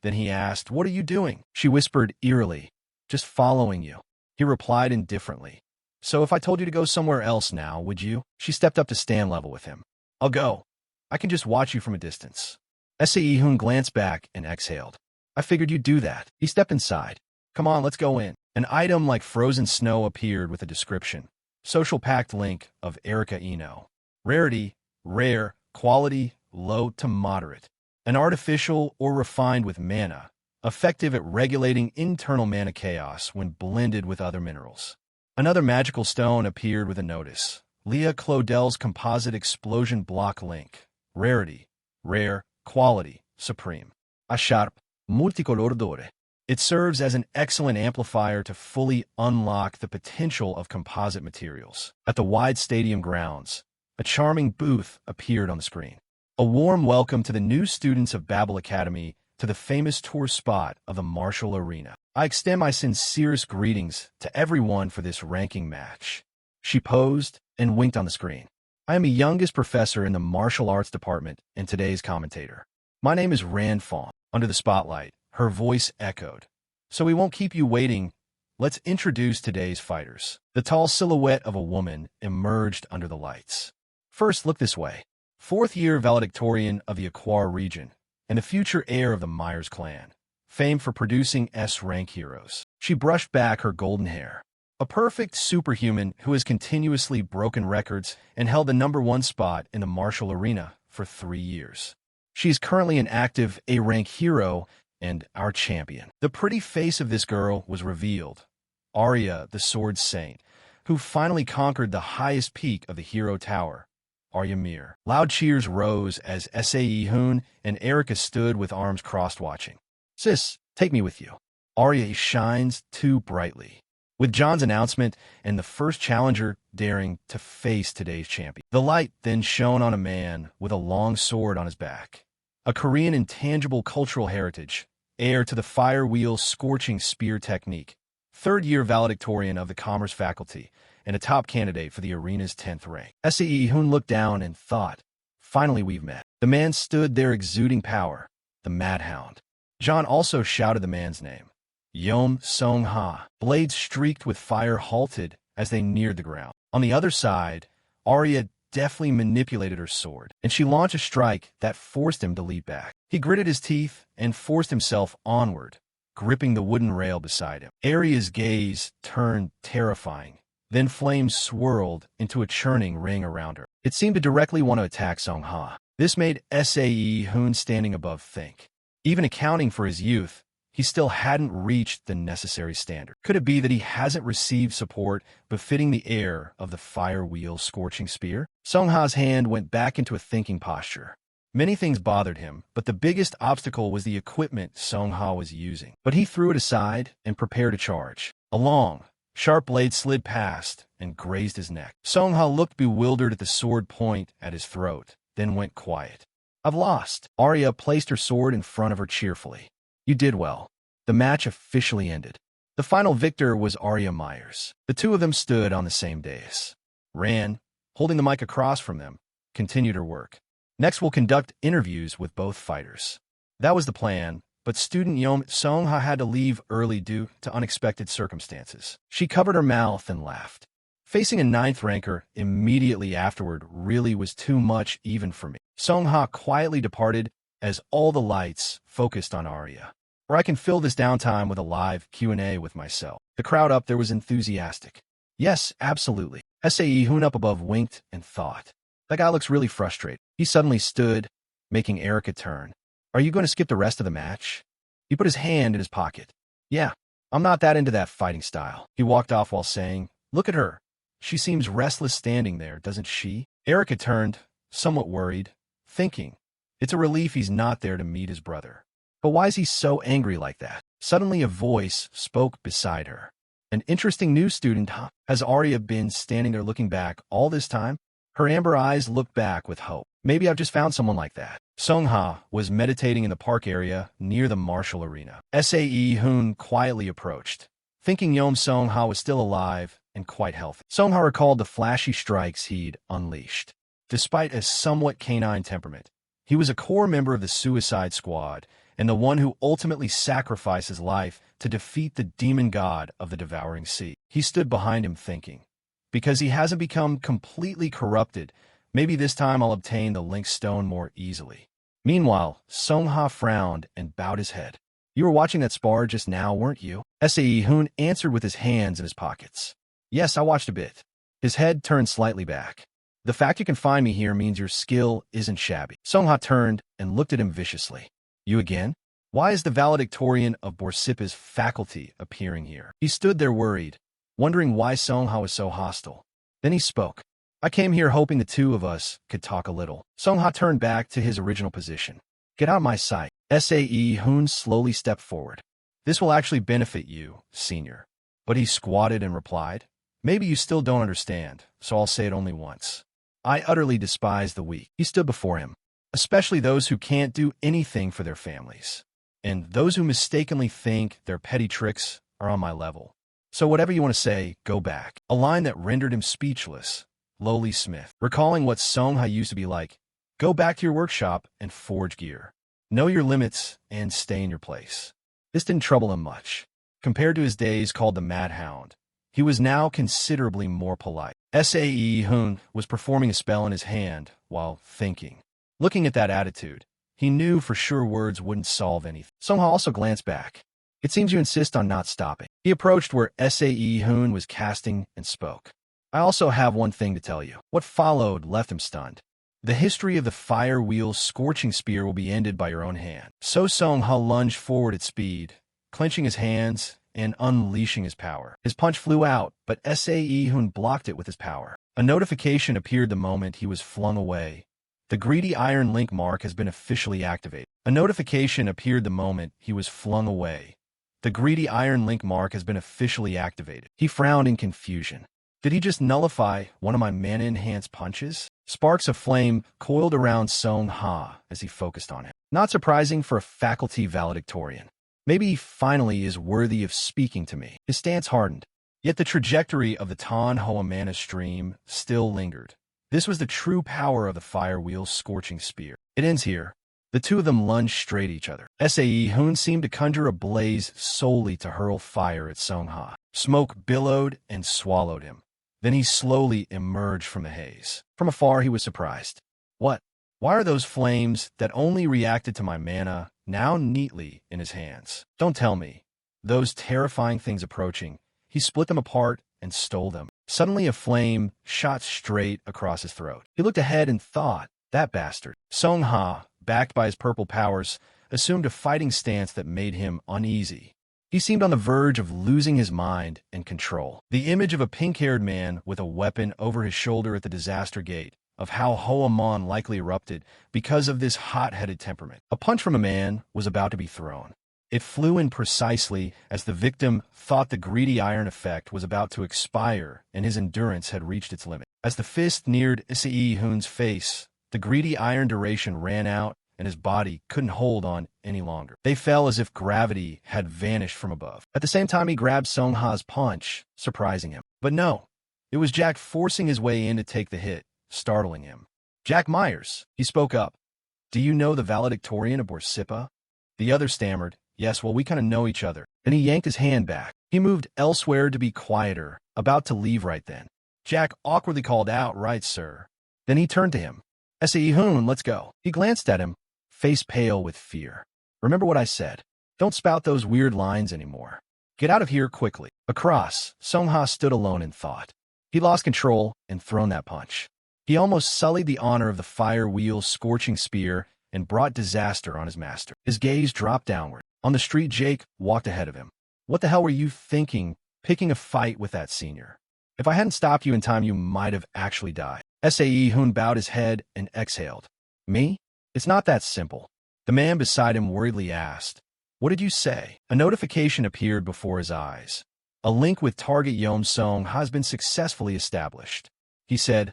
then he asked, "What are you doing?" She whispered eerily, "Just following you." He replied indifferently, "So if I told you to go somewhere else now, would you?" She stepped up to stand level with him. "I'll go. I can just watch you from a distance." Hoon glanced back and exhaled. "I figured you'd do that." He stepped inside. "Come on, let's go in." An item like frozen snow appeared with a description. Social pact link of Erica Eno. Rarity, rare, quality, low to moderate. An artificial or refined with mana, effective at regulating internal mana chaos when blended with other minerals. Another magical stone appeared with a notice. Leah Claudel's composite explosion block link. Rarity, rare, quality, supreme. A sharp, multicolor dore. It serves as an excellent amplifier to fully unlock the potential of composite materials. At the wide stadium grounds, a charming booth appeared on the screen. A warm welcome to the new students of Babel Academy to the famous tour spot of the Martial Arena. I extend my sincerest greetings to everyone for this ranking match. She posed and winked on the screen. I am the youngest professor in the martial arts department and today's commentator. My name is Ran Fong. Under the spotlight, her voice echoed. So we won't keep you waiting. Let's introduce today's fighters. The tall silhouette of a woman emerged under the lights. First, look this way. 4th-year valedictorian of the Aquar region and the future heir of the Myers clan, famed for producing S-rank heroes. She brushed back her golden hair. A perfect superhuman who has continuously broken records and held the #1 spot in the martial arena for 3 years. She is currently an active A-rank hero and our champion. The pretty face of this girl was revealed. Arya, the Sword Saint, who finally conquered the highest peak of the hero tower, Arya Mir. Loud cheers rose as Hoon and Erica stood with arms crossed watching. Sis, take me with you. Arya shines too brightly. With John's announcement and the first challenger daring to face today's champion. The light then shone on a man with a long sword on his back. A Korean intangible cultural heritage, heir to the fire wheel scorching spear technique, 3rd-year valedictorian of the Commerce faculty, and a top candidate for the arena's 10th rank. Hoon looked down and thought, finally we've met. The man stood there exuding power, the Mad Hound. John also shouted the man's name. In-Cheol. Blades streaked with fire halted as they neared the ground. On the other side, Arya deftly manipulated her sword, and she launched a strike that forced him to leap back. He gritted his teeth and forced himself onward, gripping the wooden rail beside him. Arya's gaze turned terrifying. Then flames swirled into a churning ring around her. It seemed to directly want to attack Song-ha. This made Hoon standing above think. Even accounting for his youth, he still hadn't reached the necessary standard. Could it be that he hasn't received support befitting the heir of the fire wheel scorching spear? Song-ha's hand went back into a thinking posture. Many things bothered him, but the biggest obstacle was the equipment Song-ha was using. But he threw it aside and prepared to charge. A long, sharp blade slid past and grazed his neck. Song-ha looked bewildered at the sword point at his throat, then went quiet. I've lost. Arya placed her sword in front of her cheerfully. You did well. The match officially ended. The final victor was Arya Myers. The two of them stood on the same dais. Ran, holding the mic across from them, continued her work. Next, we'll conduct interviews with both fighters. That was the plan, but student Song-ha had to leave early due to unexpected circumstances. She covered her mouth and laughed. Facing a 9th ranker immediately afterward really was too much even for me. Song-ha quietly departed as all the lights focused on Arya. or I can fill this downtime with a live Q&A with myself. The crowd up there was enthusiastic. Yes, absolutely. SAE Hoon up above winked and thought. That guy looks really frustrated. He suddenly stood, making Erica turn. Are you going to skip the rest of the match? He put his hand in his pocket. Yeah, I'm not that into that fighting style. He walked off while saying, look at her. She seems restless standing there, doesn't she? Erica turned, somewhat worried, thinking, it's a relief he's not there to meet his brother. But why is he so angry like that? Suddenly a voice spoke beside her. An interesting new student, huh? Has Arya been standing there looking back all this time? Her amber eyes looked back with hope. Maybe I've just found someone like that. Song-ha was meditating in the park area near the martial arena. SAE Hoon quietly approached, thinking Yom Song-ha was still alive and quite healthy. Song-ha recalled the flashy strikes he'd unleashed. Despite a somewhat canine temperament, he was a core member of the Suicide Squad and the one who ultimately sacrificed his life to defeat the demon god of the Devouring Sea. He stood behind him thinking, because he hasn't become completely corrupted, maybe this time I'll obtain the Link Stone more easily. Meanwhile, Song-ha frowned and bowed his head. You were watching that spar just now, weren't you? SAE Hoon answered with his hands in his pockets. Yes, I watched a bit. His head turned slightly back. The fact you can find me here means your skill isn't shabby. Song-ha turned and looked at him viciously. You again? Why is the valedictorian of Borsippa's faculty appearing here? He stood there worried, wondering why Song-ha was so hostile. Then he spoke. I came here hoping the two of us could talk a little. Song-ha turned back to his original position. Get out of my sight. SAE Hoon slowly stepped forward. This will actually benefit you, senior. But he squatted and replied, maybe you still don't understand, so I'll say it only once. I utterly despise the weak. He stood before him, especially those who can't do anything for their families. And those who mistakenly think their petty tricks are on my level. So whatever you want to say, go back. A line that rendered him speechless. Lowly Smith, recalling what Song-ha used to be like, go back to your workshop and forge gear. Know your limits and stay in your place. This didn't trouble him much. Compared to his days called the Mad Hound, he was now considerably more polite. SAE Hoon was performing a spell in his hand while thinking. Looking at that attitude, he knew for sure words wouldn't solve anything. Song-ha also glanced back. It seems you insist on not stopping. He approached where SAE Hoon was casting and spoke. I also have one thing to tell you. What followed left him stunned. The history of the Fire Wheel's scorching spear will be ended by your own hand. So Song-ha lunged forward at speed, clenching his hands and unleashing his power. His punch flew out, but SAE Hoon blocked it with his power. A notification appeared the moment he was flung away. The greedy iron link mark has been officially activated. A notification appeared the moment he was flung away. The greedy iron link mark has been officially activated. He frowned in confusion. Did he just nullify one of my mana-enhanced punches? Sparks of flame coiled around Song-ha as he focused on him. Not surprising for a faculty valedictorian. Maybe he finally is worthy of speaking to me. His stance hardened. Yet the trajectory of the Tan-Hoa mana stream still lingered. This was the true power of the Fire Wheel's scorching spear. It ends here. The two of them lunged straight at each other. SAE Hoon seemed to conjure a blaze solely to hurl fire at Song-ha. Smoke billowed and swallowed him. Then he slowly emerged from the haze. From afar, he was surprised. What? Why are those flames that only reacted to my mana now neatly in his hands? Don't tell me. Those terrifying things approaching. He split them apart and stole them. Suddenly a flame shot straight across his throat. He looked ahead and thought, that bastard. Song-ha, backed by his purple powers, assumed a fighting stance that made him uneasy. He seemed on the verge of losing his mind and control. The image of a pink-haired man with a weapon over his shoulder at the disaster gate, of how Hoamon likely erupted because of this hot-headed temperament. A punch from a man was about to be thrown. It flew in precisely as the victim thought the greedy iron effect was about to expire and his endurance had reached its limit. As the fist neared SAE Hoon's face, the greedy iron duration ran out and his body couldn't hold on any longer. They fell as if gravity had vanished from above. At the same time, he grabbed Song-ha's punch, surprising him. But no, it was Jack forcing his way in to take the hit, startling him. Jack Myers, he spoke up. Do you know the valedictorian of Borsippa? The other stammered, yes, well, we kind of know each other. Then he yanked his hand back. He moved elsewhere to be quieter, about to leave right then. Jack awkwardly called out, right, sir. Then he turned to him. SAE Hoon, let's go. He glanced at him, face pale with fear. Remember what I said. Don't spout those weird lines anymore. Get out of here quickly. Across, Song-ha stood alone in thought. He lost control and thrown that punch. He almost sullied the honor of the fire wheel's scorching spear and brought disaster on his master. His gaze dropped downward. On the street, Jake walked ahead of him. What the hell were you thinking, picking a fight with that senior? If I hadn't stopped you in time, you might have actually died. Hoon bowed his head and exhaled. Me? It's not that simple. The man beside him worriedly asked. What did you say? A notification appeared before his eyes. A link with target Yeom-song has been successfully established. He said,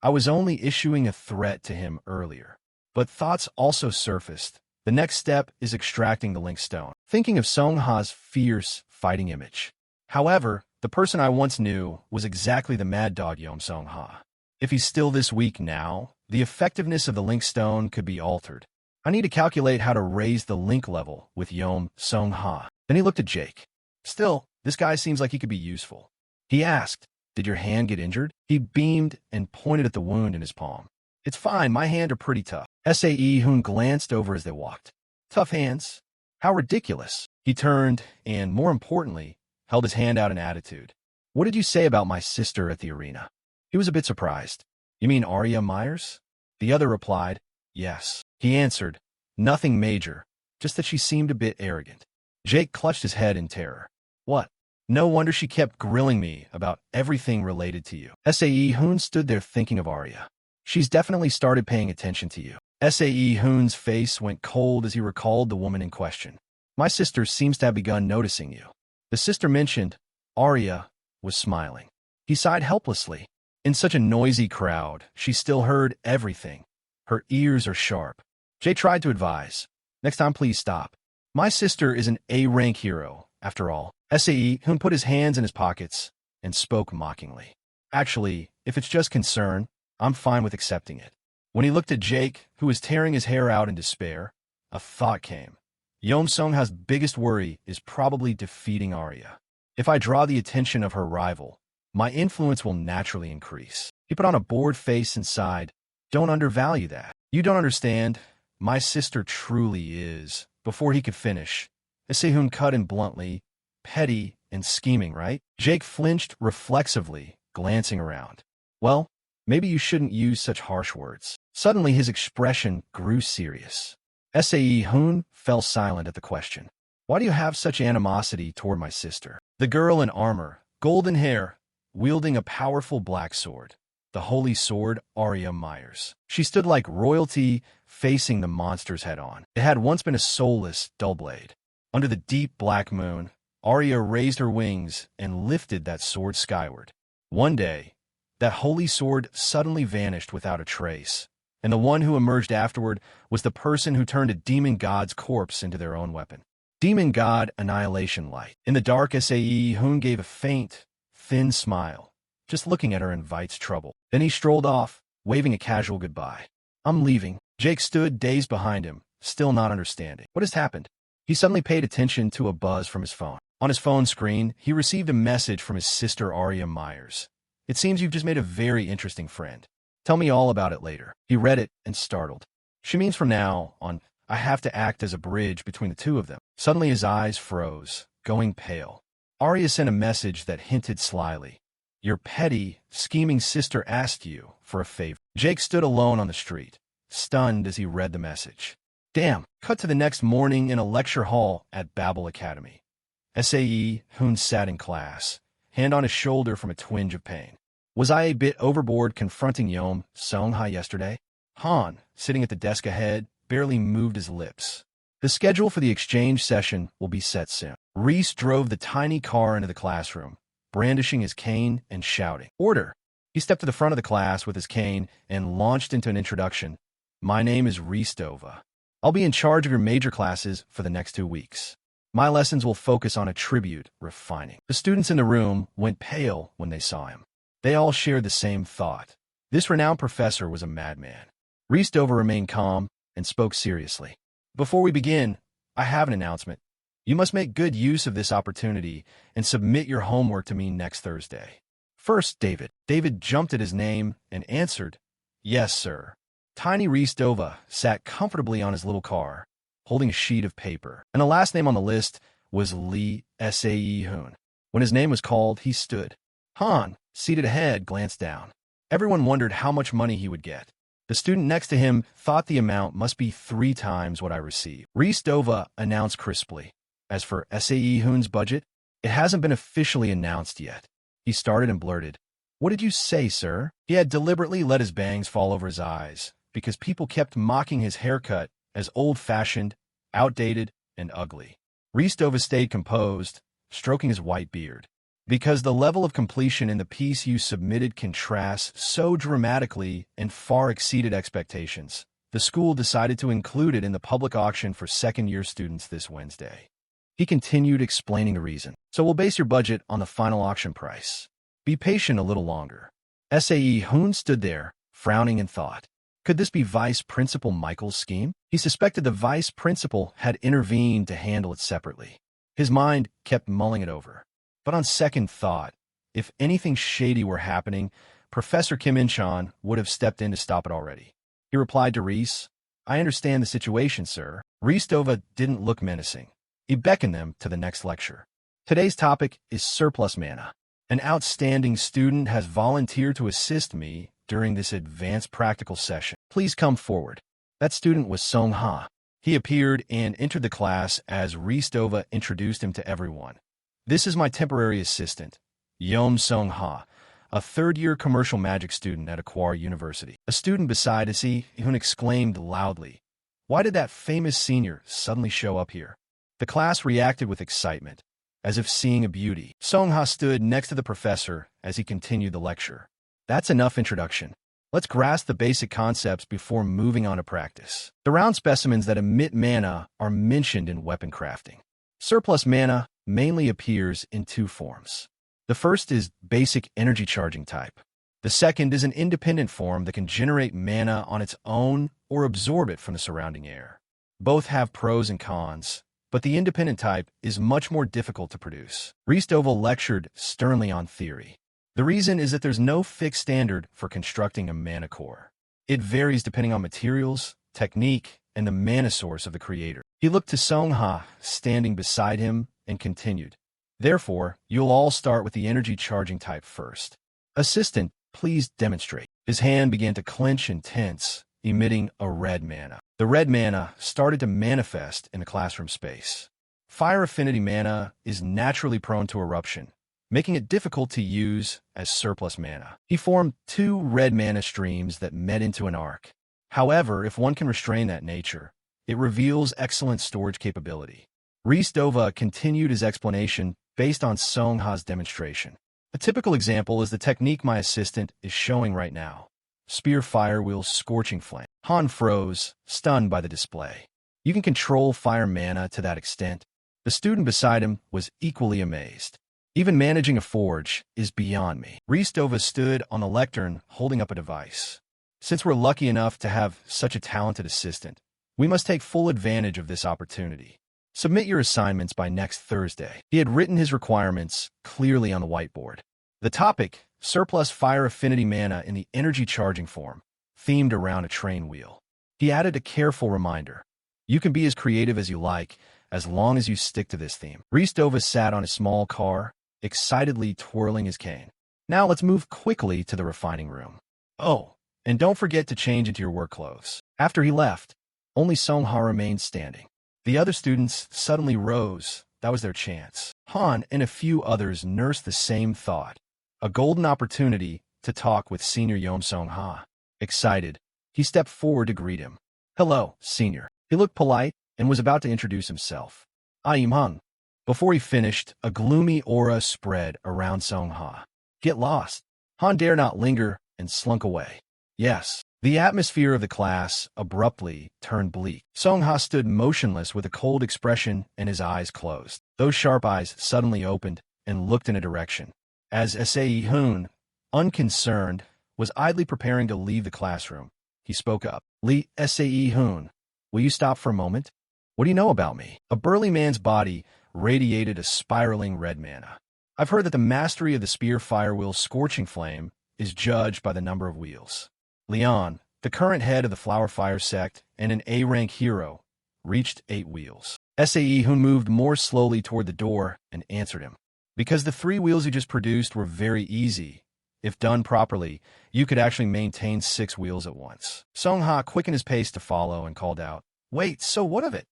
I was only issuing a threat to him earlier. But thoughts also surfaced. The next step is extracting the link stone, thinking of Song-ha's fierce fighting image. However, the person I once knew was exactly the mad dog Yeom-song-ha. If he's still this weak now, the effectiveness of the link stone could be altered. I need to calculate how to raise the link level with Yeom-song-ha. Then he looked at Jake. Still, this guy seems like he could be useful. He asked, did your hand get injured? He beamed and pointed at the wound in his palm. It's fine, my hands are pretty tough. Hoon glanced over as they walked. Tough hands? How ridiculous. He turned and, more importantly, held his hand out in attitude. What did you say about my sister at the arena? He was a bit surprised. You mean Arya Myers? The other replied, yes. He answered, nothing major, just that she seemed a bit arrogant. Jake clutched his head in terror. What? No wonder she kept grilling me about everything related to you. Hoon stood there thinking of Arya. She's definitely started paying attention to you. Hoon's face went cold as he recalled the woman in question. My sister seems to have begun noticing you. The sister mentioned, Arya was smiling. He sighed helplessly. In such a noisy crowd, she still heard everything. Her ears are sharp. Jay tried to advise. Next time, please stop. My sister is an A-rank hero, after all. Hoon put his hands in his pockets and spoke mockingly. Actually, if it's just concern, I'm fine with accepting it. When he looked at Jake, who was tearing his hair out in despair, a thought came. Yeom-song-ha's biggest worry is probably defeating Arya. If I draw the attention of her rival, my influence will naturally increase. He put on a bored face and sighed. Don't undervalue that. You don't understand. My sister truly is. Before he could finish, Hoon cut in bluntly, petty and scheming, right? Jake flinched reflexively, glancing around. Well, maybe you shouldn't use such harsh words. Suddenly his expression grew serious. Hoon fell silent at the question. Why do you have such animosity toward my sister? The girl in armor, golden hair, wielding a powerful black sword. The holy sword, Arya Myers. She stood like royalty, facing the monsters head-on. It had once been a soulless, dull blade. Under the deep black moon, Arya raised her wings and lifted that sword skyward. One day, that holy sword suddenly vanished without a trace, and the one who emerged afterward was the person who turned a demon god's corpse into their own weapon. Demon god Annihilation Light. In the dark, Hoon gave a faint, thin smile. Just looking at her invites trouble. Then he strolled off, waving a casual goodbye. I'm leaving. Jake stood dazed behind him, still not understanding. What has happened? He suddenly paid attention to a buzz from his phone. On his phone screen, he received a message from his sister Arya Myers. It seems you've just made a very interesting friend. Tell me all about it later. He read it and startled. She means from now on, I have to act as a bridge between the two of them. Suddenly his eyes froze, going pale. Arya sent a message that hinted slyly. Your petty, scheming sister asked you for a favor. Jake stood alone on the street, stunned as he read the message. Damn. Cut to the next morning in a lecture hall at Babel Academy. Hoon sat in class, hand on his shoulder from a twinge of pain. Was I a bit overboard confronting Yeom-song-ha yesterday? Han, sitting at the desk ahead, barely moved his lips. The schedule for the exchange session will be set soon. Reese drove the tiny car into the classroom, brandishing his cane and shouting, Order! He stepped to the front of the class with his cane and launched into an introduction. My name is Reese Dova. I'll be in charge of your major classes for the next 2 weeks. My lessons will focus on attribute refining. The students in the room went pale when they saw him. They all shared the same thought. This renowned professor was a madman. Reese Dova remained calm and spoke seriously. Before we begin, I have an announcement. You must make good use of this opportunity and submit your homework to me next Thursday. First, David. David jumped at his name and answered, Yes, sir. Tiny Reese Dova sat comfortably on his little car, holding a sheet of paper, and the last name on the list was Lee Sae Hoon. When his name was called, he stood. Han, seated ahead, glanced down. Everyone wondered how much money he would get. The student next to him thought the amount must be 3 times what I received. Ristova announced crisply. As for Sae Hoon's budget, it hasn't been officially announced yet. He started and blurted, "What did you say, sir?" He had deliberately let his bangs fall over his eyes, because people kept mocking his haircut as old-fashioned, outdated, and ugly. Ristova stayed composed, stroking his white beard. Because the level of completion in the piece you submitted contrasts so dramatically and far exceeded expectations, the school decided to include it in the public auction for second-year students this Wednesday. He continued explaining the reason. "So we'll base your budget on the final auction price. Be patient a little longer." Sae Hoon stood there, frowning in thought. Could this be Vice Principal Michael's scheme? He suspected the Vice Principal had intervened to handle it separately. His mind kept mulling it over. But on second thought, if anything shady were happening, Professor Kim In-Cheol would have stepped in to stop it already. He replied to Reese, "I understand the situation, sir." Ristova didn't look menacing. He beckoned them to the next lecture. "Today's topic is surplus mana. An outstanding student has volunteered to assist me during this advanced practical session. Please come forward." That student was Song-ha. He appeared and entered the class as Ristova introduced him to everyone. "This is my temporary assistant, Song-ha, a third-year commercial magic student at Arya University." A student beside Sae Hoon exclaimed loudly, "Why did that famous senior suddenly show up here?" The class reacted with excitement, as if seeing a beauty. Song-ha stood next to the professor as he continued the lecture. "That's enough introduction. Let's grasp the basic concepts before moving on to practice. The round specimens that emit mana are mentioned in weapon crafting. Surplus mana mainly appears in 2 forms. The first is basic energy charging type. The second is an independent form that can generate mana on its own or absorb it from the surrounding air. Both have pros and cons, but the independent type is much more difficult to produce. Ristova lectured sternly on theory. The reason is that there's no fixed standard for constructing a mana core. It varies depending on materials, technique, and the mana source of the creator. He looked to Song-ha, standing beside him, and continued. "Therefore, you'll all start with the energy charging type first. Assistant, please demonstrate." His hand began to clench and tense, emitting a red mana. The red mana started to manifest in the classroom space. Fire affinity mana is naturally prone to eruption, making it difficult to use as surplus mana. He formed 2 red mana streams that met into an arc. However, if one can restrain that nature, it reveals excellent storage capability. Ristova continued his explanation based on Song-ha's demonstration. A typical example is the technique my assistant is showing right now. Spear Fire Wheel Scorching Flame. Han froze, stunned by the display. You can control fire mana to that extent. The student beside him was equally amazed. Even managing a forge is beyond me. Ristova stood on the lectern holding up a device. "Since we're lucky enough to have such a talented assistant, we must take full advantage of this opportunity. Submit your assignments by next Thursday." He had written his requirements clearly on the whiteboard. The topic, surplus fire affinity mana in the energy charging form, themed around a train wheel. He added a careful reminder. "You can be as creative as you like, as long as you stick to this theme." Ristova sat on his small car, excitedly twirling his cane. "Now let's move quickly to the refining room. Oh, and don't forget to change into your work clothes." After he left, only Song-ha remained standing. The other students suddenly rose. That was their chance. Han and a few others nursed the same thought. A golden opportunity to talk with Senior Song-ha. Excited, he stepped forward to greet him. "Hello, Senior." He looked polite and was about to introduce himself. "I am Han." Before he finished, a gloomy aura spread around Song-ha. "Get lost." Han dared not linger and slunk away. "Yes." The atmosphere of the class abruptly turned bleak. Song-ha stood motionless with a cold expression and his eyes closed. Those sharp eyes suddenly opened and looked in a direction. As Sae Hoon, unconcerned, was idly preparing to leave the classroom, he spoke up. Sae Hoon, will you stop for a moment? What do you know about me?" A burly man's body radiated a spiraling red mana. "I've heard that the mastery of the Spear Fire Wheel Scorching Flame is judged by the number of wheels." Leon, the current head of the Flower Fire sect and an A-rank hero, reached 8 wheels. Hoon moved more slowly toward the door and answered him. Because the 3 wheels you just produced were very easy. If done properly, you could actually maintain 6 wheels at once. Song-ha quickened his pace to follow and called out, "Wait, so what of it?"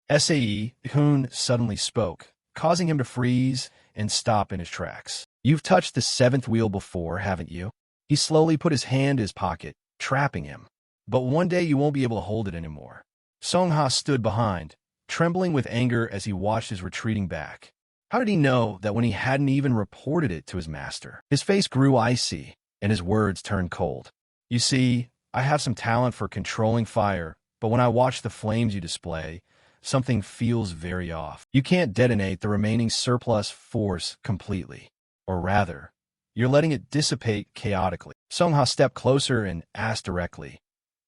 Hoon suddenly spoke, causing him to freeze and stop in his tracks. "You've touched the 7th wheel before, haven't you?" He slowly put his hand in his pocket, trapping him. "But one day you won't be able to hold it anymore." Song-ha stood behind, trembling with anger as he watched his retreating back. How did he know that when he hadn't even reported it to his master? His face grew icy, and his words turned cold. "You see, I have some talent for controlling fire, but when I watch the flames you display, something feels very off. You can't detonate the remaining surplus force completely. Or rather, you're letting it dissipate chaotically." Song-ha stepped closer and asked directly,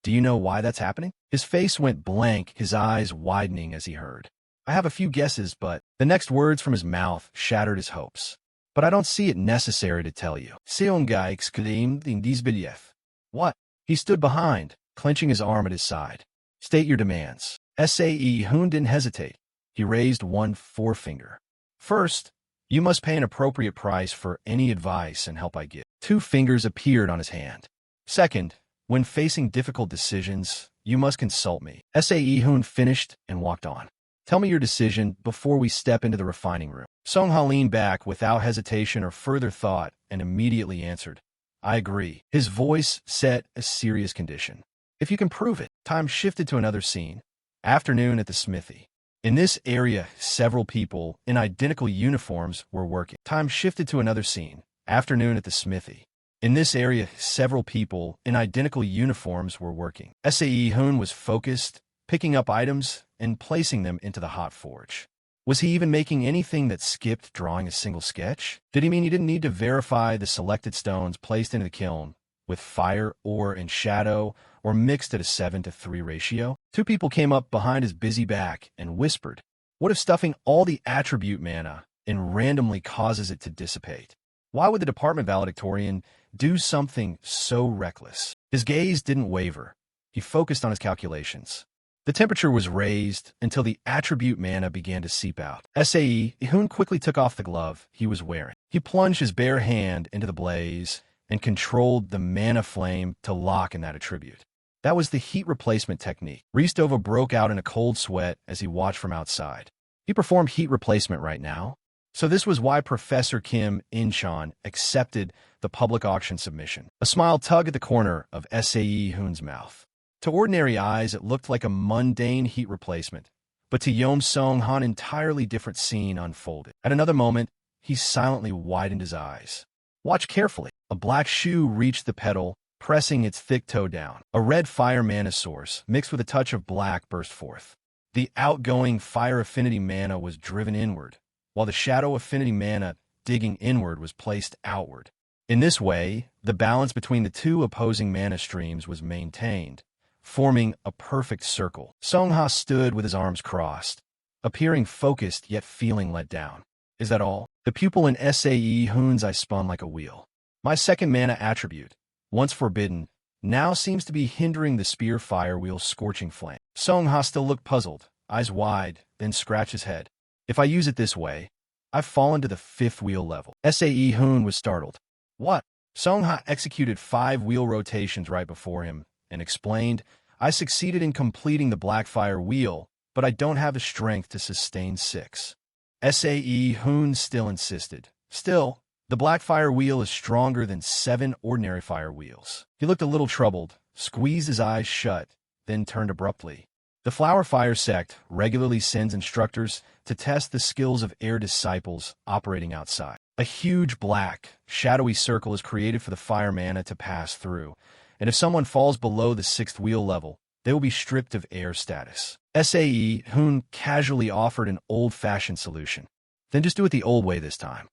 "Do you know why that's happening?" His face went blank, his eyes widening as he heard. "I have a few guesses, but..." The next words from his mouth shattered his hopes. "But I don't see it necessary to tell you." Seong-ga exclaimed in disbelief. "What?" He stood behind, clenching his arm at his side. "State your demands." Hoon didn't hesitate. He raised one forefinger. "First, you must pay an appropriate price for any advice and help I give." 2 fingers appeared on his hand. "Second, when facing difficult decisions, you must consult me." Hoon finished and walked on. "Tell me your decision before we step into the refining room." Song-ha leaned back without hesitation or further thought and immediately answered, "I agree." His voice set a serious condition. "If you can prove it." Time shifted to another scene. Afternoon at the smithy. In this area, several people in identical uniforms were working. Time shifted to another scene. Afternoon at the smithy. In this area, several people in identical uniforms were working. Hoon was focused, picking up items and placing them into the hot forge. Was he even making anything that skipped drawing a single sketch? Did he mean he didn't need to verify the selected stones placed into the kiln with fire, ore, and shadow, or mixed at a 7-to-3 ratio? 2 people came up behind his busy back and whispered, "What if stuffing all the attribute mana and randomly causes it to dissipate? Why would the department valedictorian do something so reckless?" His gaze didn't waver. He focused on his calculations. The temperature was raised until the attribute mana began to seep out. Hoon quickly took off the glove he was wearing. He plunged his bare hand into the blaze and controlled the mana flame to lock in that attribute. That was the heat replacement technique. Ristova broke out in a cold sweat as he watched from outside. He performed heat replacement right now. So this was why Professor Kim In-Cheol accepted the public auction submission. A smile tugged at the corner of Hoon's mouth. To ordinary eyes, it looked like a mundane heat replacement, but to Yom Song-ha, an entirely different scene unfolded. At another moment, he silently widened his eyes. "Watch carefully." A black shoe reached the pedal, pressing its thick toe down. A red fire mana source, mixed with a touch of black, burst forth. The outgoing fire affinity mana was driven inward, while the shadow affinity mana digging inward was placed outward. In this way, the balance between the 2 opposing mana streams was maintained, forming a perfect circle. Song-ha stood with his arms crossed, appearing focused yet feeling let down. "Is that all?" The pupil in Hoon's eye spun like a wheel. "My second mana attribute, once forbidden, now seems to be hindering the spear fire wheel's scorching flame." Song-ha still looked puzzled, eyes wide, then scratched his head. "If I use it this way, I've fallen to the 5th wheel level." Hoon was startled. "What?" Song-ha executed 5 wheel rotations right before him and explained, "I succeeded in completing the Blackfire wheel, but I don't have the strength to sustain 6. Hoon still insisted. "Still, the Blackfire wheel is stronger than 7 ordinary fire wheels." He looked a little troubled, squeezed his eyes shut, then turned abruptly. "The Flower Fire sect regularly sends instructors to test the skills of air disciples operating outside. A huge black, shadowy circle is created for the fire mana to pass through, and if someone falls below the 6th wheel level, they will be stripped of air status." Hoon casually offered an old-fashioned solution. "Then just do it the old way this time."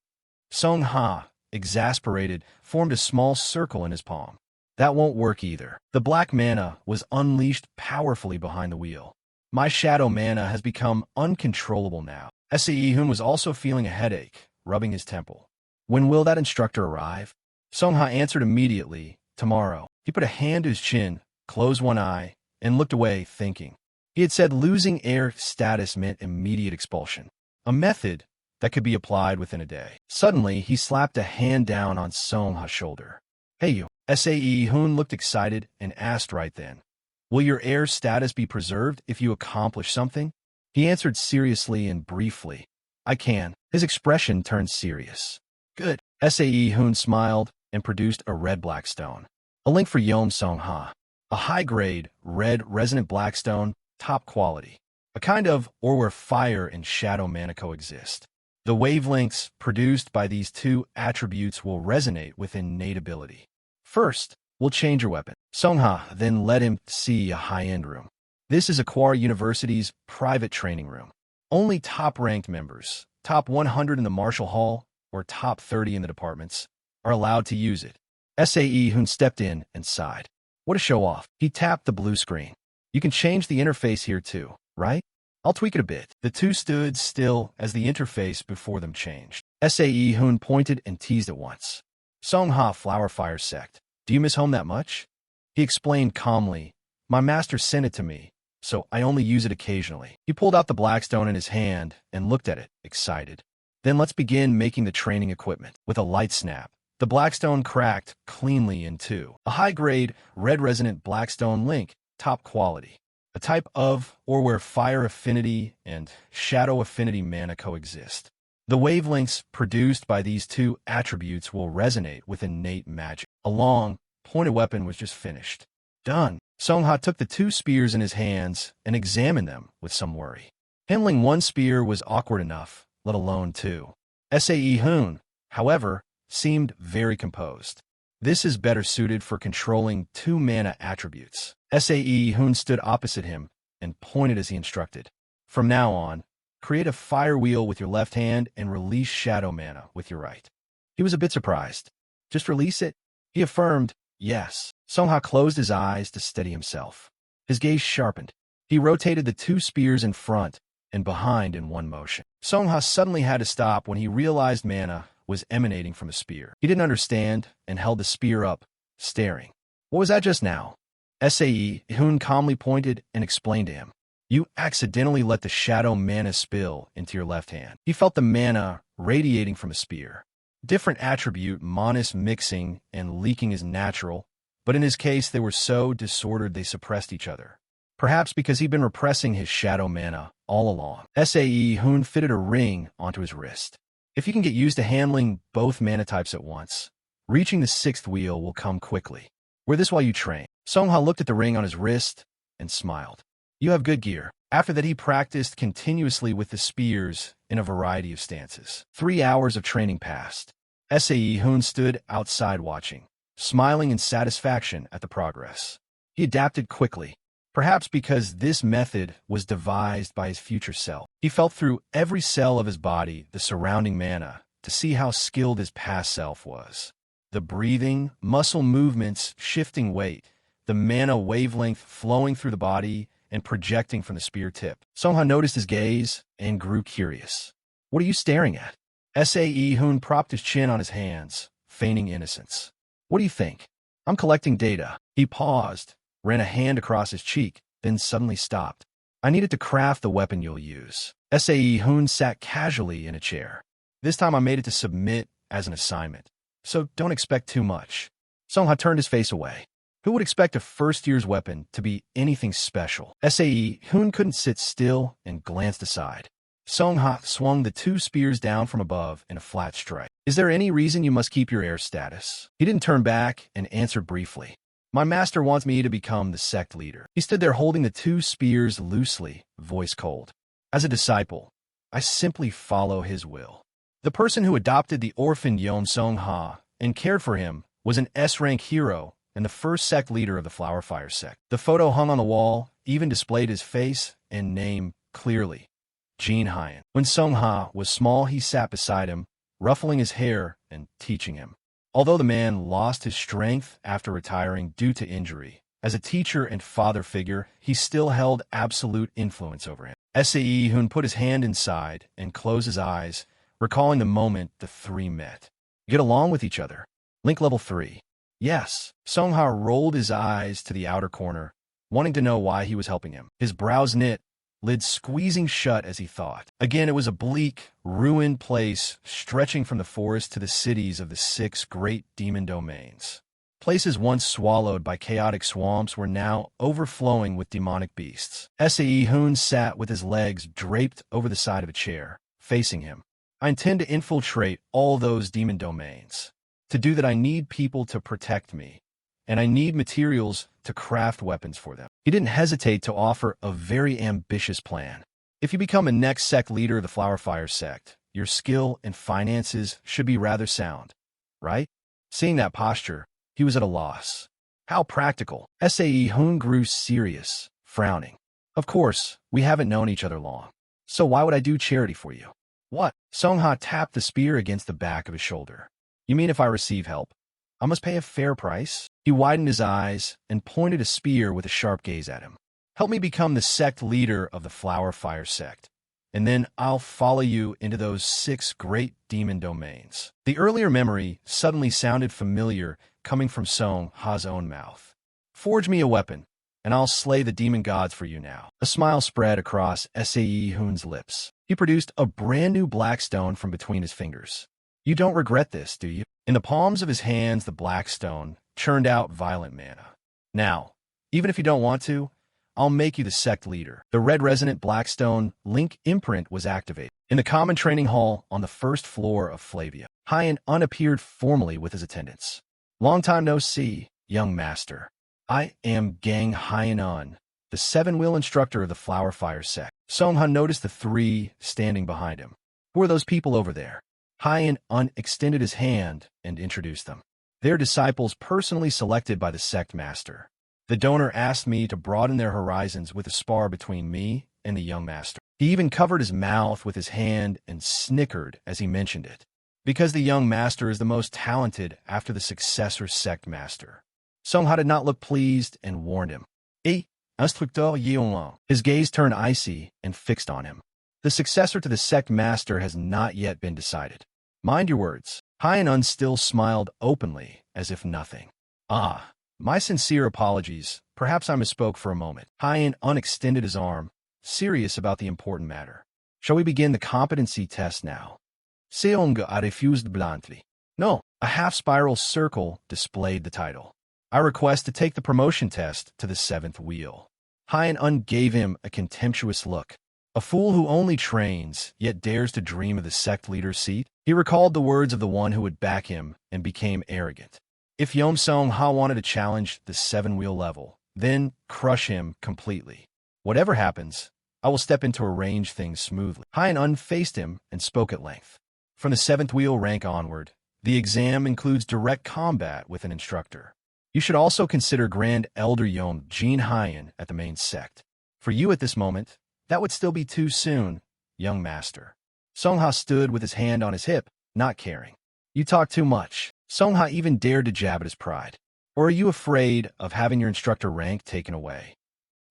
Song-ha, exasperated, formed a small circle in his palm. "That won't work either." The black mana was unleashed powerfully behind the wheel. "My shadow mana has become uncontrollable now." Hoon was also feeling a headache, rubbing his temple. "When will that instructor arrive?" Song-ha answered immediately, "Tomorrow." He put a hand to his chin, closed one eye, and looked away, thinking. He had said losing air status meant immediate expulsion, a method that could be applied within a day. Suddenly, he slapped a hand down on Song-ha's shoulder. "Hey you." Hoon looked excited and asked right then, "Will your air status be preserved if you accomplish something?" He answered seriously and briefly, "I can." His expression turned serious. "Good." Hoon smiled and produced a red blackstone. A link for Song-ha. A high-grade, red resonant blackstone, top quality. A kind of or where fire and shadow mana coexist. The wavelengths produced by these two attributes will resonate with innate ability. First, we'll change your weapon. Song-ha then led him to see a high-end room. This is Aquar University's private training room. Only top-ranked members, top 100 in the Marshall Hall, or top 30 in the departments, are allowed to use it. Hoon stepped in and sighed. What a show-off. He tapped the blue screen. You can change the interface here too, right? I'll tweak it a bit. The two stood still as the interface before them changed. Hoon pointed and teased at once. Song-ha Flower Fire Sect. Do you miss home that much? He explained calmly. My master sent it to me, so I only use it occasionally. He pulled out the blackstone in his hand and looked at it, excited. Then let's begin making the training equipment. With a light snap, the blackstone cracked cleanly in two. A high-grade, red resonant blackstone link, top quality. A type of or where fire affinity and shadow affinity mana coexist. The wavelengths produced by these two attributes will resonate with innate magic. A long, pointed weapon was just finished. Done. Song-ha took the two spears in his hands and examined them with some worry. Handling one spear was awkward enough, let alone two. Hoon, however, seemed very composed. This is better suited for controlling two mana attributes. Hoon stood opposite him and pointed as he instructed. From now on, create a fire wheel with your left hand and release shadow mana with your right. He was a bit surprised. Just release it? He affirmed, yes. Song-ha closed his eyes to steady himself. His gaze sharpened. He rotated the two spears in front and behind in one motion. Song-ha suddenly had to stop when he realized mana was emanating from a spear. He didn't understand and held the spear up, staring. What was that just now? Hoon calmly pointed and explained to him. You accidentally let the shadow mana spill into your left hand. He felt the mana radiating from a spear. Different attribute monas mixing and leaking is natural, but in his case they were so disordered they suppressed each other. Perhaps because he'd been repressing his shadow mana all along. Hoon fitted a ring onto his wrist. If you can get used to handling both mana types at once, reaching the sixth wheel will come quickly. Wear this while you train. Song-ha looked at the ring on his wrist and smiled. You have good gear. After that he practiced continuously with the spears in a variety of stances. 3 hours of training passed. Hoon stood outside watching, smiling in satisfaction at the progress. He adapted quickly, perhaps because this method was devised by his future self. He felt through every cell of his body the surrounding mana to see how skilled his past self was. The breathing, muscle movements, shifting weight, the mana wavelength flowing through the body and projecting from the spear tip. Song-ha noticed his gaze and grew curious. What are you staring at? Hoon propped his chin on his hands, feigning innocence. What do you think? I'm collecting data. He paused, ran a hand across his cheek, then suddenly stopped. I needed to craft the weapon you'll use. Hoon sat casually in a chair. This time I made it to submit as an assignment, so don't expect too much. Song-ha turned his face away. Who would expect a first-year's weapon to be anything special? Hoon couldn't sit still and glanced aside. Song-ha swung the two spears down from above in a flat strike. Is there any reason you must keep your air status? He didn't turn back and answered briefly. My master wants me to become the sect leader. He stood there holding the two spears loosely, voice cold. As a disciple, I simply follow his will. The person who adopted the orphan Song-ha and cared for him was an S-rank hero and the first sect leader of the Flower Fire sect. The photo hung on the wall, even displayed his face and name clearly. Jin Hyan. When Song-ha was small, he sat beside him, ruffling his hair and teaching him. Although the man lost his strength after retiring due to injury, as a teacher and father figure, he still held absolute influence over him. Hoon put his hand inside and closed his eyes, recalling the moment the three met. Get along with each other. Link level 3. Yes. Song-ha rolled his eyes to the outer corner, wanting to know why he was helping him. His brows knit, lids squeezing shut as he thought. Again, it was a bleak, ruined place stretching from the forest to the cities of the 6 great demon domains. Places once swallowed by chaotic swamps were now overflowing with demonic beasts. Hoon sat with his legs draped over the side of a chair, facing him. I intend to infiltrate all those demon domains. To do that, I need people to protect me, and I need materials to craft weapons for them. He didn't hesitate to offer a very ambitious plan. If you become a next sect leader of the Flower Fire sect, your skill and finances should be rather sound, right? Seeing that posture, he was at a loss. How practical. Hoon grew serious, frowning. Of course, we haven't known each other long. So why would I do charity for you? What? Song-ha tapped the spear against the back of his shoulder. You mean if I receive help, I must pay a fair price? He widened his eyes and pointed a spear with a sharp gaze at him. Help me become the sect leader of the Flower Fire sect, and then I'll follow you into those 6 great demon domains. The earlier memory suddenly sounded familiar, coming from Song-ha's own mouth. Forge me a weapon, and I'll slay the demon gods for you now. A smile spread across Hoon's lips. He produced a brand new black stone from between his fingers. You don't regret this, do you? In the palms of his hands, the black stone churned out violent mana. Now, even if you don't want to, I'll make you the sect leader. The red resonant Blackstone link imprint was activated. In the common training hall on the 1st floor of Flavia, Hyan appeared formally with his attendants. Long time no see, young master. I am Gang Hyan, the 7-wheel instructor of the Flower Fire sect. Song-ha noticed the 3 standing behind him. Who are those people over there? Hyan extended his hand and introduced them. They're disciples personally selected by the sect master. The donor asked me to broaden their horizons with a spar between me and the young master. He even covered his mouth with his hand and snickered as he mentioned it, because the young master is the most talented after the successor sect master. Song-ha did not look pleased and warned him. Instructeur Yeonwon. His gaze turned icy and fixed on him. The successor to the sect master has not yet been decided. Mind your words. Hyan still smiled openly, as if nothing. My sincere apologies. Perhaps I misspoke for a moment. Hyan extended his arm, serious about the important matter. Shall we begin the competency test now? Seong-ga refused bluntly. No, a half-spiral circle displayed the title. I request to take the promotion test to the 7th wheel. Hyan gave him a contemptuous look. A fool who only trains, yet dares to dream of the sect leader's seat? He recalled the words of the one who would back him and became arrogant. If Song-ha wanted to challenge the 7-wheel level, then crush him completely. Whatever happens, I will step in to arrange things smoothly. Hyan faced him and spoke at length. From the 7th wheel rank onward, the exam includes direct combat with an instructor. You should also consider Grand Elder Yom Jin Hyan at the main sect. For you at this moment, that would still be too soon, young master. Song-ha stood with his hand on his hip, not caring. You talk too much. Song-ha even dared to jab at his pride. Or are you afraid of having your instructor rank taken away?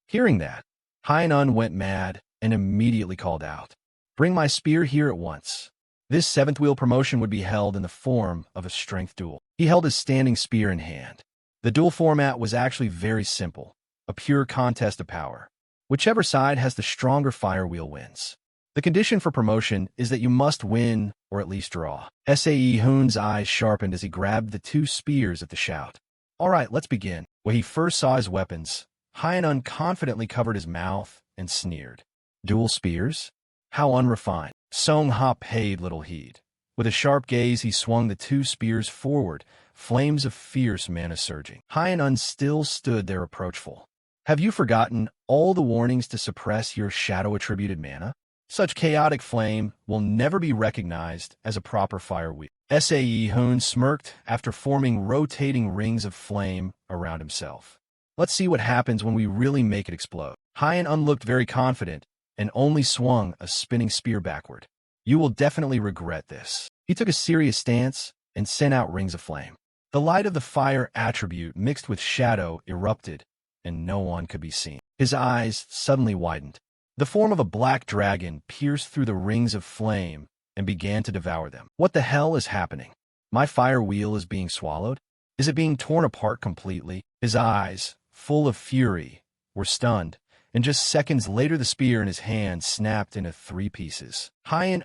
Hearing that, Hyan went mad and immediately called out. Bring my spear here at once. This 7th wheel promotion would be held in the form of a strength duel. He held his standing spear in hand. The duel format was actually very simple, a pure contest of power. Whichever side has the stronger fire wheel wins. The condition for promotion is that you must win or at least draw. Hoon's eyes sharpened as he grabbed the 2 spears at the shout. All right, let's begin. When he first saw his weapons, Hyan confidently covered his mouth and sneered. Dual spears? How unrefined. Song-ha paid little heed. With a sharp gaze, he swung the 2 spears forward, flames of fierce mana surging. Hyan still stood there reproachful. Have you forgotten all the warnings to suppress your shadow-attributed mana? Such chaotic flame will never be recognized as a proper fire wheel. Hoon smirked after forming rotating rings of flame around himself. Let's see what happens when we really make it explode. Hyan looked very confident and only swung a spinning spear backward. You will definitely regret this. He took a serious stance and sent out rings of flame. The light of the fire attribute mixed with shadow erupted, and no one could be seen. His eyes suddenly widened. The form of a black dragon pierced through the rings of flame and began to devour them. What the hell is happening? My fire wheel is being swallowed? Is it being torn apart completely? His eyes, full of fury, were stunned, and just seconds later the spear in his hand snapped into 3 pieces.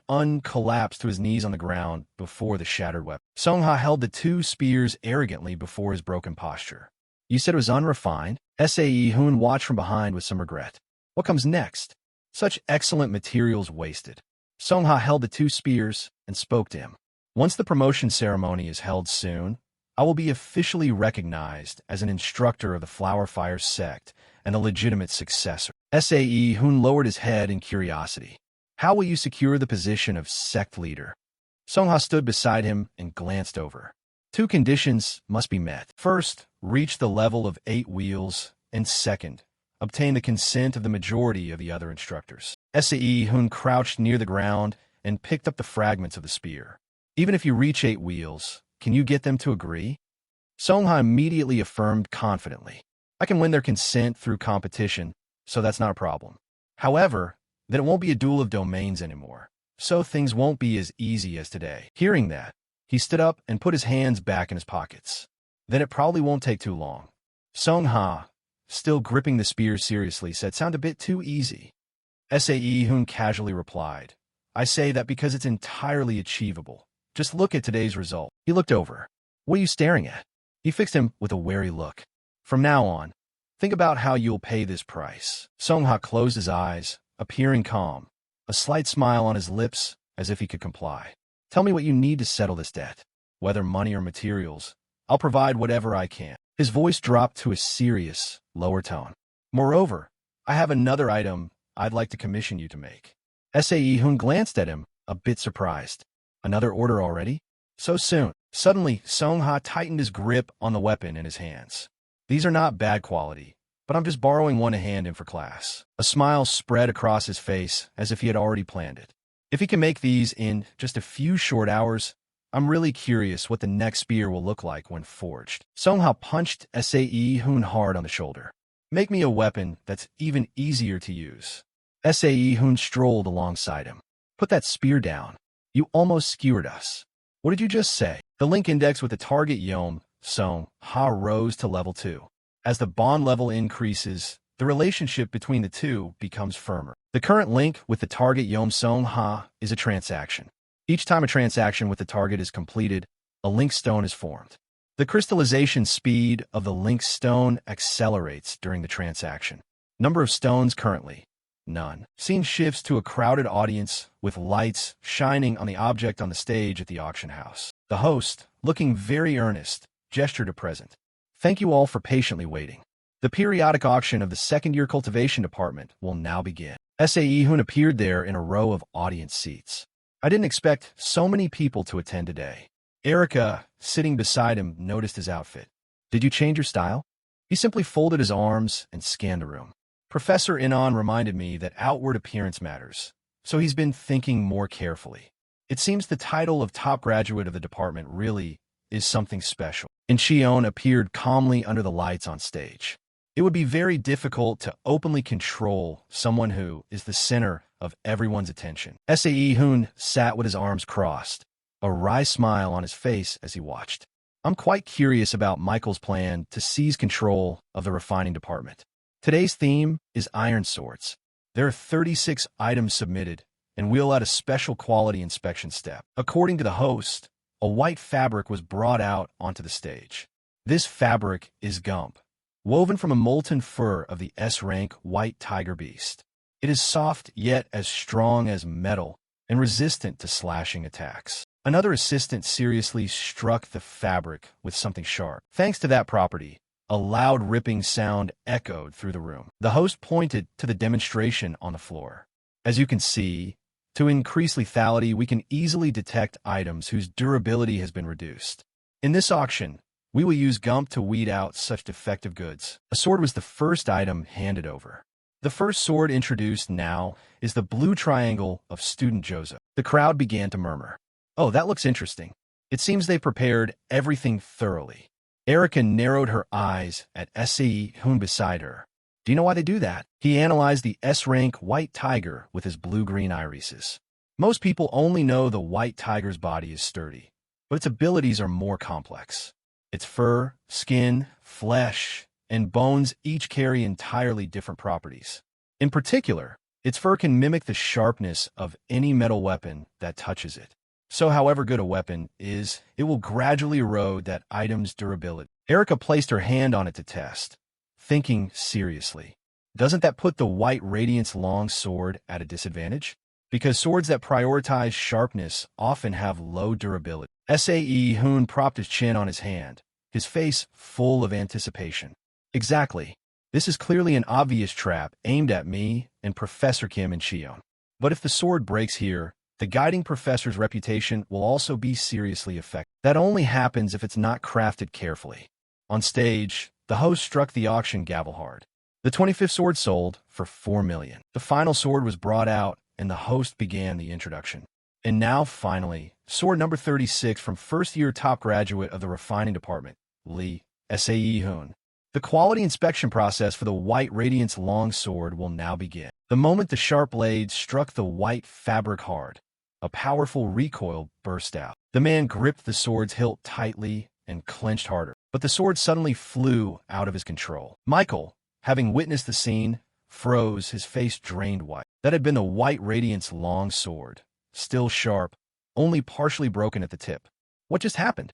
Un collapsed to his knees on the ground before the shattered weapon. Song-ha held the 2 spears arrogantly before his broken posture. You said it was unrefined? Hoon watched from behind with some regret. What comes next? Such excellent materials wasted. Song-ha held the 2 spears and spoke to him. Once the promotion ceremony is held soon, I will be officially recognized as an instructor of the Flower Fire sect and a legitimate successor. Hoon lowered his head in curiosity. How will you secure the position of sect leader? Song-ha stood beside him and glanced over. 2 conditions must be met. First, reach the level of 8 wheels, and second, obtain the consent of the majority of the other instructors. Hoon crouched near the ground and picked up the fragments of the spear. Even if you reach 8 wheels, can you get them to agree? Song-ha immediately affirmed confidently. I can win their consent through competition, so that's not a problem. However, then it won't be a duel of domains anymore, so things won't be as easy as today. Hearing that, he stood up and put his hands back in his pockets. Then it probably won't take too long. Song-ha, still gripping the spear seriously, said, "Sound a bit too easy." Hoon casually replied, "I say that because it's entirely achievable. Just look at today's result." He looked over. "What are you staring at?" He fixed him with a wary look. "From now on, think about how you'll pay this price." Song-ha closed his eyes, appearing calm, a slight smile on his lips as if he could comply. "Tell me what you need to settle this debt. Whether money or materials, I'll provide whatever I can." His voice dropped to a serious, lower tone. "Moreover, I have another item I'd like to commission you to make." Hoon glanced at him, a bit surprised. "Another order already? So soon?" Suddenly, Song-ha tightened his grip on the weapon in his hands. "These are not bad quality, but I'm just borrowing one to hand in for class." A smile spread across his face as if he had already planned it. "If he can make these in just a few short hours, I'm really curious what the next spear will look like when forged." Song-ha punched Hoon hard on the shoulder. "Make me a weapon that's even easier to use." Hoon strolled alongside him. "Put that spear down. You almost skewered us." "What did you just say?" The link index with the target Yom, Song-ha rose to level 2. As the bond level increases, the relationship between the two becomes firmer. The current link with the target Yom Song-ha is a transaction. Each time a transaction with the target is completed, a link stone is formed. The crystallization speed of the link stone accelerates during the transaction. Number of stones currently: none. Scene shifts to a crowded audience with lights shining on the object on the stage at the auction house. The host, looking very earnest, gestured to present. "Thank you all for patiently waiting. The periodic auction of the second-year cultivation department will now begin." Hoon appeared there in a row of audience seats. "I didn't expect so many people to attend today." Arya, sitting beside him, noticed his outfit. "Did you change your style?" He simply folded his arms and scanned the room. "Professor Inon reminded me that outward appearance matters, so he's been thinking more carefully. It seems the title of top graduate of the department really is something special." In-Cheol appeared calmly under the lights on stage. It would be very difficult to openly control someone who is the center of everyone's attention. Hoon sat with his arms crossed, a wry smile on his face as he watched. "I'm quite curious about Michael's plan to seize control of the refining department. Today's theme is iron swords. There are 36 items submitted, and we'll add a special quality inspection step." According to the host, a white fabric was brought out onto the stage. This fabric is gump, woven from a molten fur of the S-rank white tiger beast. It is soft yet as strong as metal and resistant to slashing attacks. Another assistant seriously struck the fabric with something sharp. Thanks to that property, a loud ripping sound echoed through the room. The host pointed to the demonstration on the floor. "As you can see, to increase lethality, we can easily detect items whose durability has been reduced. In this auction, we will use gump to weed out such defective goods." A sword was the first item handed over. The first sword introduced now is the blue triangle of student Joseph. The crowd began to murmur. "Oh, that looks interesting. It seems they prepared everything thoroughly." Arya narrowed her eyes at Hoon beside her. "Do you know why they do that?" He analyzed the S-rank white tiger with his blue-green irises. "Most people only know the white tiger's body is sturdy, but its abilities are more complex. Its fur, skin, flesh, and bones each carry entirely different properties. In particular, its fur can mimic the sharpness of any metal weapon that touches it. So however good a weapon is, it will gradually erode that item's durability. Erica placed her hand on it to test, thinking seriously. Doesn't that put the white radiance long sword at a disadvantage? Because swords that prioritize sharpness often have low durability. Hoon propped his chin on his hand, his face full of anticipation. Exactly. This is clearly an obvious trap aimed at me and Professor Kim In-Cheol. But if the sword breaks here, the guiding professor's reputation will also be seriously affected. That only happens if it's not crafted carefully. On stage, the host struck the auction gavel hard. The 25th sword sold for $4 million. The final sword was brought out, and the host began the introduction. And now, finally, sword number 36 from first-year top graduate of the refining department, Lee, Hoon. The quality inspection process for the white radiance long sword will now begin. The moment the sharp blade struck the white fabric hard, a powerful recoil burst out. The man gripped the sword's hilt tightly and clenched harder, but the sword suddenly flew out of his control. Michael, having witnessed the scene, froze, his face drained white. That had been the white radiance long sword, still sharp, only partially broken at the tip. What just happened?